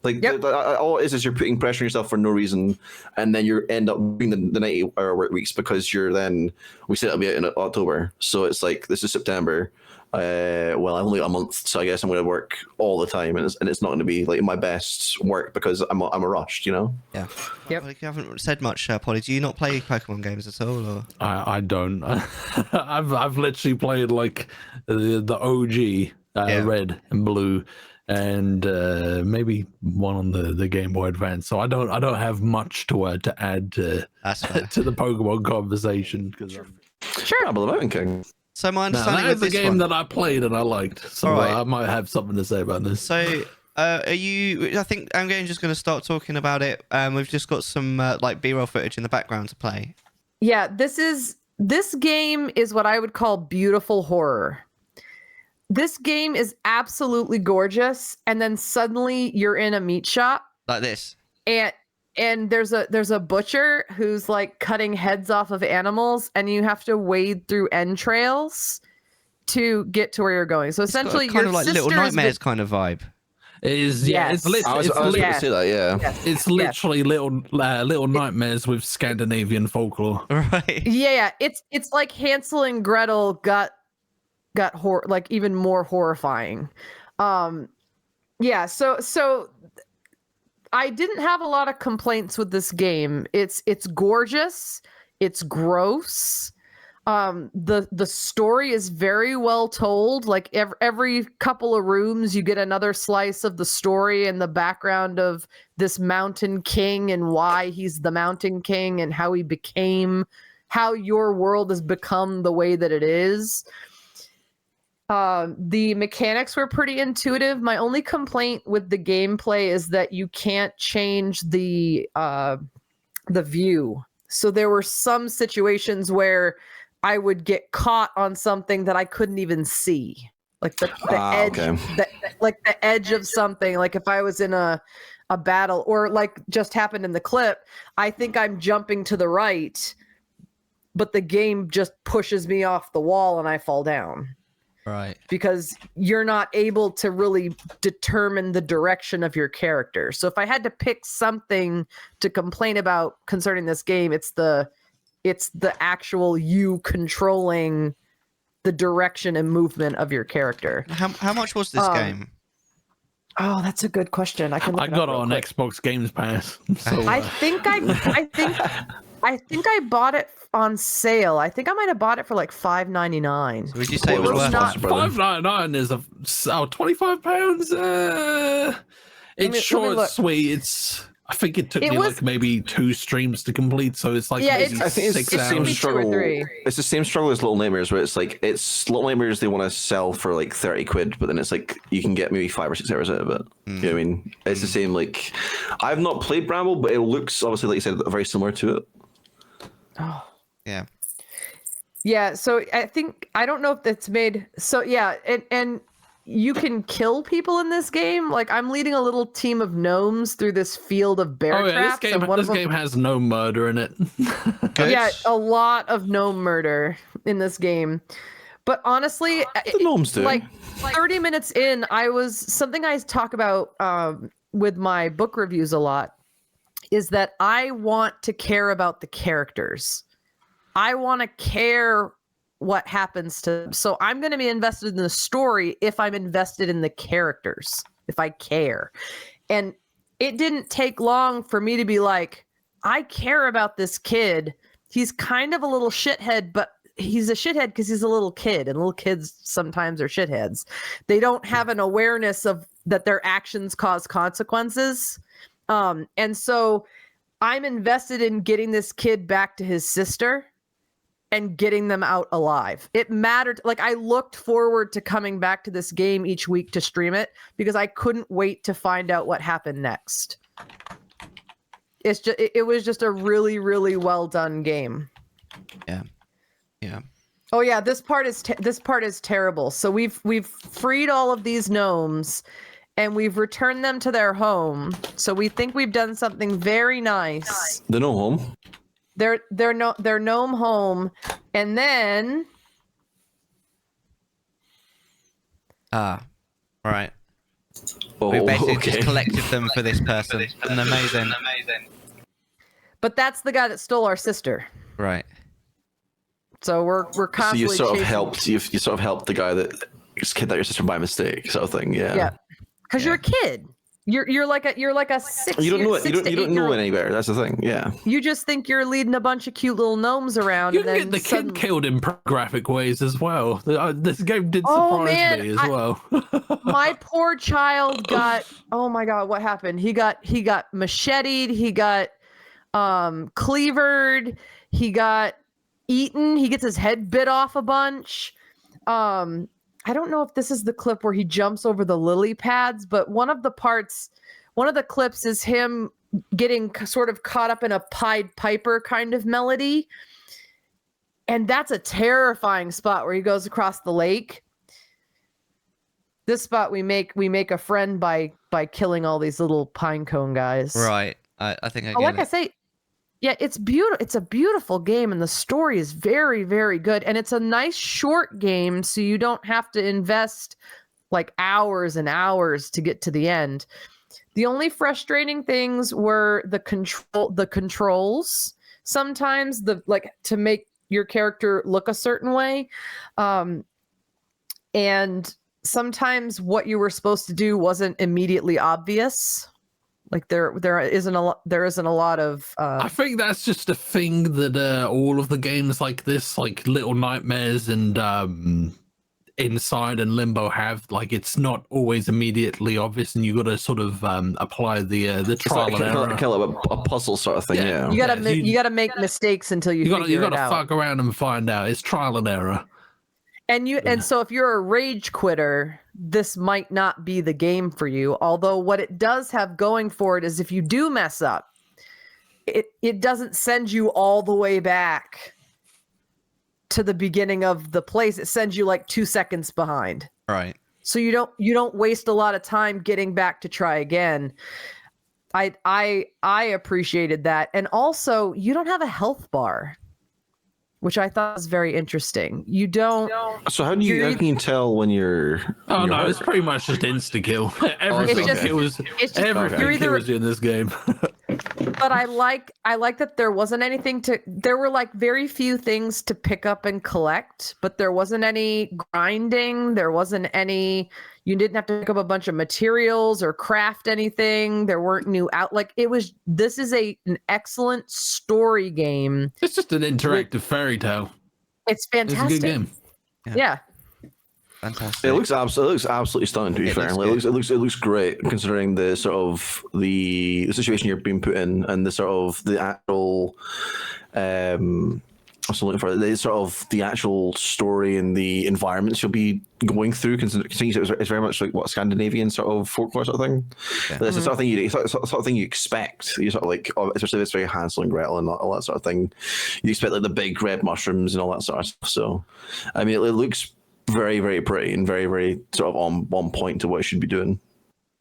Like Yep. all it is you're putting pressure on yourself for no reason, and then you end up doing the 90-hour work weeks because we said it'll be out in October, so it's like this is September. Well, I've only got a month, so I guess I'm going to work all the time, and it's not going to be like my best work because I'm a rushed, you know. Yeah. Yep. Well, you haven't said much, Polly. Do you not play Pokemon games at all, or? I don't. I've literally played like the OG Red and Blue, and maybe one on the Game Boy Advance. So I don't have much to add to the Pokemon conversation because Sure. Bramble the Mountain King. So my that understanding is with a this game one, that I played and I liked. So All right. I might have something to say about this. So, are you? I think I'm just going to start talking about it. We've just got some like B-roll footage in the background to play. Yeah, this game is what I would call beautiful horror. This game is absolutely gorgeous, and then suddenly you're in a meat shop, Like this. and there's a butcher who's like cutting heads off of animals, and you have to wade through entrails to get to where you're going. So essentially, It's got a kind your of like sister Little is Nightmares kind of vibe. It is, yeah. Yes. It's I was literally, going to say that, yeah. Yes. it's literally little nightmares with Scandinavian folklore. Right. Yeah, it's like Hansel and Gretel got like even more horrifying. Yeah, so I didn't have a lot of complaints with this game. It's gorgeous, it's gross. The story is very well told. Like every couple of rooms you get another slice of the story and the background of this mountain king and why he's the mountain king and how your world has become the way that it is. The mechanics were pretty intuitive. My only complaint with the gameplay is that you can't change the view. So there were some situations where I would get caught on something that I couldn't even see, like the edge, okay. like the edge of something. Like if I was in a battle, or like just happened in the clip, I think I'm jumping to the right, but the game just pushes me off the wall and I fall down. Right. Because you're not able to really determine the direction of your character. So if I had to pick something to complain about concerning this game, it's the actual you controlling the direction and movement of your character. How much was this game? Oh, that's a good question. I got it on Xbox Games Pass. So, I think I bought it on sale. I think I might have bought it for like $5.99. So would you say it was worth it? $5.99 is £25. It's short, sweet. I think it took me like maybe 2 streams to complete, so it's like I think it's the same struggle. 2 or 3. It's the same struggle as Little Nightmares, where it's Little Nightmares they want to sell for like 30 quid, but then it's like you can get maybe 5 or 6 hours out of it. You know what I mean? It's the same. Like I've not played Bramble, but it looks obviously, like you said, very similar to it. Oh. Yeah. Yeah, so I don't know if that's made so yeah, and you can kill people in this game. Like I'm leading a little team of gnomes through this field of bear traps. This game has no murder in it. Yeah, a lot of gnome murder in this game. But honestly, the gnomes do. Like 30 minutes in, something I talk about with my book reviews a lot is that I want to care about the characters. I want to care what happens to them. So I'm going to be invested in the story if I'm invested in the characters, if I care. And it didn't take long for me to be like, I care about this kid. He's kind of a little shithead, but he's a shithead because he's a little kid, and little kids sometimes are shitheads. They don't have an awareness of that their actions cause consequences. And so I'm invested in getting this kid back to his sister and getting them out alive. It mattered. Like I looked forward to coming back to this game each week to stream it because I couldn't wait to find out what happened next. It was just a really, really well done game. Yeah. Yeah. Oh yeah, this part is terrible. So we've freed all of these gnomes and we've returned them to their home. So we think we've done something very nice. The gnome home. Their gnome home, and then right. We basically just collected them for this person. And amazing. But that's the guy that stole our sister. Right. So we're constantly. So you sort of helped the guy that kidnapped your sister by mistake, sort of thing. Yeah. Yeah. Because you're a kid. You're like a 6. You don't know it. You don't know any better. That's the thing. Yeah. You just think you're leading a bunch of cute little gnomes around. You and can then get the kid killed in graphic ways as well. This game did surprise me as well. My poor child got. Oh my god, what happened? He got macheted. He got cleavered. He got eaten. He gets his head bit off a bunch. I don't know if this is the clip where he jumps over the lily pads, but one of the clips is him getting sort of caught up in a Pied Piper kind of melody. And that's a terrifying spot where he goes across the lake. This spot we make a friend by killing all these little pine cone guys. Right. I think I get like it. I say, yeah, it's beautiful. It's a beautiful game, and the story is very, very good. And it's a nice short game, so you don't have to invest like hours and hours to get to the end. The only frustrating things were the controls. Sometimes to make your character look a certain way, and sometimes what you were supposed to do wasn't immediately obvious. Like there isn't a lot of. I think that's just a thing that all of the games like this, like Little Nightmares and Inside and Limbo have. Like it's not always immediately obvious, and you got to sort of apply the trial and error. Kind of a puzzle sort of thing. Yeah. You gotta make mistakes until you figure it out. You gotta fuck around and find out. It's trial and error. And so if you're a rage quitter, this might not be the game for you. Although what it does have going for it is if you do mess up, it doesn't send you all the way back to the beginning of the place. It sends you like 2 seconds behind. Right. So you don't waste a lot of time getting back to try again. I appreciated that. And also you don't have a health bar, which I thought was very interesting. You don't. So how can you tell when you're? Oh no, it's pretty much just insta kill. Everything kills you in this game. But I like that there wasn't anything to. There were like very few things to pick up and collect, but there wasn't any grinding. There wasn't any. You didn't have to pick up a bunch of materials or craft anything. There weren't new This is an excellent story game. It's just an interactive fairy tale. It's fantastic. It's a good game. Yeah. Fantastic. It looks absolutely stunning. To be fair, it looks great considering the sort of the situation you're being put in and the sort of the actual. I'm looking for the sort of the actual story and the environments you'll be going through. Considering it's very much like what Scandinavian sort of folklore sort of thing. Yeah. It's the sort of thing you expect. You sort of like, especially if it's very Hansel and Gretel and all that sort of thing. You expect like the big red mushrooms and all that sort of stuff. So, I mean, it looks very, very pretty and very, very sort of on point to what it should be doing.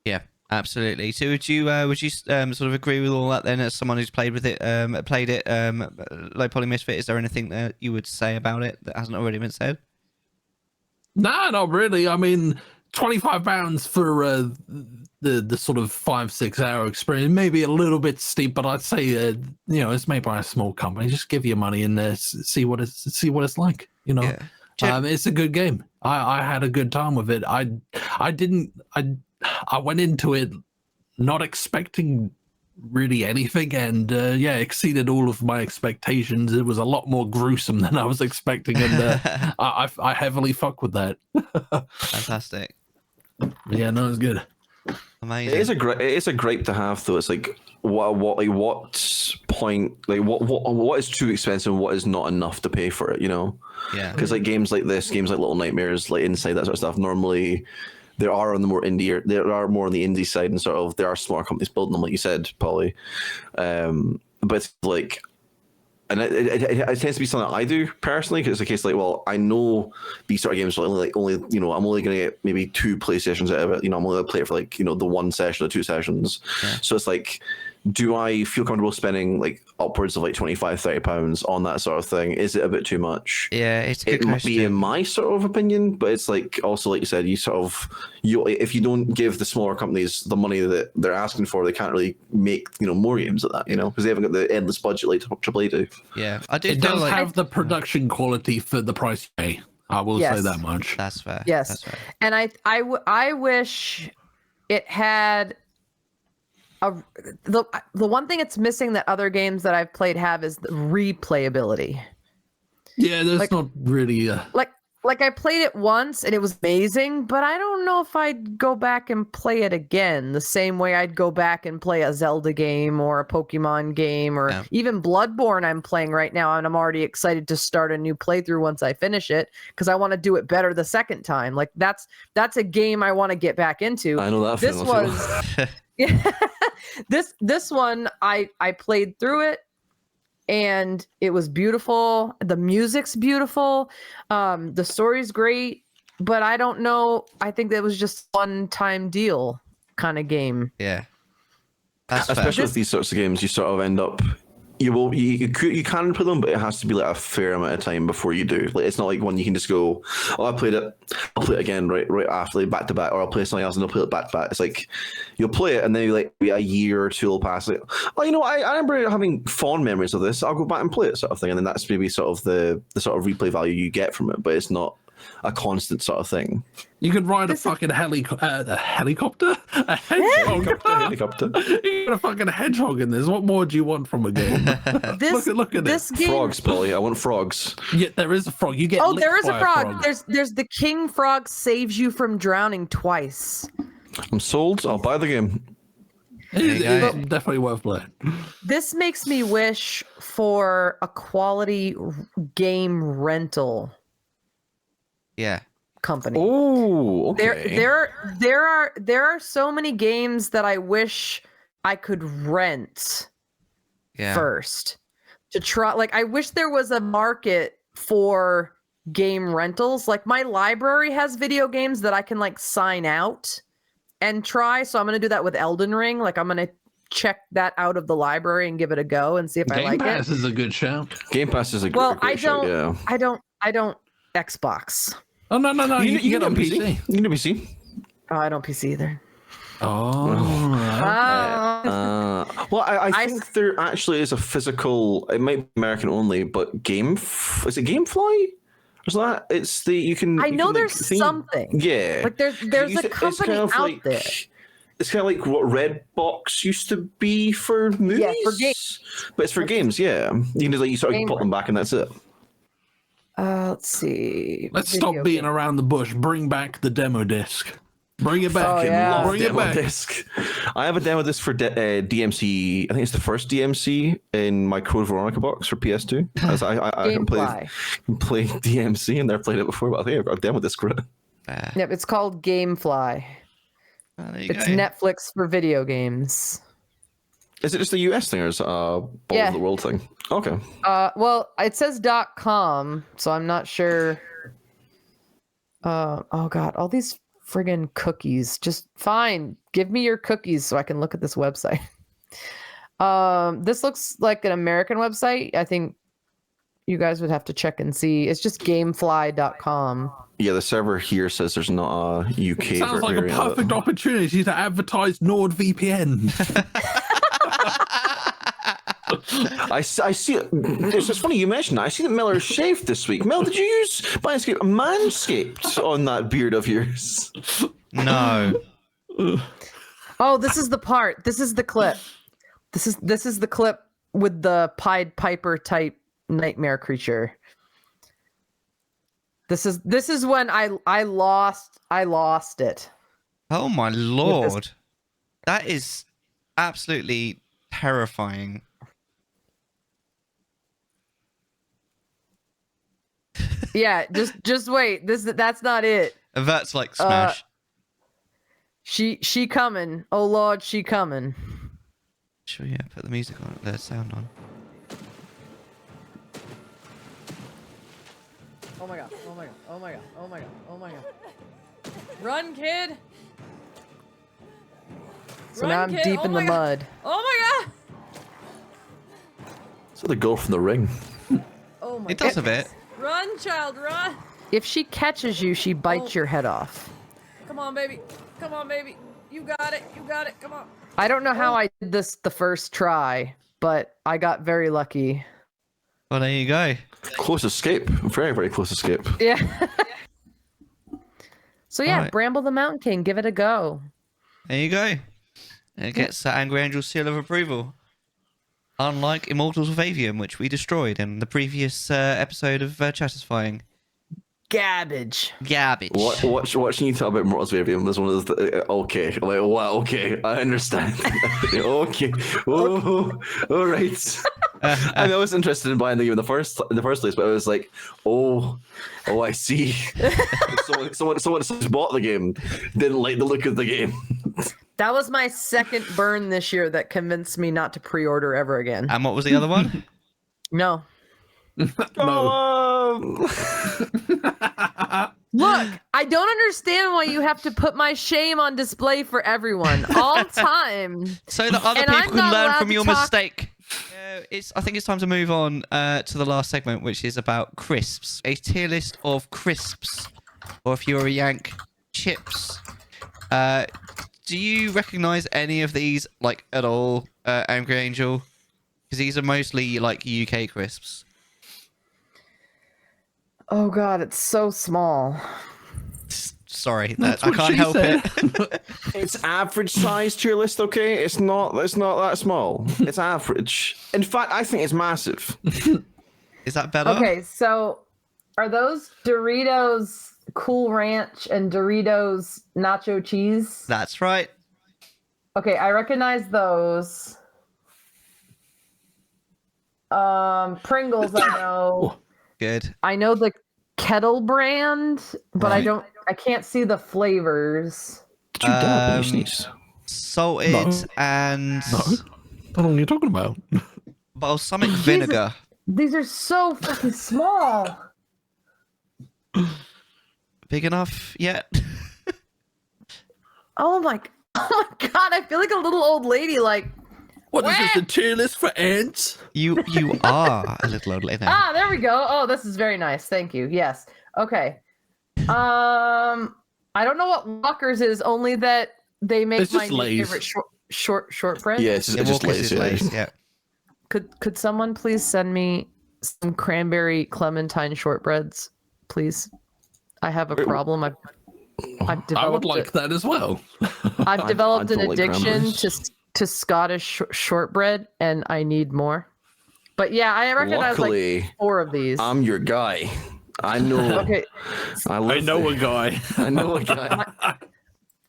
Yeah. Absolutely. So would you sort of agree with all that then, as someone who's played it, Low Poly Misfit? Is there anything that you would say about it that hasn't already been said? Nah, not really. I mean, £25 for the sort of 5-6 hour experience, maybe a little bit steep, but I'd say it's made by a small company. Just give your money and see what it's like. You know, yeah. It's a good game. I had a good time with it. I went into it not expecting really anything, and exceeded all of my expectations. It was a lot more gruesome than I was expecting, and I heavily fuck with that. Fantastic. Yeah, no, it's good. Amazing. It is a grape to have, though. It's like what point, like what is too expensive and what is not enough to pay for it, you know? Yeah. Because like games like this, games like Little Nightmares, like Inside, that sort of stuff, normally there are on the more indie side, and sort of there are smaller companies building them, like you said, Polly. But it's like, and it tends to be something that I do personally, because it's a case like, well, I know these sort of games are only I'm only going to get maybe 2 play sessions out of it. You know, I'm only going to play it for like, the 1 session or 2 sessions. Yeah. So it's like, do I feel comfortable spending like upwards of like 25, 30 pounds on that sort of thing? Is it a bit too much? Yeah, it's a good It might be in question. my sort of opinion, but it's like also like you said, if you don't give the smaller companies the money that they're asking for, they can't really make more games at that, because they haven't got the endless budget like AAA do. Yeah, I do It feel does like have the production quality for the price you pay. I will say that much. that's fair. Yes, that's fair. and I wish it had the one thing it's missing that other games that I've played have is the replayability. Yeah, there's not really like I played it once and it was amazing, but I don't know if I'd go back and play it again the same way I'd go back and play a Zelda game or a Pokemon game or even Bloodborne I'm playing right now, and I'm already excited to start a new playthrough once I finish it because I want to do it better the second time. Like that's a game I want to get back into. I know that this feeling. was this one I played through it and it was beautiful. The music's beautiful. The story's great, but I don't know. I think that was just a one-time deal kind of game. Yeah. That's Especially fair. with these sorts of games, you sort of end up you can play them, but it has to be like a fair amount of time before you do. Like it's not like one you can just go, oh, I'll play it again right after, like, back to back, or I'll play something else and I'll play it back to back. It's like you'll play it and then like a year or two will pass. Like, oh, I remember having fond memories of this. I'll go back and play it, sort of thing. And then that's maybe sort of the sort of replay value you get from it, but it's not a constant sort of thing. You could ride a fucking helicopter, a hedgehog. Helicopter. You got a fucking hedgehog in this. What more do you want from a game? look at this it. game. Frogs, Polly. I want frogs. Yeah, there is a frog. You get. Oh, licked there is by a frog. There's the king frog saves you from drowning twice. I'm sold. I'll buy the game. It's definitely worth playing. This makes me wish for a quality game rental Yeah. company. Oh, okay. There are so many games that I wish I could rent first to try. Like I wish there was a market for game rentals. Like my library has video games that I can like sign out and try. So I'm going to do that with Elden Ring. Like I'm going to check that out of the library and give it a go and see if I like it. Game Pass is a good shout. Game Pass is a great shout, yeah. I don't Xbox. Oh no! You can get on PC. You can do PC. Oh, I don't PC either. Well, I think there actually is a physical. It might be American only, but is it GameFly? Is that? It's the you can. I know there's something. Yeah, like there's a company out there. It's kind of like what Redbox used to be for movies. Yeah, for games. But it's for games. Yeah, you can just like you sort of put them back and that's it. Let's see. Let's stop beating around the bush. Bring back the demo disc. Bring it back. Bring it back. Disc. I have a demo disc for DMC. I think it's the first DMC in my Code Veronica box for PS2. As I can play DMC, and they've played it before, but I think I've got a demo disc for it. Yep, it's called GameFly. It's Netflix for video games. Is it just a US thing or is it a all over the world thing? Okay. Well, it says .com, so I'm not sure. Oh god, all these friggin' cookies. Just fine. Give me your cookies so I can look at this website. This looks like an American website. I think you guys would have to check and see. It's just gamefly.com. Yeah, the server here says there's not a UK. Sounds like a perfect opportunity to advertise NordVPN. I see. It's just funny you mentioned that. I see that Mellar shaved this week. Mel, did you use Manscaped on that beard of yours? No. Oh, this is the part. This is the clip. This is the clip with the Pied Piper type nightmare creature. This is when I lost it. Oh my lord. That is absolutely terrifying. Yeah, just wait. That's not it. That's like Smash. She coming. Oh lord, she coming. Sure, yeah, put the music on, the sound on. Oh my god, oh my god, oh my god, oh my god, oh my god. Run, kid! So now I'm deep in the mud. Oh my god! like the girl from The Ring. Oh my It does a bit. Run, child, run! If she catches you, she bites your head off. Come on, baby. Come on, baby. You got it. You got it. Come on. I don't know how I did this the first try, but I got very lucky. Well, there you go. Close escape. Very, very close escape. Yeah. So yeah, Right. Bramble the Mountain King, give it a go. There you go. And it gets that Angry Angel seal of approval. Unlike Immortals of Avium, which we destroyed in the previous episode of Chattisfying. Garbage. Garbage. Watching you talk about Immortals of Avium is one of those. Okay, like wow. Okay, I understand. Okay. Oh, all right. I mean, I was interested in buying the game in the first place, but I was like, oh, I see. someone who's bought the game didn't like the look of the game. That was my second burn this year that convinced me not to pre-order ever again. And what was the other one? No. No. Look, I don't understand why you have to put my shame on display for everyone all time. So that other And people I'm can not learn allowed from to your talk- mistake. I think it's time to move on to the last segment, which is about crisps. A tier list of crisps, or if you're a Yank, chips. Do you recognise any of these, like, at all, Angry Angel? Because these are mostly, like, UK crisps. Oh god, it's so small. Sorry, That's I what can't she help said. it. It's average size tier list, okay? It's not that small. It's average. In fact, I think it's massive. Is that better? Okay, so are those Doritos Cool Ranch and Doritos Nacho Cheese? That's right. Okay, I recognize those. Pringles, I know. Good. I know the Kettle brand, but Right. I can't see the flavors. Did you dab when you sneezed? Salted No. and No. I don't know what you're talking about. balsamic vinegar. These are so fucking small. Big enough yet? Oh my god, I feel like a little old lady like What is this, a tier list for ants? You are a little old lady. ah, there we go. Oh, this is very nice. Thank you. Yes. Okay. I don't know what Walker's is, only that they make It's my just new Lay's. favorite shortbread. Yeah, it's just Walker's is lace. Lay's, yeah. Could someone please send me some cranberry clementine shortbreads, please? I have a problem. I've developed I would like that as well. I've developed I an don't like addiction cranberries. to Scottish shortbread, and I need more. But yeah, I recognize Luckily, like 4 of these. I'm your guy. I know. Okay, I know a guy. I know a guy.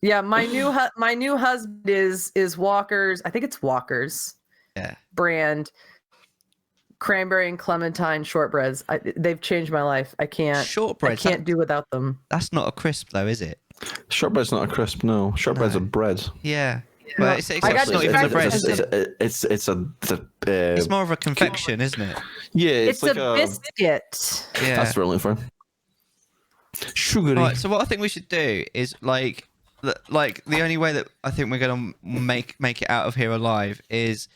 yeah, my new husband is Walker's. I think it's Walker's. Yeah. Brand cranberry and clementine shortbreads. They've changed my life. I can't Shortbreads. do without them. That's not a crisp though, is it? Shortbread's not a crisp, no. Shortbread's No. a bread. Yeah. No, But it's I got not even a bread. It's It's more of a confection, isn't it? yeah, It's like a biscuit. Yeah. That's really fun. Sugary. Right, so what I think we should do is like the only way that I think we're gonna make it out of here alive is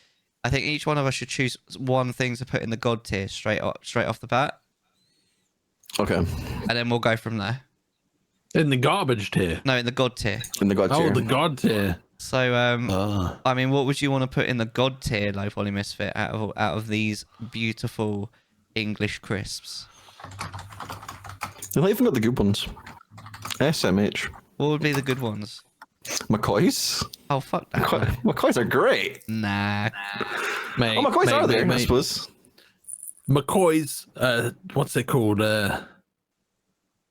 I think each one of us should choose one thing to put in the God tier straight off the bat, Okay. and then we'll go from there. In the garbage tier. No, in the God tier. In the god Oh, tier. the god tier. So Ah. I mean, what would you want to put in the God tier, Low Poly Misfit, out of these beautiful English crisps? They've not even got the good ones. SMH. What would be the good ones? McCoys. Oh fuck that. McCoys are great. Nah. Mate, Oh, McCoys are there, I mate. suppose. McCoy's, what's it called?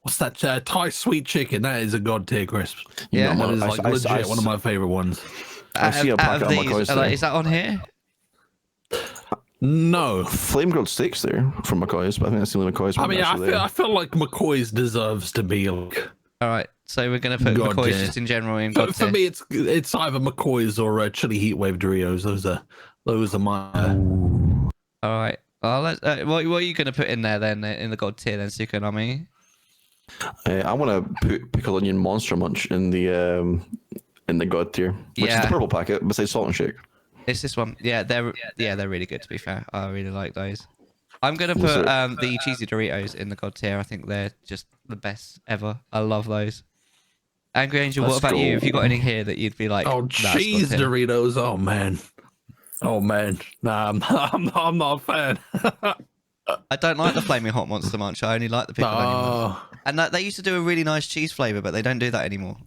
What's that? Thai sweet chicken. That is a god tier crisp. Yeah. That is I- like I- legit I- one of my favorite ones. I see a packet of these, McCoys like, there. is that on here? No. Flame grilled steaks there from McCoys, but I think that's the only McCoys I one mean, actually I feel like McCoy's deserves to be like. All right, so we're gonna put God McCoy's tier. just in general in God For tier. me, it's either McCoy's or Chili Heatwave Doritos. Those are my. All right. What are you gonna put in there then in the God tier then, Sukonami? I want to put Pickle Onion Monster Munch in the God tier, which is Yeah. the purple packet beside Salt and Shake. It's this one. Yeah, they're really good. To be fair, I really like those. I'm gonna put the cheesy Doritos in the god tier. I think they're just the best ever. I love those. Angry Angel, what about you? Have you got any here that you'd be like? Oh, cheese Doritos. Oh man. Nah, I'm not a fan. I don't like the flaming hot Monster Munch. I only like the pickled onion ones. And they used to do a really nice cheese flavor, but they don't do that anymore.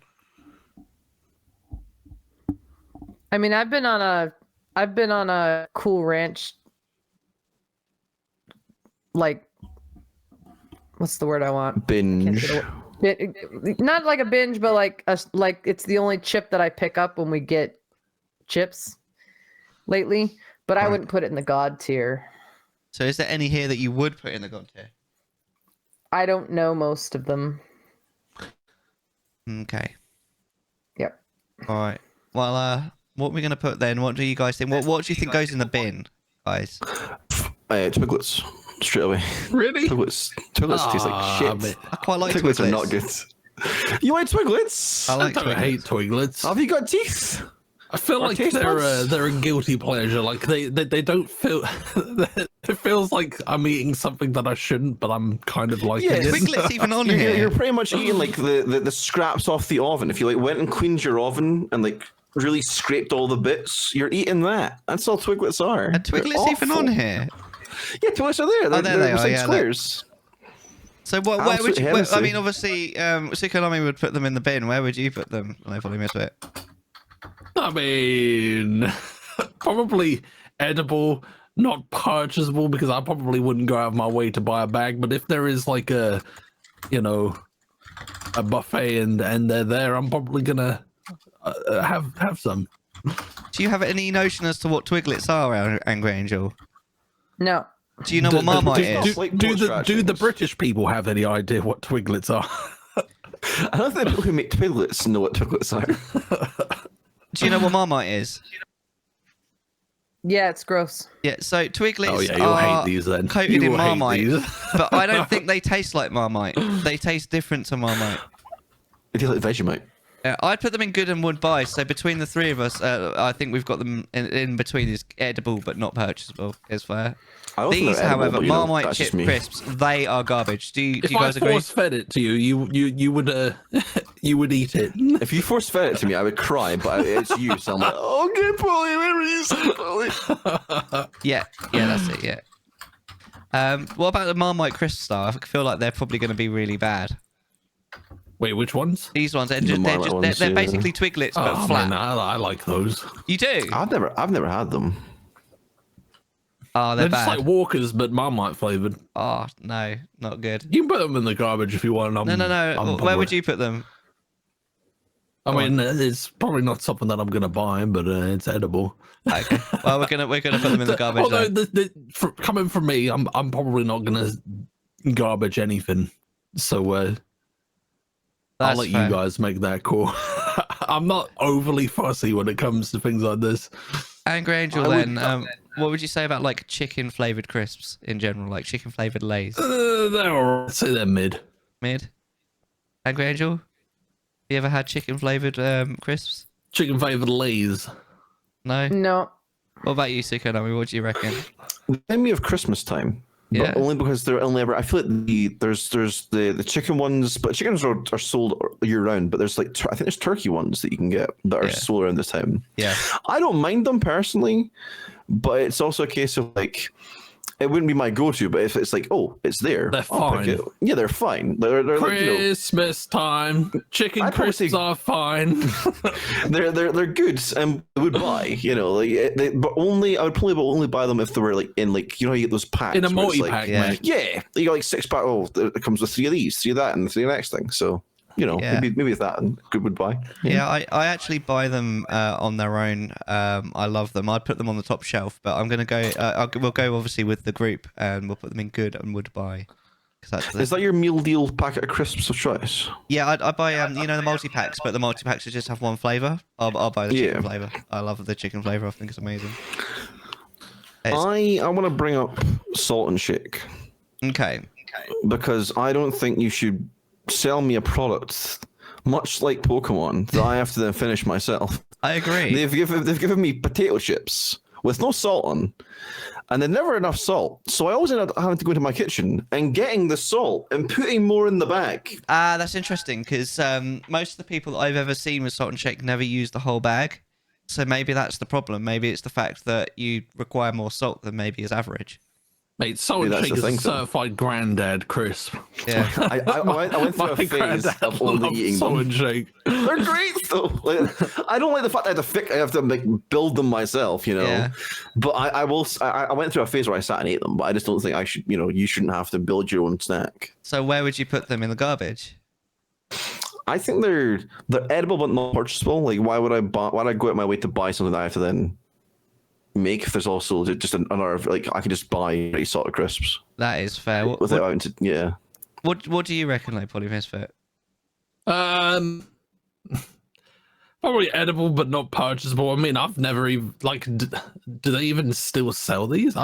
I mean, I've been on a Cool Ranch, like, what's the word I want? Binge. Not like a binge, but like it's the only chip that I pick up when we get chips lately. But I wouldn't put it in the god tier. So is there any here that you would put in the god tier? I don't know most of them. Okay. Yep. All right. Well, what are we gonna put then? What do you guys think? What do you think goes in the bin, guys? Twiglets. Straight away. Really? Twiglets taste like shit. I quite like Twiglets. Twiglets. Are not good. You like Twiglets? I like I hate Twiglets. Have you got teeth? I feel like they're a guilty pleasure. Like they don't feel. It feels like I'm eating something that I shouldn't, but I'm kind of like. Yeah, Twiglets even on here. You're pretty much eating like the scraps off the oven. If you like went and cleaned your oven and like really scraped all the bits, you're eating that. That's all Twiglets are. Are Twiglets even on here? Yeah, Twiglets are there. There they are. like Yeah, squares. So where would you? Absolute I mean, obviously, Sukonami would put them in the bin. Where would you put them? I probably miss it. I mean, probably edible, not purchasable, because I probably wouldn't go out of my way to buy a bag. But if there is like a buffet and they're there, I'm probably gonna have some. Do you have any notion as to what Twiglets are, Angry Angel? No. Do you know what Marmite is? Do the British people have any idea what Twiglets are? I don't think people who make Twiglets know what Twiglets are. Do you know what Marmite is? Yeah, it's gross. Yeah, so Twiglets you'll are hate these then. coated in Marmite, but I don't think they taste like Marmite. They taste different to Marmite. They taste like Vegemite. Yeah, I'd put them in good and would buy. So between the three of us, I think we've got them in between is edible but not purchasable. Is fair. These, however, Marmite chip crisps, they are garbage. Do you guys agree? If I force-fed it to you, you would you would eat it. If you force-fed it to me, I would cry, but it's you, so I'm like, okay, Polly. Yeah, that's it, yeah. What about the Marmite crisp star? I feel like they're probably going to be really bad. Wait, which ones? These ones, they're basically Twiglets, but flat. Man, I like those. You do? I've never had them. Oh, they're bad. just like Walkers, but Marmite flavored. Oh no, not good. You can put them in the garbage if you want. No. Where would you put them? I mean, it's probably not something that I'm gonna buy, but it's edible. Okay. Well, we're gonna put them in the garbage. Although coming from me, I'm probably not gonna garbage anything. So I'll let you guys make that call. I'm not overly fussy when it comes to things like this. Angry Angel, what would you say about like chicken flavored crisps in general, like chicken flavored Lays? They're alright. I'd say they're mid. Mid. Angry Angel, you ever had chicken flavored crisps? Chicken flavored Lays. No. What about you, Sukonami? What do you reckon? Remind me of Christmas time. Yeah. But only because they're only ever. I feel like there's the chicken ones, but chickens are sold year round. But there's like I think there's turkey ones that you can get that are sold around this time. Yeah. I don't mind them personally, but it's also a case of like it wouldn't be my go-to. But if it's like, oh, it's there, they're fine. Yeah, they're fine. They're Christmas time. Chicken crisps are fine. they're good and I would buy. But I would probably only buy them if they were like in like you get those packs in a multi-pack. Yeah, you got like 6-pack. Oh, it comes with 3 of these, 3 of that, and 3 of the next thing. So. Maybe that and good would buy. Yeah, I actually buy them on their own. I love them. I'd put them on the top shelf, but I'm gonna go. We'll go obviously with the group, and we'll put them in good and would buy. Is that your meal deal packet of crisps of choice? Yeah, I buy the multi packs, but the multi packs just have one flavor. I'll buy the chicken flavor. I love the chicken flavor. I think it's amazing. I want to bring up Salt and Shake. Okay. Because I don't think you should sell me a product, much like Pokemon, that I have to then finish myself. I agree. They've given me potato chips with no salt on, and there's never enough salt. So I always end up having to go into my kitchen and getting the salt and putting more in the bag. That's interesting because most of the people that I've ever seen with Salt and Shake never use the whole bag. So maybe that's the problem. Maybe it's the fact that you require more salt than maybe is average. Mate, Salt and Shake is a certified granddad crisp. Yeah. I went through a phase of only eating Salt them. and Shake. They're great though. Like, I don't like the fact that I have to like build them myself, you know. Yeah. But I went through a phase where I sat and ate them, but I just don't think I should. You know, you shouldn't have to build your own snack. So where would you put them in the garbage? I think they're edible but not purchasable. Like, why would I go out of my way to buy something that I have to then make if there's also just another, like, I can just buy ready salted crisps That is fair. without having to, yeah. What do you reckon, like, Polly Misfit? Probably edible but not purchasable. I mean, I've never even like. Do they even still sell these?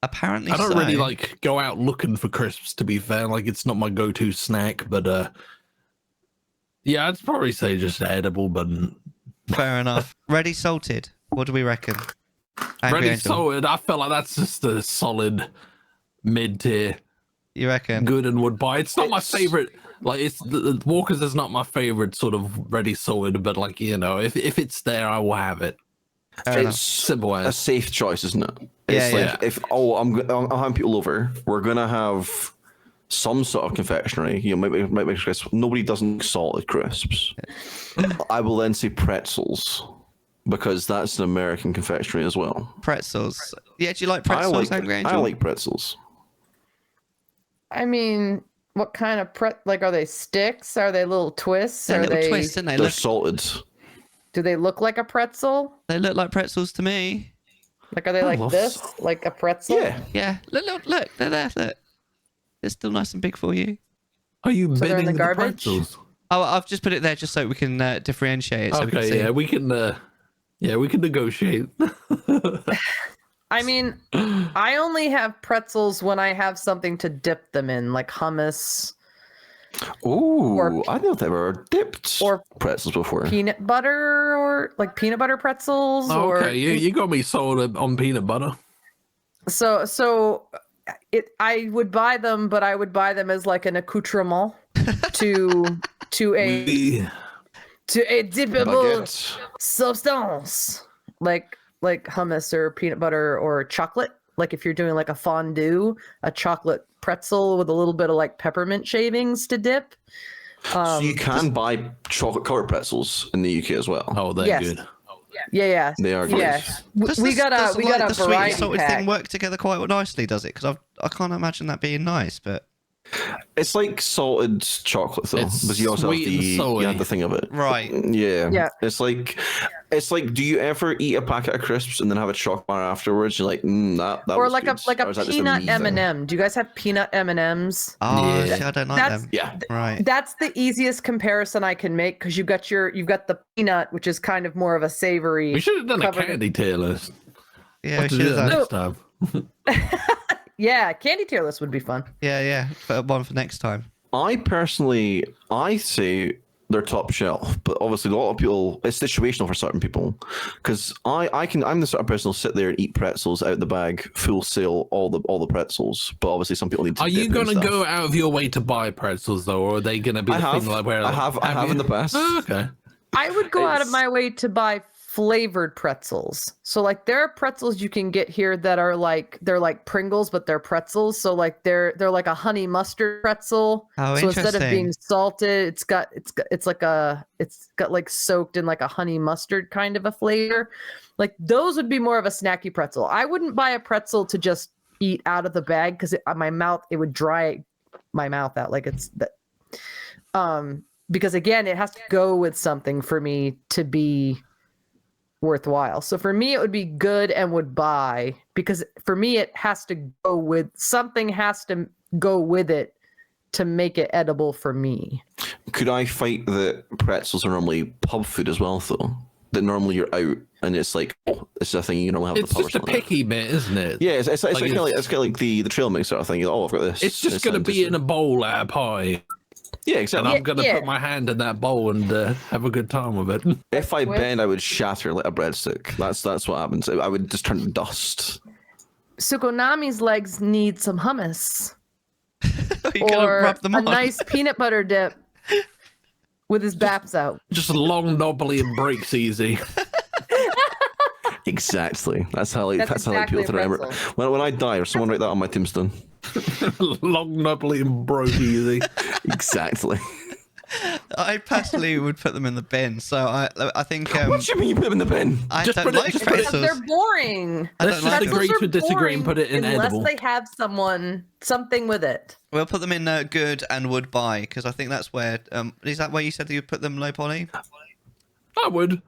Apparently, I don't so. really like go out looking for crisps. To be fair, like it's not my go-to snack. But yeah, I'd probably say just edible, but Fair enough. Ready salted. What do we reckon? Angry ready Angel. salted. I felt like that's just a solid mid-tier. You reckon? Good and would buy. It's not my favorite. Like it's the Walkers is not my favorite sort of ready salted, but like you know, if it's there, I will have it. Fair It's Simple a as. safe choice, isn't it? Yeah, It's like if I'm having people over, we're gonna have some sort of confectionery. You know, might make crisps. Nobody doesn't like salted crisps. I will then say pretzels because that's an American confectionery as well. Pretzels. Yeah, do you like pretzels, Angry Angel? I like pretzels. I mean, what kind of like, are they sticks? Are they little twists? They're Are little they twists, aren't they? They're Look, salted. do they look like a pretzel? they look like pretzels to me. Like, are they like love this? salt. Like a pretzel? Yeah. Yeah. Look. They're there. Look. They're still nice and big for you. Are you they're in bidding the the garbage? pretzels? Oh, I've just put it there just so we can differentiate. So we can Okay, see. yeah, we can. We can negotiate. I mean, I only have pretzels when I have something to dip them in, like hummus, Ooh, Or- I don't think I've ever dipped or pretzels before. peanut butter, or like peanut butter pretzels. Okay, or you got me sold on peanut butter. So I would buy them, but I would buy them as like an accoutrement to a dippable Baguette. substance, like hummus or peanut butter or chocolate. Like if you're doing like a fondue, a chocolate pretzel with a little bit of like peppermint shavings to dip. So you can buy chocolate covered pretzels in the UK as well. Oh, they're Yes. good. Yeah. They are good. Yeah. Does We got does a the sweet and variety salted pack. thing work together quite nicely, does it? Because I can't imagine that being nice, but It's like salted chocolate though, It's because you also have sweet and you salty. have the thing of it. right. Yeah. Yeah. It's like, do you ever eat a packet of crisps and then have a chocolate bar afterwards? You're like, that Or was like good. a Or is that just peanut me thing? M&M. Do you guys have peanut M&Ms? Oh, Yeah. see, I don't like That's- them. Yeah. Right. That's the easiest comparison I can make because you've got the peanut, which is kind of more of a savory. We should have done a covered in- candy tier list. Yeah, we Have to should do have that done. next time. Yeah, candy tier list would be fun. Yeah. Put one for next time. I say they're top shelf, but obviously a lot of people, it's situational for certain people. Because I'm the sort of person who'll sit there and eat pretzels out the bag, full sale, all the pretzels. But obviously some people need to. Are you dip and gonna stuff. go out of your way to buy pretzels though, or are they gonna be I the have. thing like where I have you? in the past. Oh, okay. I would go out of It's- my way to buy flavored pretzels. So like there are pretzels you can get here that are like they're like Pringles, but they're pretzels. So like they're like a honey mustard pretzel. Oh, So instead of interesting. being salted, it's got like soaked in like a honey mustard kind of a flavor. Like those would be more of a snacky pretzel. I wouldn't buy a pretzel to just eat out of the bag because it would dry my mouth out. Like it's that. Because again, it has to go with something for me to be worthwhile. So for me, it would be good and would buy, because for me, it has to go with something, has to go with it to make it edible for me. Could I fight that pretzels are normally pub food as well, though? That normally you're out and it's like, it's a thing you normally have at It's the pub. just a picky bit, isn't it? Yeah, it's Like kind of like the trail mix sort of thing. Oh, I've got this. It's just gonna be in a bowl at a pie. Yeah, exactly. And I'm gonna put my hand in that bowl and have a good time with it. If I bend, I would shatter like a breadstick. That's what happens. I would just turn to dust. Sukonami's legs need some hummus. You gotta Or rub them a on. nice peanut butter dip with his baps out. Just long, knobbly, and breaks easy. Exactly. That's how I like exactly people to remember. When I die, or someone write that on my tombstone. Long, knobbly, and broke easy. Exactly. I personally would put them in the bin. So I think. What do you mean you put them in the bin? I Just don't put it- like just put it- pretzels. They're boring. Let's just agree to disagree and put it in unless edible. they have something with it. We'll put them in good and would buy because I think that's where. Is that where you said that you put them low poly? I would.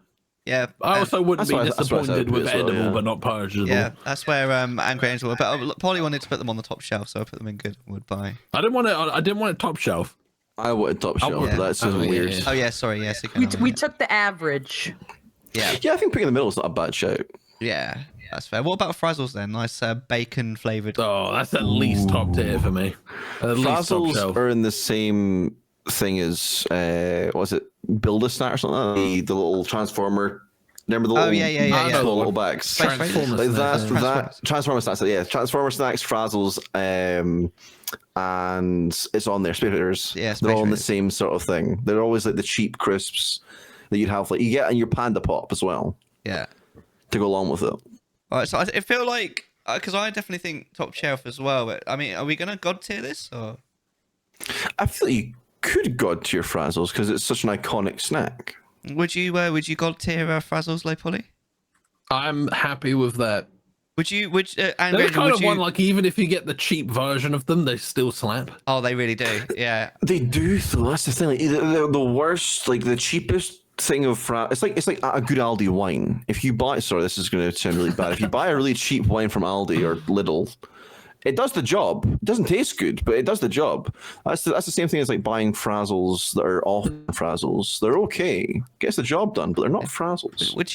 Yeah. I also wouldn't be that's what I said disappointed with as well, edible yeah. but not purchasable. Yeah, that's where Angry Angel were. But Polly wanted to put them on the top shelf, so I put them in good and would buy. I didn't want it top shelf. I wanted top shelf. yeah. That's just weird. Oh yeah, sorry. Yes, We took the average. Yeah. Yeah, I think putting in the middle is not a bad shout. Yeah, that's fair. What about Frazzles then? Nice bacon flavored. Oh, that's at least top tier for me. At least top Frazzles shelf. are in the same thing as was it Build-A-Snack or something? The little transformer. Remember the little, yeah. the little bags. Transformer Like snacks. that Transformer snacks. Yeah, Transformer snacks, Frazzles, and it's on there. Space Raiders. Yeah, Space they're all in the Raiders. same sort of thing. They're always like the cheap crisps that you'd have. Like you get in your Panda Pop as well Yeah. to go along with it. All right, so I feel like because I definitely think top shelf as well. But I mean, are we gonna god tier this or? I feel like you could god tier Frazzles because it's such an iconic snack. Would you god tier Frazzles low poly? I'm happy with that. Angry They're Angel, kind would of you... one, like, even if you get the cheap version of them, they still slap. Oh, they really do. Yeah. They do, though. That's the thing. Like, the worst, like the cheapest thing of it's like a good Aldi wine. If you buy, sorry, this is going to sound really bad. If you buy a really cheap wine from Aldi or Lidl, it does the job. It doesn't taste good, but it does the job. That's the same thing as like buying Frazzles that are off Frazzles. They're okay, gets the job done, but they're not Frazzles. Would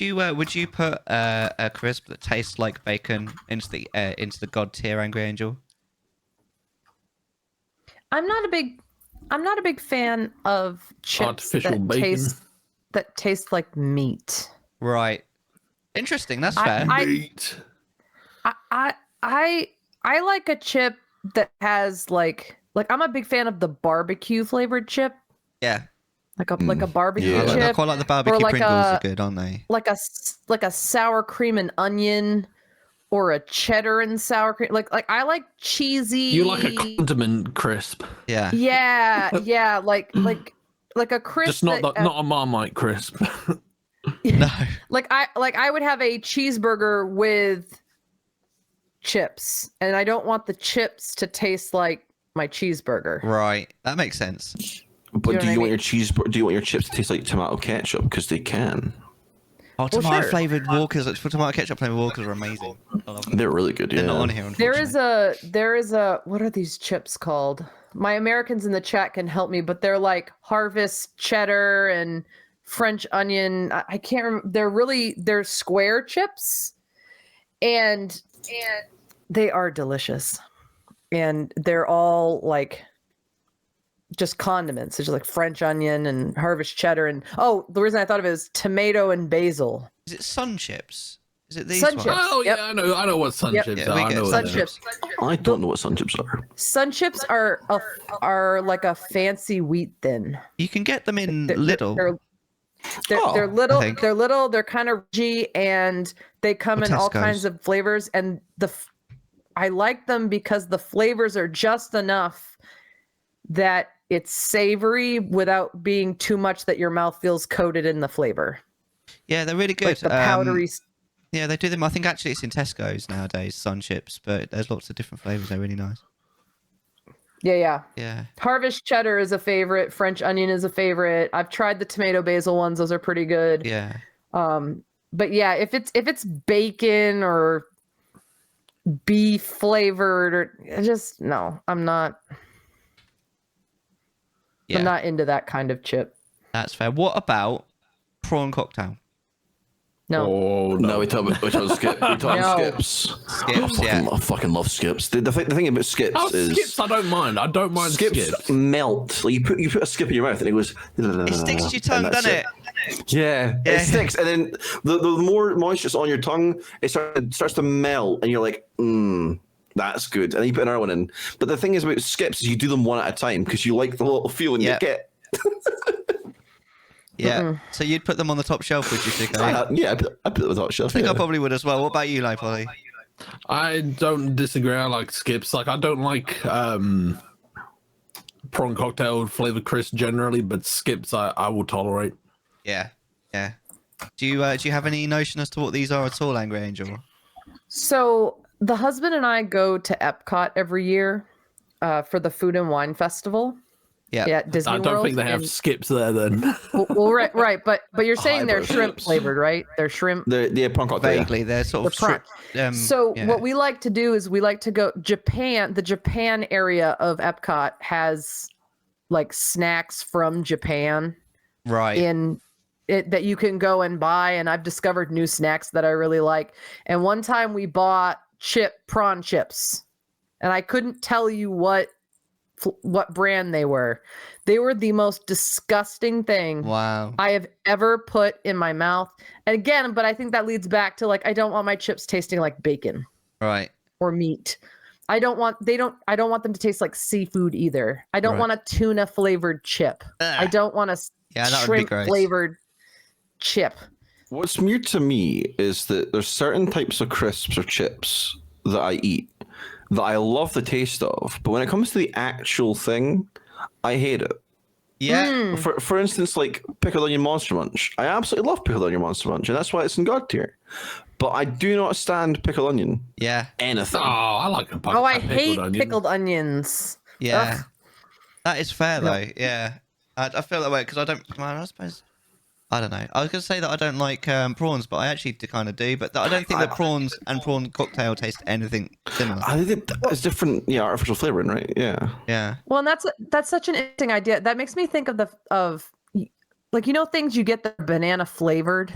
you put a crisp that tastes like bacon into the god tier Angry Angel? I'm not a big fan of chips Artificial that bacon. taste like meat. Right. Interesting. That's fair. Meat. I like a chip that has like I'm a big fan of the barbecue flavored chip. Yeah. Like a barbecue Yeah. chip. I quite like the barbecue like Pringles a- are good, aren't they? Like a sour cream and onion, or a cheddar and sour cream. Like I like cheesy. You like a condiment crisp. Yeah. Yeah, like a crisp. Just not not a Marmite crisp. No. Like I would have a cheeseburger with chips, and I don't want the chips to taste like my cheeseburger. Right. That makes sense. But You know do what you I want your do you want your chips to taste like tomato ketchup? Because they can. Oh, tomato sure. flavored Walkers, tomato ketchup flavored Walkers are amazing. I love them. They're really good. Yeah. They're not on here, There unfortunately. is a what are these chips called? My Americans in the chat can help me, but they're like Harvest cheddar and French onion. I can't remember. They're square chips, and they are delicious, and they're all like just condiments. It's just like French onion and Harvest cheddar, and the reason I thought of it is tomato and basil. Is it Sun Chips? Is it these Sun ones? Chips. Oh Yep. yeah, I know what sun Yep. chips Yeah, are. we I get know what Sun they are. chips. I don't know what sun chips are. Sun chips are like a fancy wheat thin. You can get them in They're- Lidl. They're little. I think. They're little. They're kind of ridgy, and they come Or in all Tesco's. kinds of flavors. And I like them because the flavors are just enough that it's savory without being too much that your mouth feels coated in the flavor. Yeah, they're really good. Like the powdery. Yeah, they do them. I think actually it's in Tesco's nowadays, Sun Chips, but there's lots of different flavors. They're really nice. Yeah. Yeah. Harvest cheddar is a favorite. French onion is a favorite. I've tried the tomato basil ones. Those are pretty good. Yeah. But yeah, if it's bacon or beef flavored or just no, I'm not Yeah. I'm not into that kind of chip. That's fair. What about prawn cocktail? No. Oh No, we talk about skip. We talk about skips. Skips, I fucking love skips. The thing about skips is skips. I don't mind. I don't mind skips. Melt. Like you put a skip in your mouth and it goes. It sticks to your tongue, doesn't it? Yeah, it sticks, and then the more moisture's on your tongue, it starts to melt, and you're like, that's good. And then you put another one in. But the thing is about skips is you do them one at a time because you like the little feeling you get. Yeah. So you'd put them on the top shelf, would you, Sicko? Yeah, I put them on the top shelf. I think I probably would as well. What about you, Polly? I don't disagree. I like skips. Like, I don't like prawn cocktail flavored crisp generally, but skips I will tolerate. Yeah. Do you have any notion as to what these are at all, Angry Angel? So the husband and I go to Epcot every year for the Food and Wine Festival. Yeah, Disney I don't World, think they have skips there then. well, right, but you're saying they're shrimp flavored, right? They're shrimp. They're prawn cocktail. Vaguely, they're sort of shrimp. What we like to do is we like to go Japan. The Japan area of Epcot has like snacks from Japan, right? That you can go and buy, and I've discovered new snacks that I really like. And one time we bought prawn chips, and I couldn't tell you what brand they were. They were the most disgusting thing I have ever put in my mouth. And again, but I think that leads back to like I don't want my chips tasting like bacon, right, or meat. I don't want them to taste like seafood either. I don't want a tuna flavored chip. I don't want a shrimp flavored chip. What's weird to me is that there's certain types of crisps or chips that I eat that I love the taste of, but when it comes to the actual thing, I hate it. Yeah. For instance, like pickled onion Monster Munch. I absolutely love pickled onion Monster Munch, and that's why it's in God tier. But I do not stand pickled onion. Yeah. Anything. Oh, I like a Oh, I hate pickled onions. Yeah. Ugh. That is fair though. Yeah. I feel that way because I don't. I suppose. I don't know. I was going to say that I don't like prawns, but I actually kind of do. But I don't think that prawns and prawn cocktail taste anything similar. I think it's different, artificial flavoring, right? Yeah. Yeah. Well, and that's such an interesting idea. That makes me think of things you get that are banana flavored.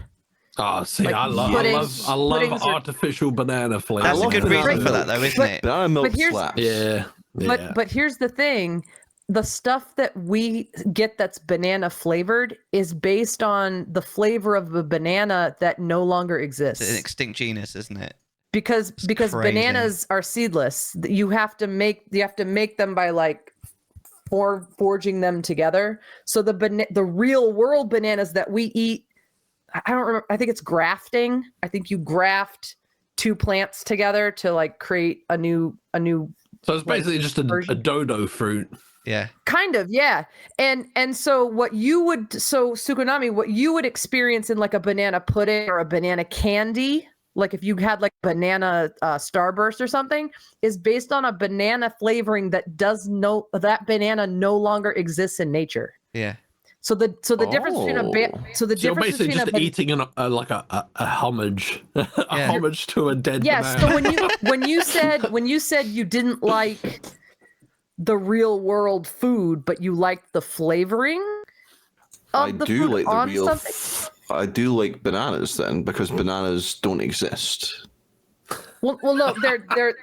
Oh, see, Like I love artificial banana flavor. That's a good reason for that, though, isn't it? Banana milk here's- slaps. Yeah. But here's the thing. The stuff that we get that's banana flavored is based on the flavor of a banana that no longer exists. It's an extinct genus, isn't it? Because crazy. bananas are seedless. You have to make them by like forging them together. So the real world bananas that we eat, I don't remember. I think it's grafting. I think you graft two plants together to like create a new. So it's basically just a dodo fruit. Yeah. Kind of, yeah. And so Sukunami, what you would experience in like a banana pudding or a banana candy, like if you had like banana starburst or something, is based on a banana flavoring that that banana no longer exists in nature. Yeah. So the difference between you're basically just eating a homage, homage to a dead banana. So when you said you didn't like the real world food, but you liked the flavoring of the food on something. I do like bananas then, because bananas don't exist. Well, no, they're.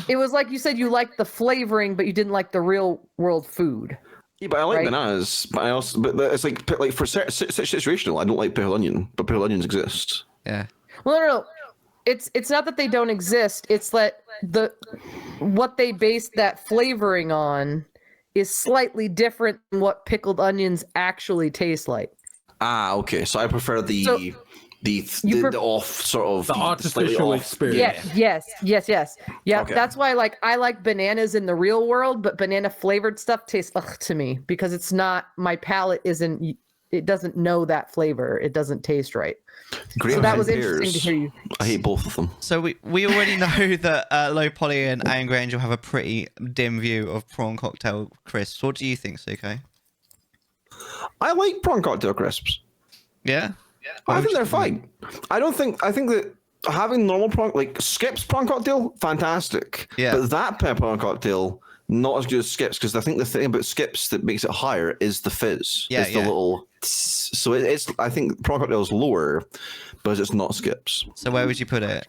It was like you said you liked the flavoring, but you didn't like the real world food. Yeah, but I like bananas. But it's like for situational. I don't like pickled onion, but pickled onions exist. Yeah. Well, no. It's not that they don't exist. It's that what they base that flavoring on is slightly different than what pickled onions actually taste like. Ah, okay. So I prefer the off sort of the artificial experience. Yes. Yeah, Okay. that's why I like bananas in the real world, but banana flavored stuff tastes to me because it's not, my palate doesn't know that flavor. It doesn't taste right. So that was interesting to hear you. I hate both of them. So we already know that Low Poly and Angry Angel have a pretty dim view of prawn cocktail crisps. What do you think, Suko? I like prawn cocktail crisps. Yeah? I think they're fine. I think that having normal prawn, like Skip's prawn cocktail, fantastic. Yeah. But that prawn cocktail, Not as good as Skips, because I think the thing about Skips that makes it higher is the fizz. Yeah, it's the little. So it's. I think Prawn Cocktail is lower, but it's not Skips. So where would you put it?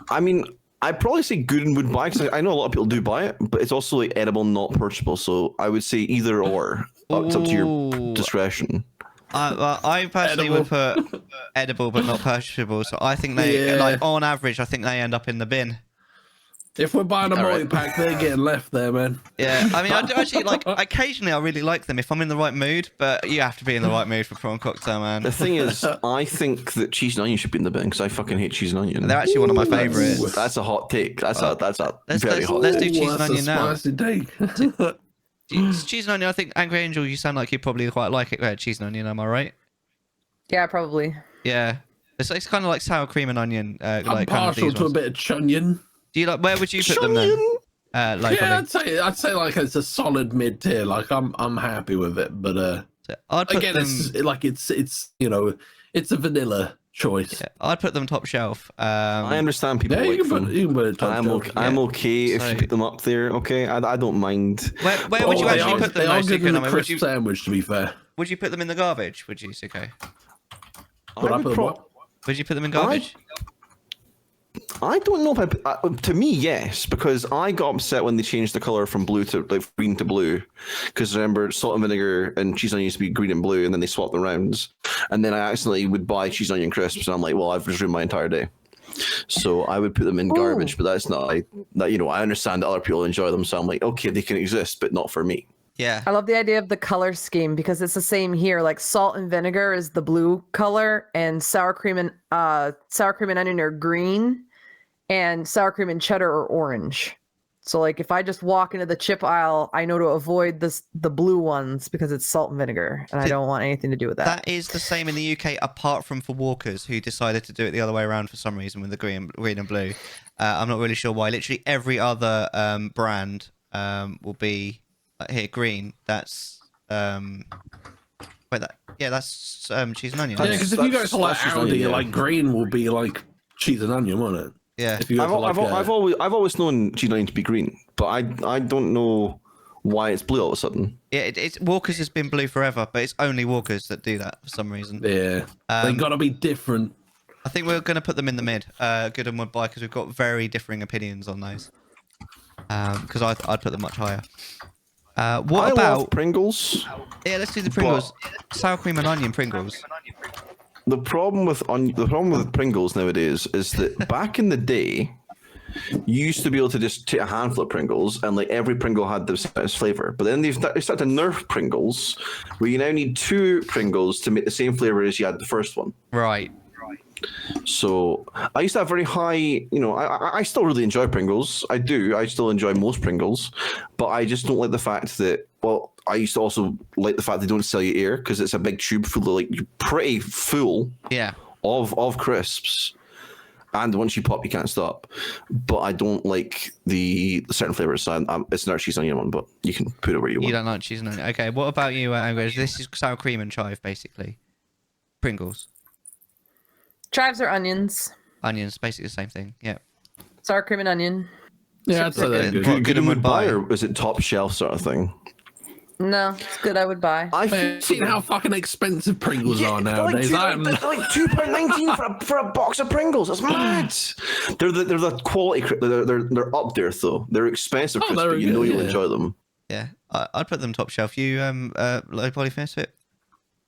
I mean, I'd probably say Gooden would buy, because I know a lot of people do buy it, but it's also like edible, not purchasable. So I would say either or. It's up to your discretion. I personally would put edible but not purchasable. So I think they, like on average, I think they end up in the bin. If we're buying a multi-pack, they're getting left there, man. Yeah, I mean, I do actually like. Occasionally, I really like them if I'm in the right mood, but you have to be in the right mood for prawn cocktail, man. The thing is, I think that cheese and onion should be in the bin, because I fucking hate cheese and onion. They're actually one of my favorites. That's a hot take. That's a very hot. Let's take. do cheese and onion now. Spicy take. Cheese and onion. I think Angry Angel, you sound like you probably quite like it. Cheese and onion, am I right? Yeah, probably. Yeah, it's kind of like sour cream and onion. I'm like partial kind of to a bit of chunion. Do you like? Where would you put them then? Yeah, I'd say like it's a solid mid tier. Like I'm happy with it, but I'd put again, them... it's you know, it's a vanilla choice. Yeah, I'd put them top shelf. I understand people like you them. can put it top shelf. I'm okay if you put them up there. Okay, I don't mind. Where would you actually put them? They are good in a crisp sandwich, to be fair. Would you put them in the garbage? Would you, Suko? Would you put them in garbage? I don't know if to me, yes, because I got upset when they changed the color from blue to like green to blue, because remember salt and vinegar and cheese and onion used to be green and blue, and then they swapped them around, and then I accidentally would buy cheese and onion crisps, and I'm like, well, I've just ruined my entire day. So I would put them in garbage, but that's not that, you know, I understand that other people enjoy them, so I'm like, okay, they can exist, but not for me. Yeah. I love the idea of the color scheme, because it's the same here. Like salt and vinegar is the blue color, and sour cream and onion are green, and sour cream and cheddar are orange. So like if I just walk into the chip aisle, I know to avoid the blue ones because it's salt and vinegar, and I don't want anything to do with that. That is the same in the UK, apart from for Walkers, who decided to do it the other way around for some reason with the green and blue. I'm not really sure why. Literally every other brand will be here green. That's that's cheese and onion. Yeah, because if you go to like Aldi, like green will be like cheese and onion, won't it? Yeah, I've always known cheese and onion to be green, but I don't know why it's blue all of a sudden. Yeah, it's Walkers has been blue forever, but it's only Walkers that do that for some reason. Yeah, they gotta be different. I think we're gonna put them in the mid, good and would buy, because we've got very differing opinions on those. Because I'd put them much higher. What about love Pringles? Yeah, let's do the Pringles. Sour cream and onion Pringles. The problem with Pringles nowadays is that back in the day, you used to be able to just take a handful of Pringles and like every Pringle had this flavor. But then they started to nerf Pringles, where you now need 2 Pringles to make the same flavor as you had the first one. Right. So I used to have very high, you know, I still really enjoy Pringles. I do. I still enjoy most Pringles, but I just don't like the fact that, well, I used to also like the fact they don't sell you air, because it's a big tube full of like pretty full of crisps. And once you pop, you can't stop. But I don't like the certain flavors. So it's not a cheese onion one, but you can put it where you want. You don't like cheese and onion. Okay, what about you, Angry? This is sour cream and chive, basically. Pringles. Chives are onions. Onions, basically the same thing. Yeah. Sour cream and onion. Yeah, I'd say that's good. Good and would buy, or is it top shelf sort of thing? No, it's good. I would buy. I've seen how fucking expensive Pringles are nowadays. They're like £2.19 for a box of Pringles. That's mad. They're the quality. They're up there though. They're expensive, but you know you'll enjoy them. Yeah, I'd put them top shelf. You low poly Misfit?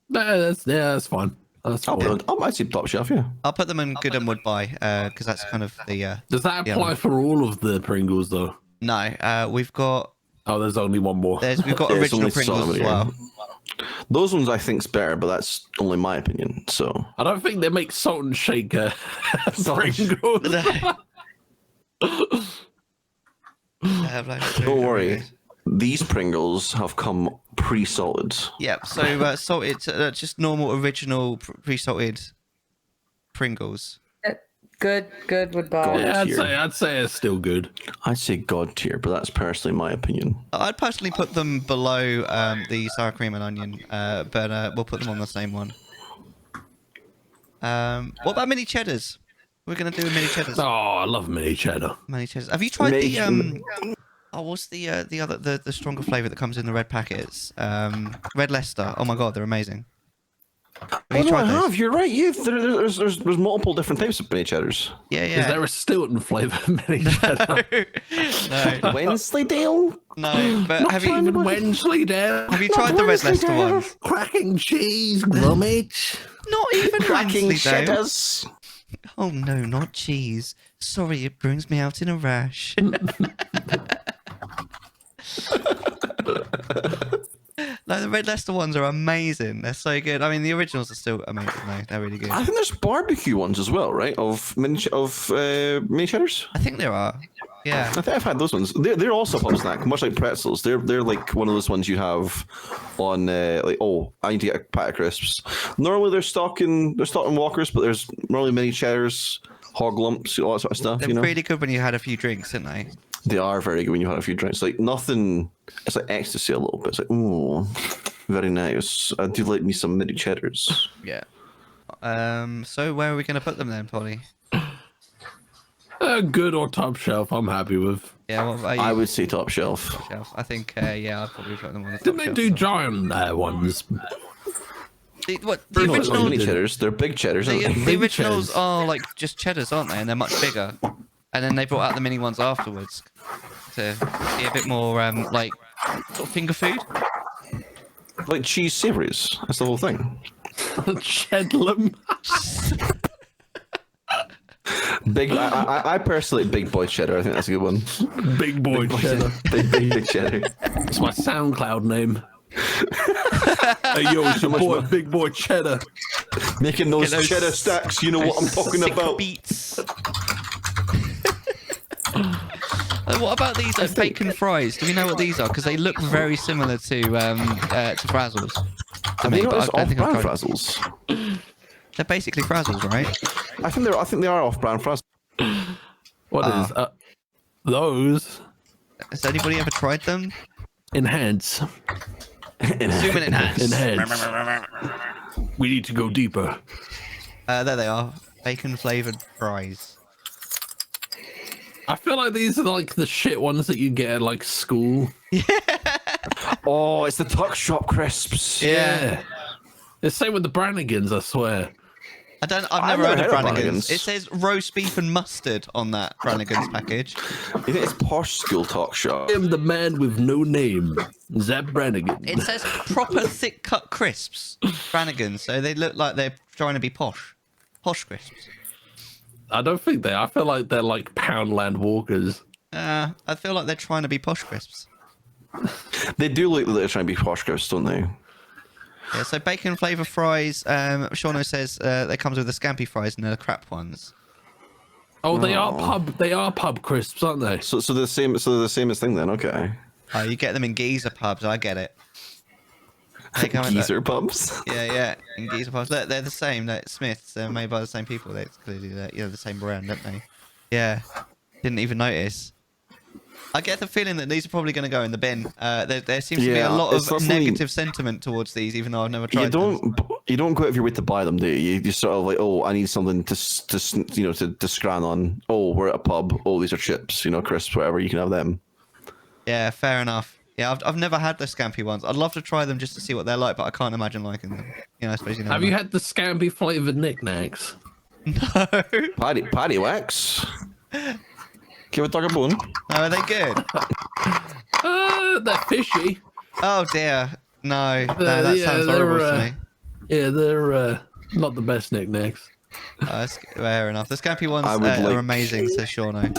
That's fine. I'd say top shelf. Yeah. I'll put them in good and would buy, because that's kind of the. Does that apply for all of the Pringles though? No, we've got. Oh, there's only one more. We've got original Pringles as well. Those ones I think's better, but that's only my opinion. So I don't think they make salt and shaker Pringles. Don't worry. These Pringles have come pre-salted. Yep. So salted, just normal original pre-salted Pringles. Good would buy. Yeah, I'd say it's still good. I'd say God tier, but that's personally my opinion. I'd personally put them below the sour cream and onion, but we'll put them on the same one. What about mini cheddars? We're gonna do a mini cheddars. Oh, I love mini cheddar. Mini cheddars. Have you tried Oh, what's the other the stronger flavour that comes in the red packets? Red Leicester. Oh my god, they're amazing. Have you tried those? have. You're right. There's multiple different types of mini cheddars. Yeah, yeah. Is there a Stilton flavour mini cheddar? No, Wensleydale? no. But have you Wensleydale? have you tried the Red Leicester ones? Cracking cheese, grommet. Not even Cracking Wensleydale. cheddars. Oh no, not cheese. Sorry, it brings me out in a rash. No, the Red Leicester ones are amazing. They're so good. I mean, the originals are still amazing. No, they're really good. I think there's barbecue ones as well, right? Of mini cheddars. I think there are. Yeah. I think I've had those ones. They're also a pub snack, much like pretzels. They're like one of those ones you have on like, oh, I need to get a pack of crisps. Normally they're stocking Walkers, but there's normally mini cheddars, hog lumps, all that sort of stuff. They're really good when you had a few drinks, aren't they? They are very good when you have a few drinks. Like nothing. It's like ecstasy a little bit. It's like, ooh, very nice. I do like me some mini cheddars. Yeah. So where are we going to put them then, Polly? Good or top shelf, I'm happy with. Yeah, what about you? I would say top shelf. Top shelf. I think, yeah, I'd probably put them on the top Didn't they shelf do as well. giant ones? The They're not original, mini cheddars. They're big cheddars. Aren't they? the originals are like just cheddars, aren't they? And they're much bigger. And then they brought out the mini ones afterwards to be a bit more like sort of finger food. Like cheese savouries. That's the whole thing. Chedlam. Big. I personally like big boy cheddar. I think that's a good one. Big boy cheddar. Big cheddar. That's my SoundCloud name. Hey yo, it's your boy, Big Boy Cheddar. Making those Get those cheddar stacks. You know what I'm talking Sick about. beats. What about these bacon fries? Do we know what these are? Because they look very similar to Frazzles. Are they not off-brand Frazzles? They're basically Frazzles, right? I think they are off-brand Frazzles. What is those? Has anybody ever tried them? Enhance. Zoom in enhance. Enhance. We need to go deeper. There they are. Bacon flavored fries. I feel like these are like the shit ones that you get at like school. Oh, it's the Tuck Shop crisps. Yeah. It's the same with the Brannigans, I swear. I've never heard of Brannigans. It says roast beef and mustard on that Brannigans package. You think it's posh school Tuck Shop? I am the man with no name, Zap Brannigan. It says proper thick cut crisps, Brannigans. So they look like they're trying to be posh. Posh crisps. I don't think they are. I feel like they're like Poundland Walkers. I feel like they're trying to be posh crisps. They do look like they're trying to be posh crisps, don't they? Yeah, so bacon flavour fries. Shauno says they comes with the scampi fries and the crap ones. Oh, they are pub crisps, aren't they? So they're the same. So they're the same as thing then. Okay. Oh, you get them in geezer pubs. I get it. They come in Geezer pubs. Yeah, in geezer pubs. They're the same. They're Smiths. They're made by the same people. They're clearly the same brand, don't they? Yeah. Didn't even notice. I get the feeling that these are probably going to go in the bin. There seems to be a lot of negative sentiment towards these, even though I've never tried them. You don't go out of your way to buy them, do you? You sort of like, oh, I need something to scran on. Oh, we're at a pub. Oh, these are chips, crisps, whatever. You can have them. Yeah, fair enough. Yeah, I've never had the scampi ones. I'd love to try them just to see what they're like, but I can't imagine liking them. I suppose you know. Have you had the scampi flavored knickknacks? No. Paddy wax. Give a dog a bone. No, are they good? They're fishy. Oh dear. No, that sounds horrible to me. Yeah, they're not the best knickknacks. That's fair enough. The scampi ones are amazing, says Shauno.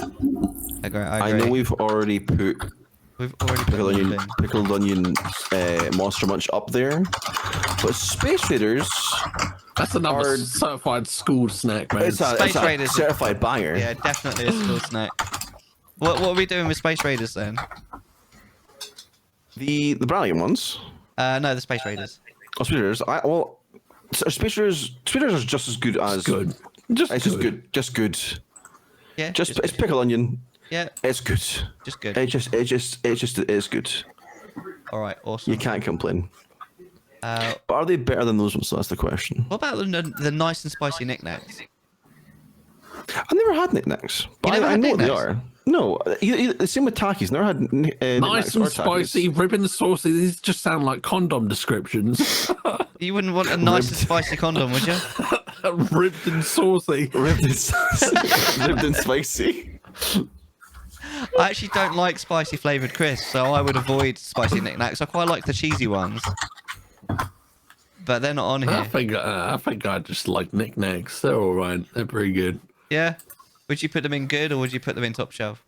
I agree. I know we've already put pickled onion Monster Munch up there, but Space Raiders. That's another certified school snack, man. It's Space a Raiders certified banger. Yeah, definitely a school snack. What are we doing with Space Raiders then? The Brannigan ones. No, the Space Raiders. Oh, Space Raiders. Space Raiders is just as good as good. Just good. Yeah. It's pickled onion. Yeah. It's good. Just good. It is good. All right. Awesome. You can't complain. But are they better than those ones? That's the question. What about the nice and spicy knickknacks? I've never had knickknacks, but never I had know what they knickknacks? are. No, the same with Takis. Never had Nice knickknacks and or Takis. spicy, ribbon and saucy. These just sound like condom descriptions. You wouldn't want a nice and spicy condom, would you? Ribbed and saucy. Ribbed and spicy. I actually don't like spicy flavoured crisps, so I would avoid spicy knickknacks. I quite like the cheesy ones. But they're not on here. I think I just like knickknacks. They're all right. They're pretty good. Yeah? Would you put them in good, or would you put them in top shelf?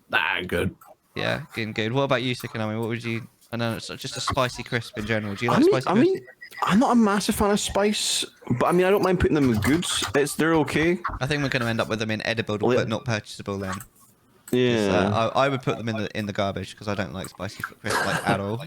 Nah, good. Yeah, good. What about you, Sikanami? What would you... I know it's just a spicy crisp in general. Do you like spicy crisp? I'm not a massive fan of spice, but I mean, I don't mind putting them in goods. They're okay. I think we're going to end up with them in edible, but not purchasable then. Yeah. I would put them in the garbage because I don't like spicy crisp like at all.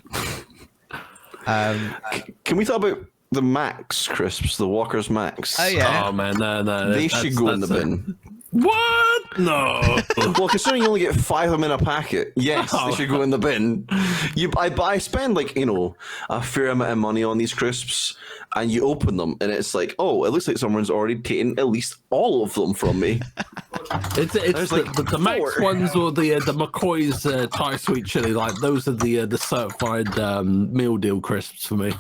Can we talk about the Max crisps, the Walker's Max? Oh yeah. Oh man, no. They should go in the bin. What? No. Well, considering you only get 5 of them in a packet, yes, they should go in the bin. I spend like, a fair amount of money on these crisps, and you open them, and it's like, oh, it looks like someone's already taken at least all of them from me. It's the Max 4. ones or the McCoy's Thai sweet chili. Like those are the certified meal deal crisps for me.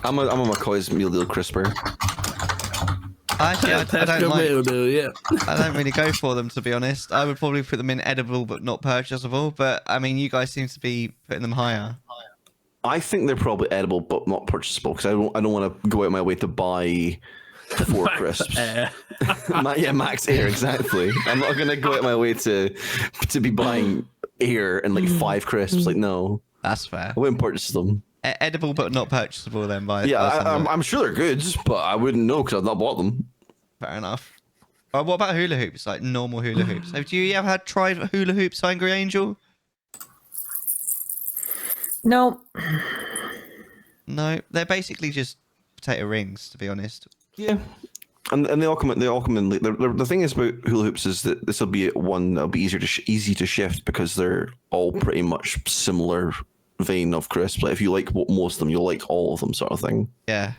I'm a McCoy's meal deal crisper. Actually, I don't like. Meal deal, yeah. I don't really go for them, to be honest. I would probably put them in edible but not purchasable. But I mean, you guys seem to be putting them higher. I think they're probably edible but not purchasable because I don't want to go out of my way to buy 4 crisps. Max Air, exactly. I'm not gonna go out of my way to be buying Air and like 5 crisps. Like, no, That's fair. I wouldn't purchase them. Edible but not purchasable then by I'm sure they're good, but I wouldn't know because I've not bought them. Fair enough. What about hula hoops? Like normal hula hoops? Have you ever tried hula hoops, Angry Angel? No. No, they're basically just potato rings, to be honest. Yeah, and they all come in. The thing is about hula hoops is that this will be one that'll be easy to shift because they're all pretty much similar vein of crisps. Like if you like most of them, you'll like all of them, sort of thing. Yeah,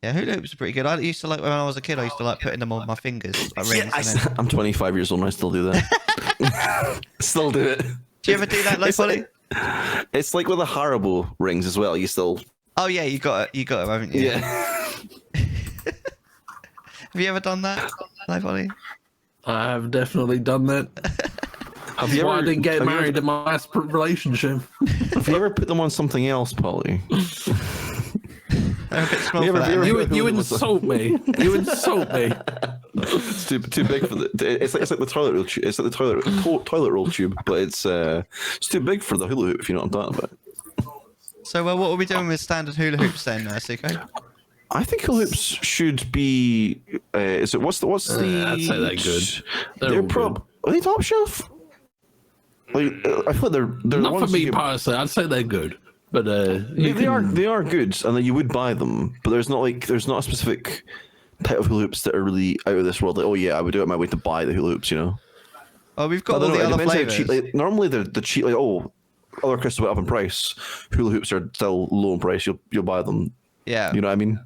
hula hoops are pretty good. I used to like when I was a kid. I used to like putting them on my fingers. Like rings, I'm 25 years old and I still do that. Still do it. Do you ever do that, like Polly? It's like with the Haribo rings as well. You still. Oh yeah, you got it, haven't you? Yeah. Have you ever done that, like Polly? I have definitely done that. Have you Why I ever didn't get married in my last relationship. Have you ever put them on something else, Polly? They're a bit small for that. You insult me. You insult me. It's too big for the. It's like the toilet roll. It's like the toilet roll tube, but it's too big for the hula hoop. If you know what I'm talking about. So, what are we doing with standard hula hoops then, Siko? I think hula hoops should be. Is it what's the? I'd say they're good. Are they top shelf? Like, I feel like they're not for me personally. I'd say they're good, but they are good, and then you would buy them. But there's not a specific type of hula hoops that are really out of this world. Like, oh yeah, I would do it my way to buy the hula hoops. Oh, we've got all the other flavors. Normally the cheap. Like, other crisps went up in price. Hula hoops are still low in price. You'll buy them. Yeah, you know what I mean.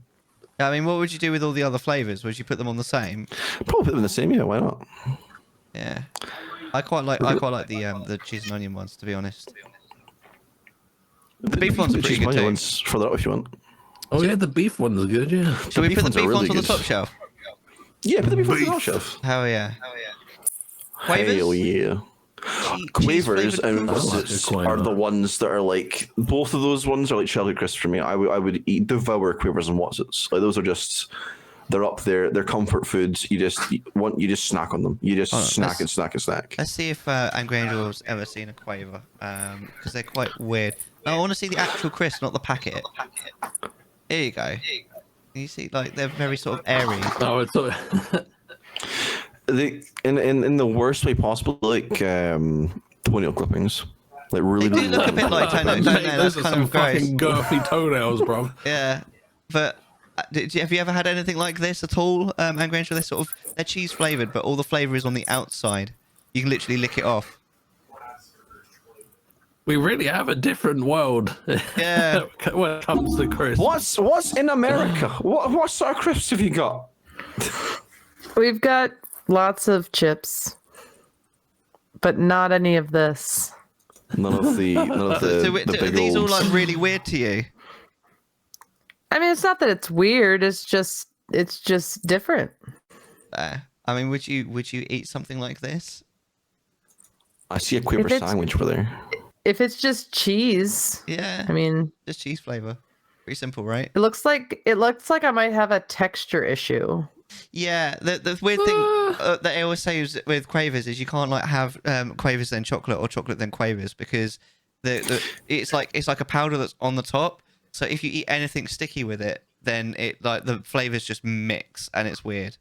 I mean, what would you do with all the other flavors? Would you put them on the same? Probably put them in the same. Yeah, why not? Yeah, I quite like the cheese and onion ones, to be honest. The beef ones are pretty good too. Ones further up if you want. Oh yeah, the beef ones are good. Yeah. Should we put the beef ones on the top shelf? Yeah, put the beef ones on the top shelf. Hell yeah. Quavers? Hell yeah. Quavers and are the ones that are like, both of those ones are like childhood crisps for me. I would devour Quavers and Wotsits. Like those are just, they're up there. They're comfort foods. You just snack on them. You just snack and snack and snack. Let's see if Angry Angel's ever seen a Quaver, because they're quite weird. No, I want to see the actual crisp, not the packet. Here you go. You see, like they're very sort of airy. Oh, it's in the worst way possible, like toenail clippings. Like really. They do look a bit like toenails. Those are some fucking girthy toenails, bro. Yeah, but have you ever had anything like this at all, Angry Angel? They're cheese flavored, but all the flavor is on the outside. You can literally lick it off. We really have a different world. Yeah. When it comes to crisps. What's in America? What sort of crisps have you got? We've got lots of chips, but not any of this. None of the So the are big these all olds. like really weird to you? I mean, it's not that it's weird. It's just different. I mean, would you eat something like this? I see a Quaver sandwich over there. If it's just cheese, Yeah. I mean, just cheese flavor. Pretty simple, right? It looks like I might have a texture issue. Yeah, the weird thing that I always say with Quavers is you can't like have Quavers then chocolate or chocolate then Quavers because it's like a powder that's on the top. So if you eat anything sticky with it, then it like the flavors just mix and it's weird.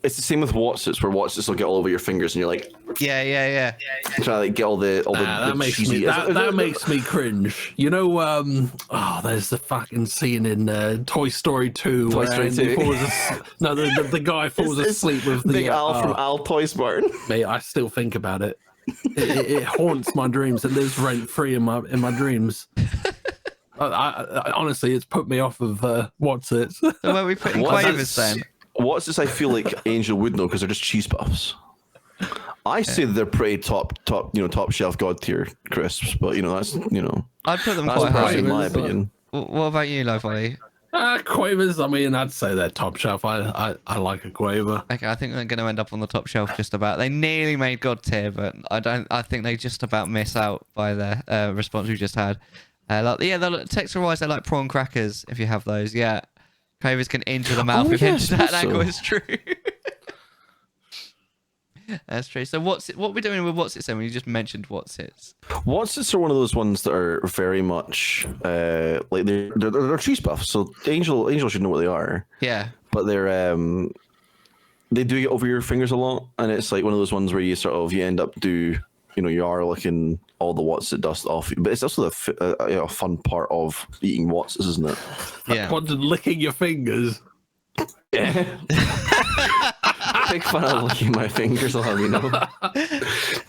It's the same with Watsits, where Watsits will get all over your fingers, and you're like, yeah. Trying to like get all the cheesy. That makes me cringe. You know, there's the fucking scene in Toy Story 2 Toy where Story 2. the guy falls asleep with the Big Al from Al Toys Barn. Mate, I still think about it. It haunts my dreams. It lives rent free in my dreams. I honestly, it's put me off of Watsits. So where are we putting Quavers then? What's this? I feel like Angel would know because they're just cheese puffs. I say that they're pretty top shelf god tier crisps, but that's I'd put them that's quite high in my opinion. What about you, Lo-Fi? Quavers. I mean, I'd say they're top shelf. I like a Quaver. Okay, I think they're going to end up on the top shelf just about. They nearly made god tier, but I think they just about miss out by the response we just had. Texture wise, they're like prawn crackers if you have those. Yeah. Quavers can injure the mouth if into that angle is true. That's true. So what are we doing with Watsits then? We just mentioned Watsits. Watsits are one of those ones that are very much like they're cheese puffs. So Angel should know what they are. Yeah. But they're they do get over your fingers a lot, and it's like one of those ones where you end up you are licking all the Watsit dust off. But it's also a fun part of eating Watsits, isn't it? Yeah. What, licking your fingers? Yeah. Big fan of licking my fingers, The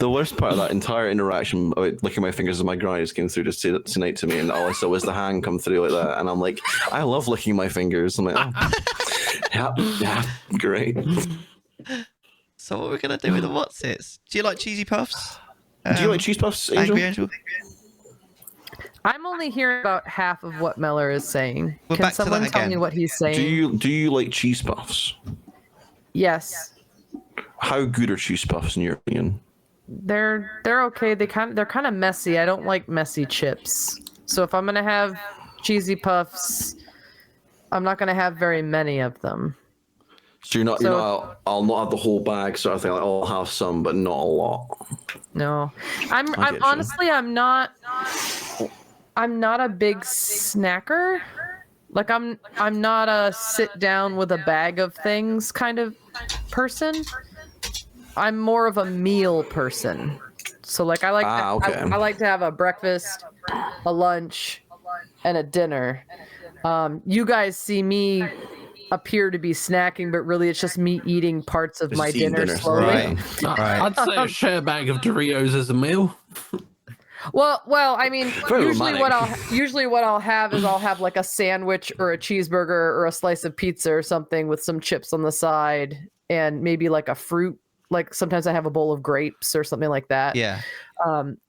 worst part of that entire interaction about licking my fingers is my grannies came through to say that tonight to me, and all I saw was the hand come through like that, and I'm like, I love licking my fingers. I'm like, yeah, great. So what are we gonna do with the Watsits? Do you like cheesy puffs? Do you like cheese puffs, Angel? Angry Angel? I'm only hearing about half of what Mellar is saying. We're Can back to someone that tell again. me what he's saying? Do you like cheese puffs? Yes. How good are cheese puffs in your opinion? They're okay. They're kind of messy. I don't like messy chips. So if I'm gonna have cheesy puffs, I'm not gonna have very many of them. So you're not I'll not have the whole bag sort of thing. Like, I'll have some, but not a lot. No, I'm honestly I'm not a big snacker. Like I'm not a sit down with a bag of things kind of person. I'm more of a meal person. So like I like to have a breakfast, a lunch, and a dinner. You guys see me appear to be snacking, but really it's just me eating parts of my dinner slowly. Right. I'd say a share bag of Doritos as a meal. Well, I mean, usually what I'll have is I'll have like a sandwich or a cheeseburger or a slice of pizza or something with some chips on the side and maybe like a fruit. Like sometimes I have a bowl of grapes or something like that. Yeah.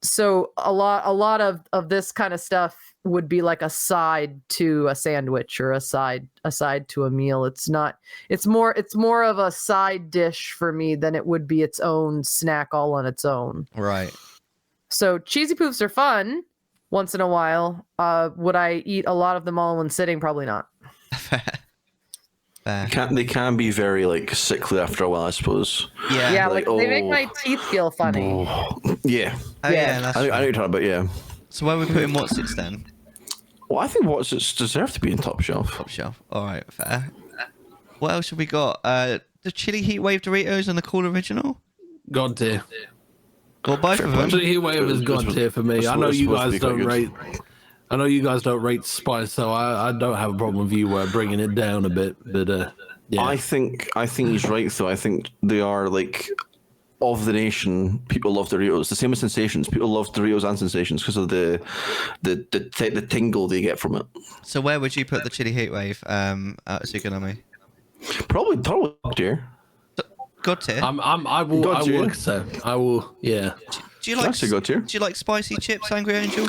So a lot of this kind of stuff would be like a side to a sandwich or a side to a meal. It's more of a side dish for me than it would be its own snack all on its own. Right. So cheesy poofs are fun once in a while. Would I eat a lot of them all in one sitting? Probably not. They can be very like sickly after a while, I suppose. Yeah, like they make my teeth feel funny. Yeah. That's I know what you're talking about, yeah. So where are we putting Watsits then? Well, I think Watsits deserve to be in top shelf. Top shelf. All right, fair. What else have we got? The Chili Heat Wave Doritos and the Cool Original? God tier. Well, both of them. Chili Heat Wave is God tier for me. I know you guys don't rate. I know you guys don't rate spice, so I don't have a problem with you bringing it down a bit. But yeah, I think he's right though. I think they are like of the nation. People love Doritos. The same as Sensations. People love Doritos and Sensations because of the tingle they get from it. So where would you put the Chili Heat Wave? Tsukunami? Probably top tier. God tier. I will accept. I will. Yeah. Do you like? God tier. Do you like spicy chips, Angry Angel?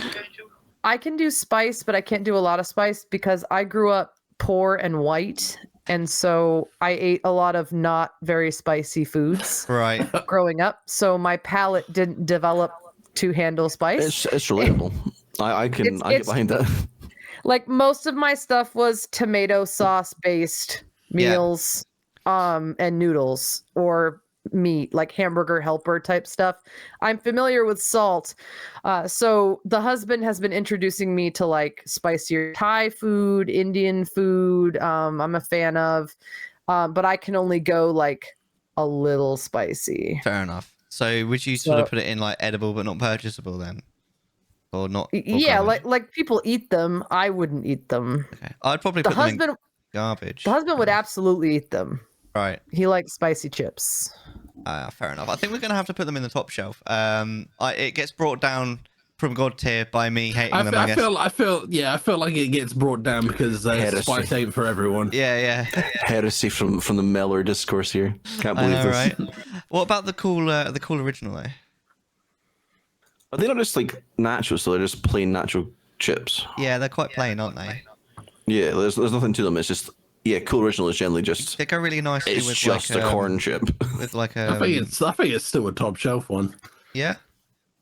I can do spice, but I can't do a lot of spice because I grew up poor and white, and so I ate a lot of not very spicy foods Right. growing up. So my palate didn't develop to handle spice. It's relatable. I get behind that. Like most of my stuff was tomato sauce based meals, and noodles or meat, like hamburger helper type stuff. I'm familiar with salt. So the husband has been introducing me to like spicier Thai food, Indian food. I'm a fan of, but I can only go like a little spicy. Fair enough. So would you sort of put it in like edible but not purchasable then? Or not? Yeah, like people eat them. I wouldn't eat them. Okay. I'd probably put them in garbage. The husband would absolutely eat them. Right. He likes spicy chips. Fair enough. I think we're going to have to put them in the top shelf. It gets brought down from God tier by me hating them, I guess. I feel like it gets brought down because spice ain't for everyone. Yeah. Heresy from the Mellar discourse here. Can't believe this. Right? What about the cool original though? Are they not just like natural? So they're just plain natural chips. Yeah, they're quite plain, aren't they? Yeah, there's nothing to them. It's just cool original is generally just. They go really nicely It's with just like a corn chip. With like I think it's still a top shelf one. Yeah.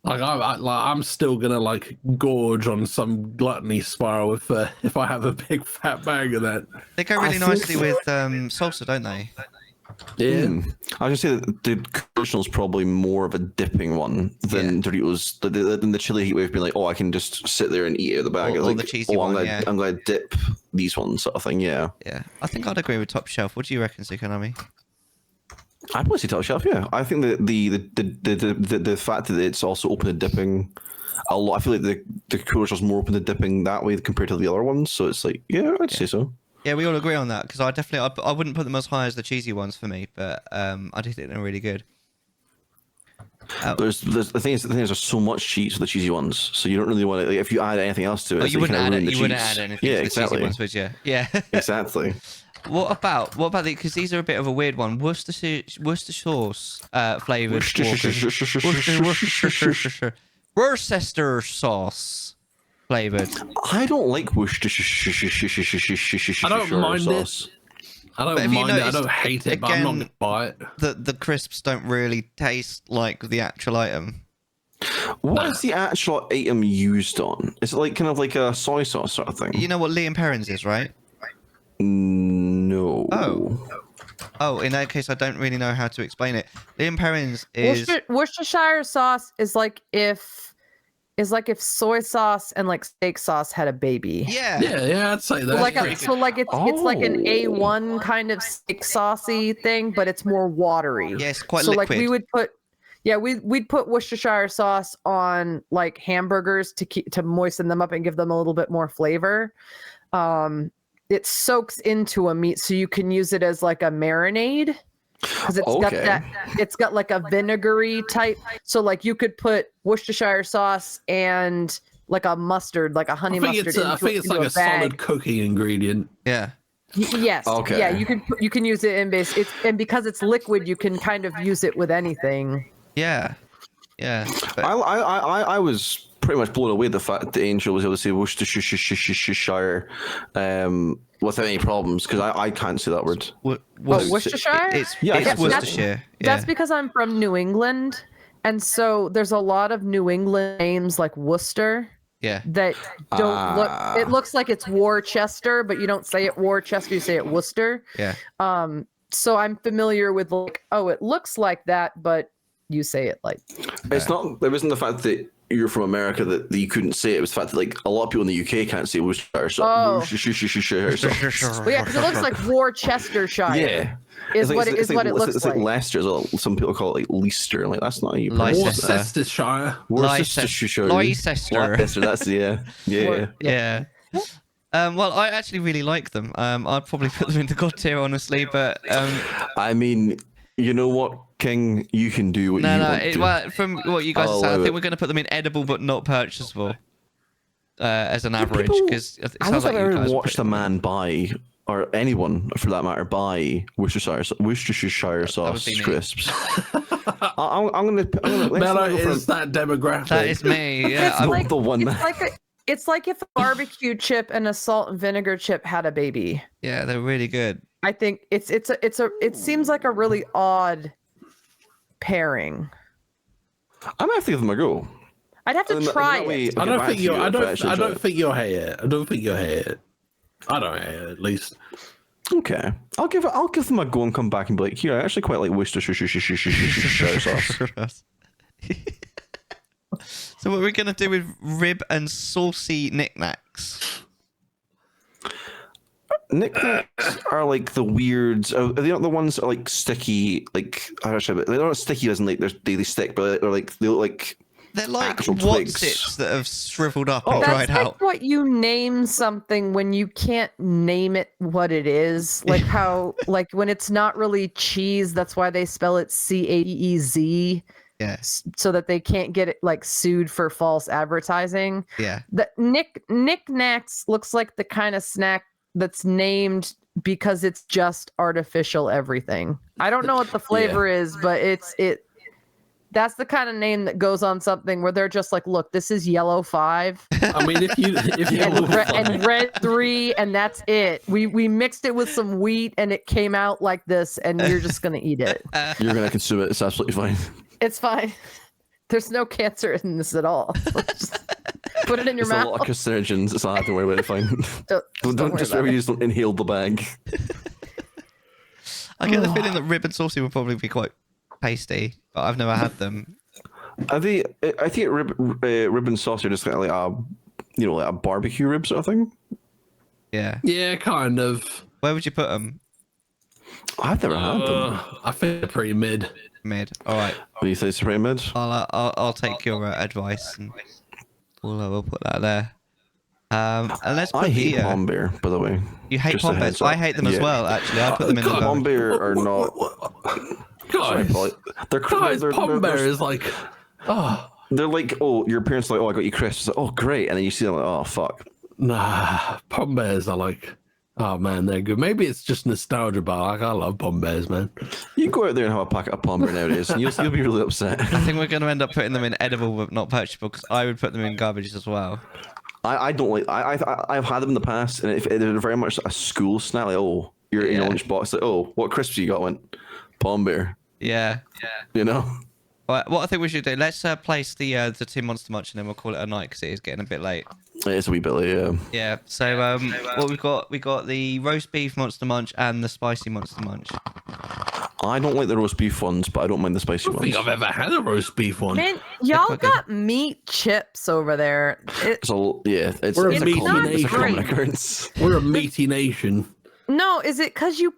Like I'm still gonna like gorge on some gluttony spiral if I have a big fat bag of that. They go really nicely with salsa, don't they? Yeah. I was gonna say that the original is probably more of a dipping one than Doritos. Than the chili heat wave being like, oh, I can just sit there and eat out of the bag. Or like, the cheesy one. I'm gonna dip these ones, sort of thing. Yeah. Yeah. I think I'd agree with top shelf. What do you reckon, Tsunami? I'd probably say top shelf. Yeah, I think that the fact that it's also open to dipping a lot. I feel like the cool original is more open to dipping that way compared to the other ones. So it's like, I'd say so. Yeah, we all agree on that because I wouldn't put them as high as the cheesy ones for me, but I do think they're really good. There's the thing is there's so much cheese for the cheesy ones, so you don't really want to. Like, if you add anything else to it, you wouldn't add anything to to the cheesy ones, would you? Yeah. Exactly. What about because these are a bit of a weird one. Worcestershire sauce flavored. Worcester sauce flavored. I don't like Worcestershire. I don't mind it. I don't mind it. I don't hate it, but I'm not gonna buy it. The crisps don't really taste like the actual item. What is the actual item used on? Is it like kind of like a soy sauce sort of thing? You know what Liam Perrins is, right? No. Oh, in that case, I don't really know how to explain it. Liam Perrins is Worcestershire sauce is like if soy sauce and like steak sauce had a baby. Yeah, I'd say that. It's like an A1 kind of steak saucy thing, but it's more watery. Yeah, it's quite so liquid. Like we'd put Worcestershire sauce on like hamburgers to moisten them up and give them a little bit more flavor. It soaks into a meat, so you can use it as like a marinade because it's got like a vinegary type. So like you could put Worcestershire sauce and like a mustard, like a honey mustard. I think it's like a solid cooking ingredient. Yeah. Yes. Okay. Yeah, you can use it in base. And because it's liquid, you can kind of use it with anything. Yeah. But I was pretty much blown away the fact that Angel was able to say Worcestershire without any problems because I can't say that word. Worcestershire? It's Worcestershire. That's because I'm from New England, and so there's a lot of New England names like Worcester. Yeah. That don't look. It looks like it's Worcester, but you don't say it Worcester. You say it Worcester. Yeah. So I'm familiar with like, it looks like that, but you say it like. It's not. It wasn't the fact that you're from America that you couldn't say it. It was the fact that like a lot of people in the UK can't say Worcestershire. Well, yeah, because it looks like Worcestershire. Yeah. Is what it looks like. It's like Leicester as well. Some people call it like Leicester. Like that's not how you pronounce it. Leicestershire. Leicester. That's yeah. Well, I actually really like them. I'd probably put them into God tier, honestly, but I mean, you know what, King? You can do what you want to. Well, from what you guys are saying, I think we're going to put them in edible but not purchasable as an average. Because I don't think I've ever watched a man buy or anyone for that matter, buy Worcestershire sauce crisps. I'm gonna. Mellar is that demographic. That is me. Yeah, It's like, the one. It's like if a barbecue chip and a salt and vinegar chip had a baby. Yeah, they're really good. I think it seems like a really odd pairing. I might have to give them a go. I'd have to try it. I don't think you'll hate it. I don't think you'll hate it. I don't hate it, at least. Okay, I'll give them a go and come back and be like, here, I actually quite like Worcestershire sauce. So what are we gonna do with rib and saucy knickknacks? Knickknacks are like the weird. Are they not the ones that are like sticky? Like I don't know, they're not sticky as in like they stick, but they look like. They're like actual what's-its that have shriveled up and That's dried like out. what you name something when you can't name it what it is. Like how, like when it's not really cheese, that's why they spell it CAEZ. Yes. So that they can't get it like sued for false advertising. Yeah. The knickknacks looks like the kind of snack that's named because it's just artificial everything. I don't know what the flavor is, but that's the kind of name that goes on something where they're just like, look, this is yellow 5. I mean, if you and red 3, and that's it. We mixed it with some wheat, and it came out like this, and you're just gonna eat it. You're gonna consume it. It's absolutely fine. It's fine. There's no cancer in this at all. Just put it in your mouth. A lot of carcinogens. It's not hard to worry about it. Fine. Don't just ever use don't inhale the bag. I get the feeling that rib and saucy would probably be quite tasty, but I've never had them. Are they? I think rib and sauce are just kind of like like a barbecue rib sort of thing. Yeah. Yeah, kind of. Where would you put them? I've never had them. I think they're pretty mid. Mid. All right. What do you say, pretty mid? I'll take your advice and we'll put that there. And let's put I hate palm bear, by the way. You hate palm bears? I hate them as well. Actually, I put them in the palm bear are not. Guys, palm bear is like, they're like, oh, your parents are like, oh, I got you crisps. Like, oh, great, and then you see them like, oh, fuck. Nah, palm bears are like, oh man, they're good. Maybe it's just nostalgia, but like, I love palm bears, man. You can go out there and have a packet of palm bear nowadays, and you'll be really upset. I think we're going to end up putting them in edible but not purchasable, because I would put them in garbage as well. I don't like. I've had them in the past, and they're very much a school snack. Like, oh, you're in your lunchbox. Like, oh, what crisps you got? Went palm bear. Yeah. You know. Well, what I think we should do, let's place the 2 Monster Munch, and then we'll call it a night because it is getting a bit late. It is a wee bit late, yeah. Yeah. So what we got the roast beef Monster Munch and the spicy Monster Munch. I don't like the roast beef ones, but I don't mind the spicy ones. I don't think I've ever had a roast beef one. Man, y'all got meat chips over there. It's a common occurrence. We're a meaty nation. No, is it because you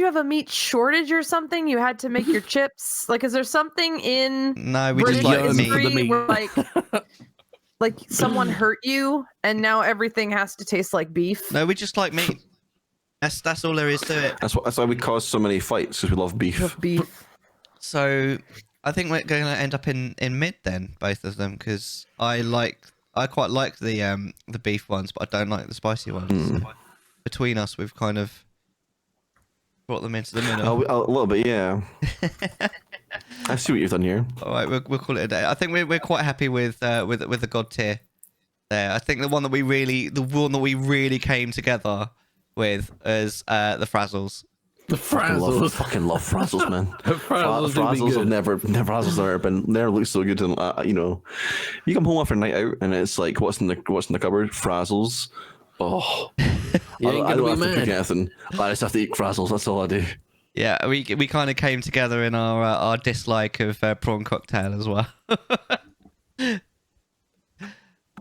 have a meat shortage or something? You had to make your chips? Like, is there something in we British just like history where like someone hurt you and now everything has to taste like beef? No, we just like meat. That's all there is to it. That's why we cause so many fights, because we love beef. So I think we're going to end up in mid then, both of them, because I quite like the beef ones, but I don't like the spicy ones. Between us, we've kind of brought them into the middle. A little bit, yeah. I see what you've done here. All right, we'll call it a day. I think we're quite happy with the god tier there. I think the one that we really came together with is the Frazzles. The Frazzles. Fucking love Frazzles, man. Frazzles have never looked so good. And you come home after a night out and it's like, what's in the cupboard? Frazzles. Oh, I don't have to pick anything. I just have to eat Frazzles. That's all I do. Yeah, we kind of came together in our dislike of prawn cocktail as well.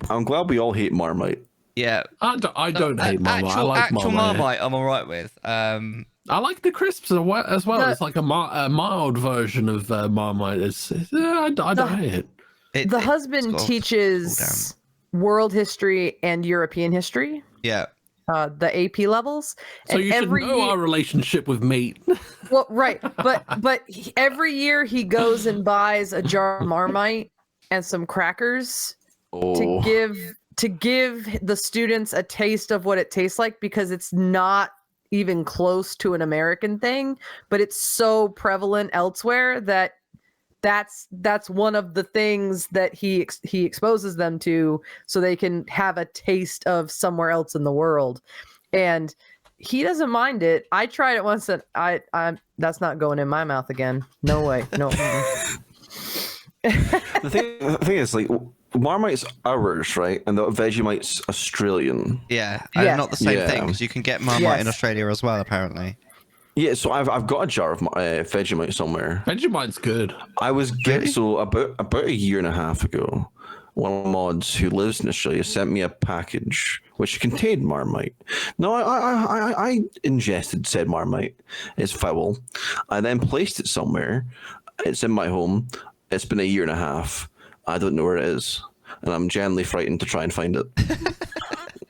I'm glad we all hate Marmite. Yeah, I don't hate Marmite. I like actual Marmite. I'm all right with. I like the crisps as well. It's like a mild version of Marmite. I don't hate it. The husband teaches world history and European history. Yeah. The AP levels. So you should know our relationship with meat. Well, right, but every year he goes and buys a jar of Marmite and some crackers to give the students a taste of what it tastes like, because it's not even close to an American thing, but it's so prevalent elsewhere that that's one of the things that he exposes them to, so they can have a taste of somewhere else in the world. And he doesn't mind it. I tried it once, and I that's not going in my mouth again. No way. No. The thing is, like, Marmite's ours, right? And the Vegemite's Australian. Yeah, and Yes. not the same thing, because you can get Marmite in Australia as well, apparently. Yeah, so I've got a jar of Vegemite somewhere. Vegemite's good. I was so about a year and a half ago, one of the mods who lives in Australia sent me a package which contained Marmite. No, I ingested said Marmite. It's foul. I then placed it somewhere. It's in my home. It's been a year and a half. I don't know where it is, and I'm genuinely frightened to try and find it.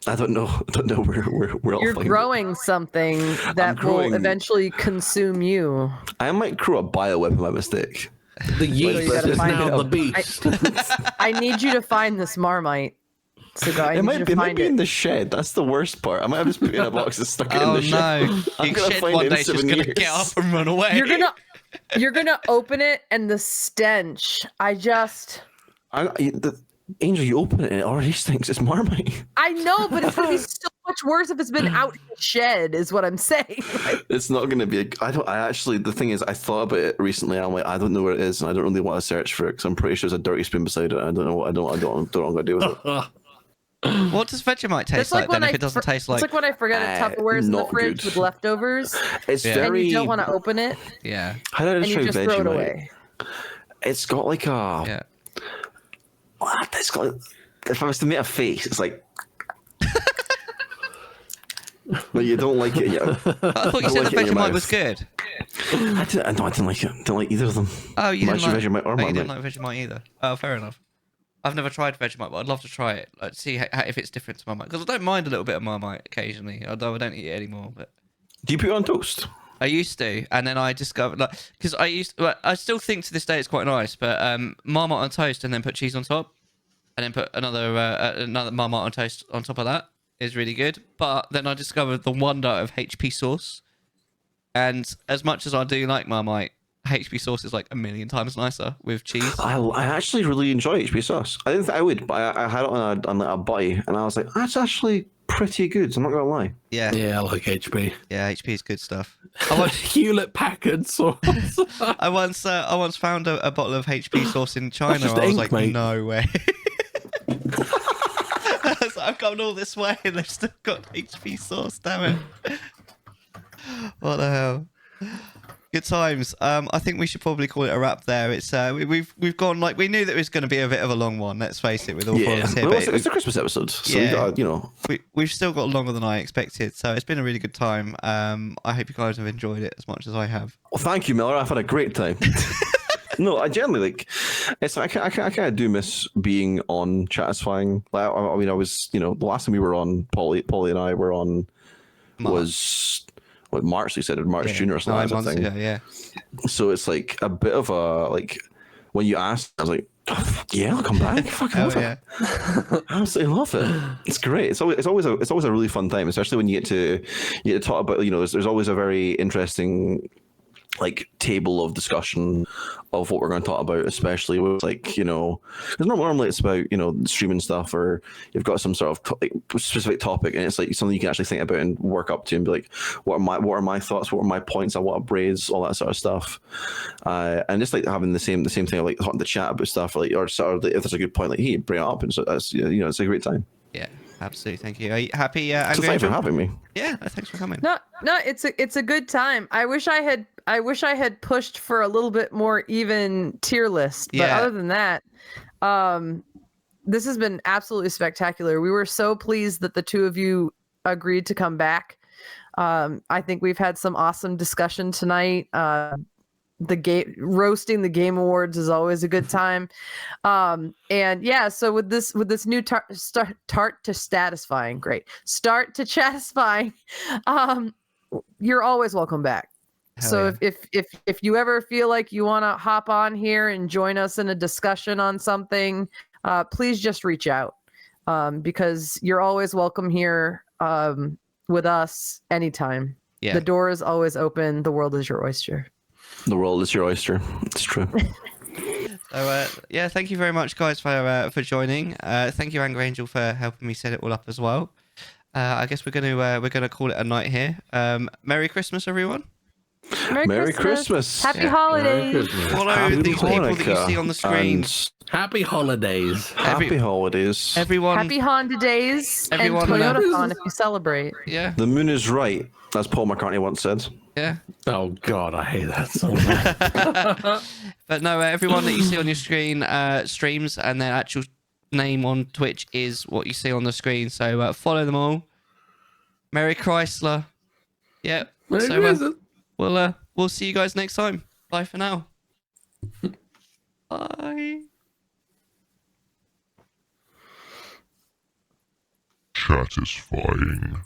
I don't know where I'll You're find growing something that will eventually consume you. I might grow a bioweapon by mistake. The yeast is find now it. the beast. I need you to find this Marmite. So I It need you to might find be it. in the shed. That's the worst part. I might have just put it in a box and stuck it in the shed. No. I'm You gonna shed find one it in day, she's 7 going to years. get up and run away. You're gonna open it, and the stench. Angel, you open it and it already stinks. It's Marmite. I know, but it's gonna be so much worse if it's been out in the shed. Is what I'm saying. It's not going to be. The thing is, I thought about it recently. I'm like, I don't know where it is, and I don't really want to search for it because I'm pretty sure there's a dirty spoon beside it. I don't know. I don't know what I'm going to do with it. What does Vegemite taste like then if it doesn't taste like... It's like when I forget Tupperware's in the not fridge good. with leftovers, It's Yeah. very. and you don't want to open it, Yeah. How did I and you try just throw it Vegemite? away. It's got like a. Yeah. It's got. If I was to make a face, it's like. But you don't like it, yeah. I thought you said like the it in your Vegemite mouth. was good. I didn't like it. Didn't like either of them. Oh, you didn't Much like Vegemite or oh, you didn't Marmite. like Vegemite either. Oh, fair enough. I've never tried Vegemite, but I'd love to try it. Like, see if it's different to Marmite. Because I don't mind a little bit of Marmite occasionally, although I don't eat it anymore. But Do you put it on toast? I used to, and then I discovered, like, because I still think to this day it's quite nice, but Marmite on toast and then put cheese on top, and then put another Marmite on toast on top of that is really good. But then I discovered the wonder of HP sauce, and as much as I do like Marmite, HP sauce is like a million times nicer with cheese. I actually really enjoy HP sauce. I didn't think I would, but I had it on a bite, and I was like, that's actually pretty good. I'm not gonna lie. Yeah, Yeah, I like HP. yeah, HP is good stuff. Hewlett Packard sauce. I once found a bottle of HP sauce in China. just I was ink, like, mate. no way. So I've gone all this way and they've still got HP sauce. Damn it! What the hell? Good times. I think we should probably call it a wrap there. It's we've gone, like, we knew that it was going to be a bit of a long one. Let's face it, with all four of us here. Well, but it's the Christmas episode, so Yeah. we got, you know. we've still got longer than I expected, so it's been a really good time. I hope you guys have enjoyed it as much as I have. Well, thank you, Mellar. I've had a great time. No, I generally like. It's I kind of do miss being on Chattisfying. Like, I mean, I was, you know, the last time we were on, Polly and I were on, was what, March? They said March, June or something. 9 months I think. ago, yeah. So it's like a bit of a, like, when you asked, I was like, yeah, I'll come back. Fucking Oh love yeah. it. I absolutely love it. It's great. It's always a really fun time, especially when you get to talk about, you know, there's always a very interesting, like, table of discussion of what we're going to talk about, especially with, like, you know, because normally it's about, you know, streaming stuff, or you've got some sort of like, specific topic, and it's like something you can actually think about and work up to and be like, what are my thoughts, what are my points, I want to raise, all that sort of stuff, and just like having the same thing of, like, wanting to chat about stuff, like, or sort of, if there's a good point, like, hey, bring it up, and so that's, you know, it's a great time. Yeah, absolutely. Thank you. Are you happy? So Angry thanks for Angel? having me. Yeah, thanks for coming. No, it's a good time. I wish I had pushed for a little bit more even tier list. But Yeah. other than that, this has been absolutely spectacular. We were so pleased that the two of you agreed to come back. I think we've had some awesome discussion tonight. Roasting the Game Awards is always a good time. And yeah, so with this new start to Satisfying, great. Start to Chattisfying, you're always welcome back. Hell So yeah. if you ever feel like you want to hop on here and join us in a discussion on something, please just reach out, because you're always welcome here with us anytime. Yeah. The door is always open. The world is your oyster. The world is your oyster. It's true. So yeah, thank you very much, guys, for joining. Thank you, Angry Angel, for helping me set it all up as well. I guess we're gonna call it a night here. Merry Christmas, everyone. Merry Christmas. Happy holidays. Follow Happy these people that you Hanukkah see on the screen. and Happy holidays. Happy holidays. Everyone. Happy Honda days Everyone, and Toyota if you celebrate. Yeah. The moon is right, as Paul McCartney once said. Yeah. Oh God, I hate that so much. But no, everyone that you see on your screen streams, and their actual name on Twitch is what you see on the screen. So follow them all. Merry Chrysler. Yeah. Merry So Christmas. we'll see you guys next time. Bye for now. Bye. Chattisfying.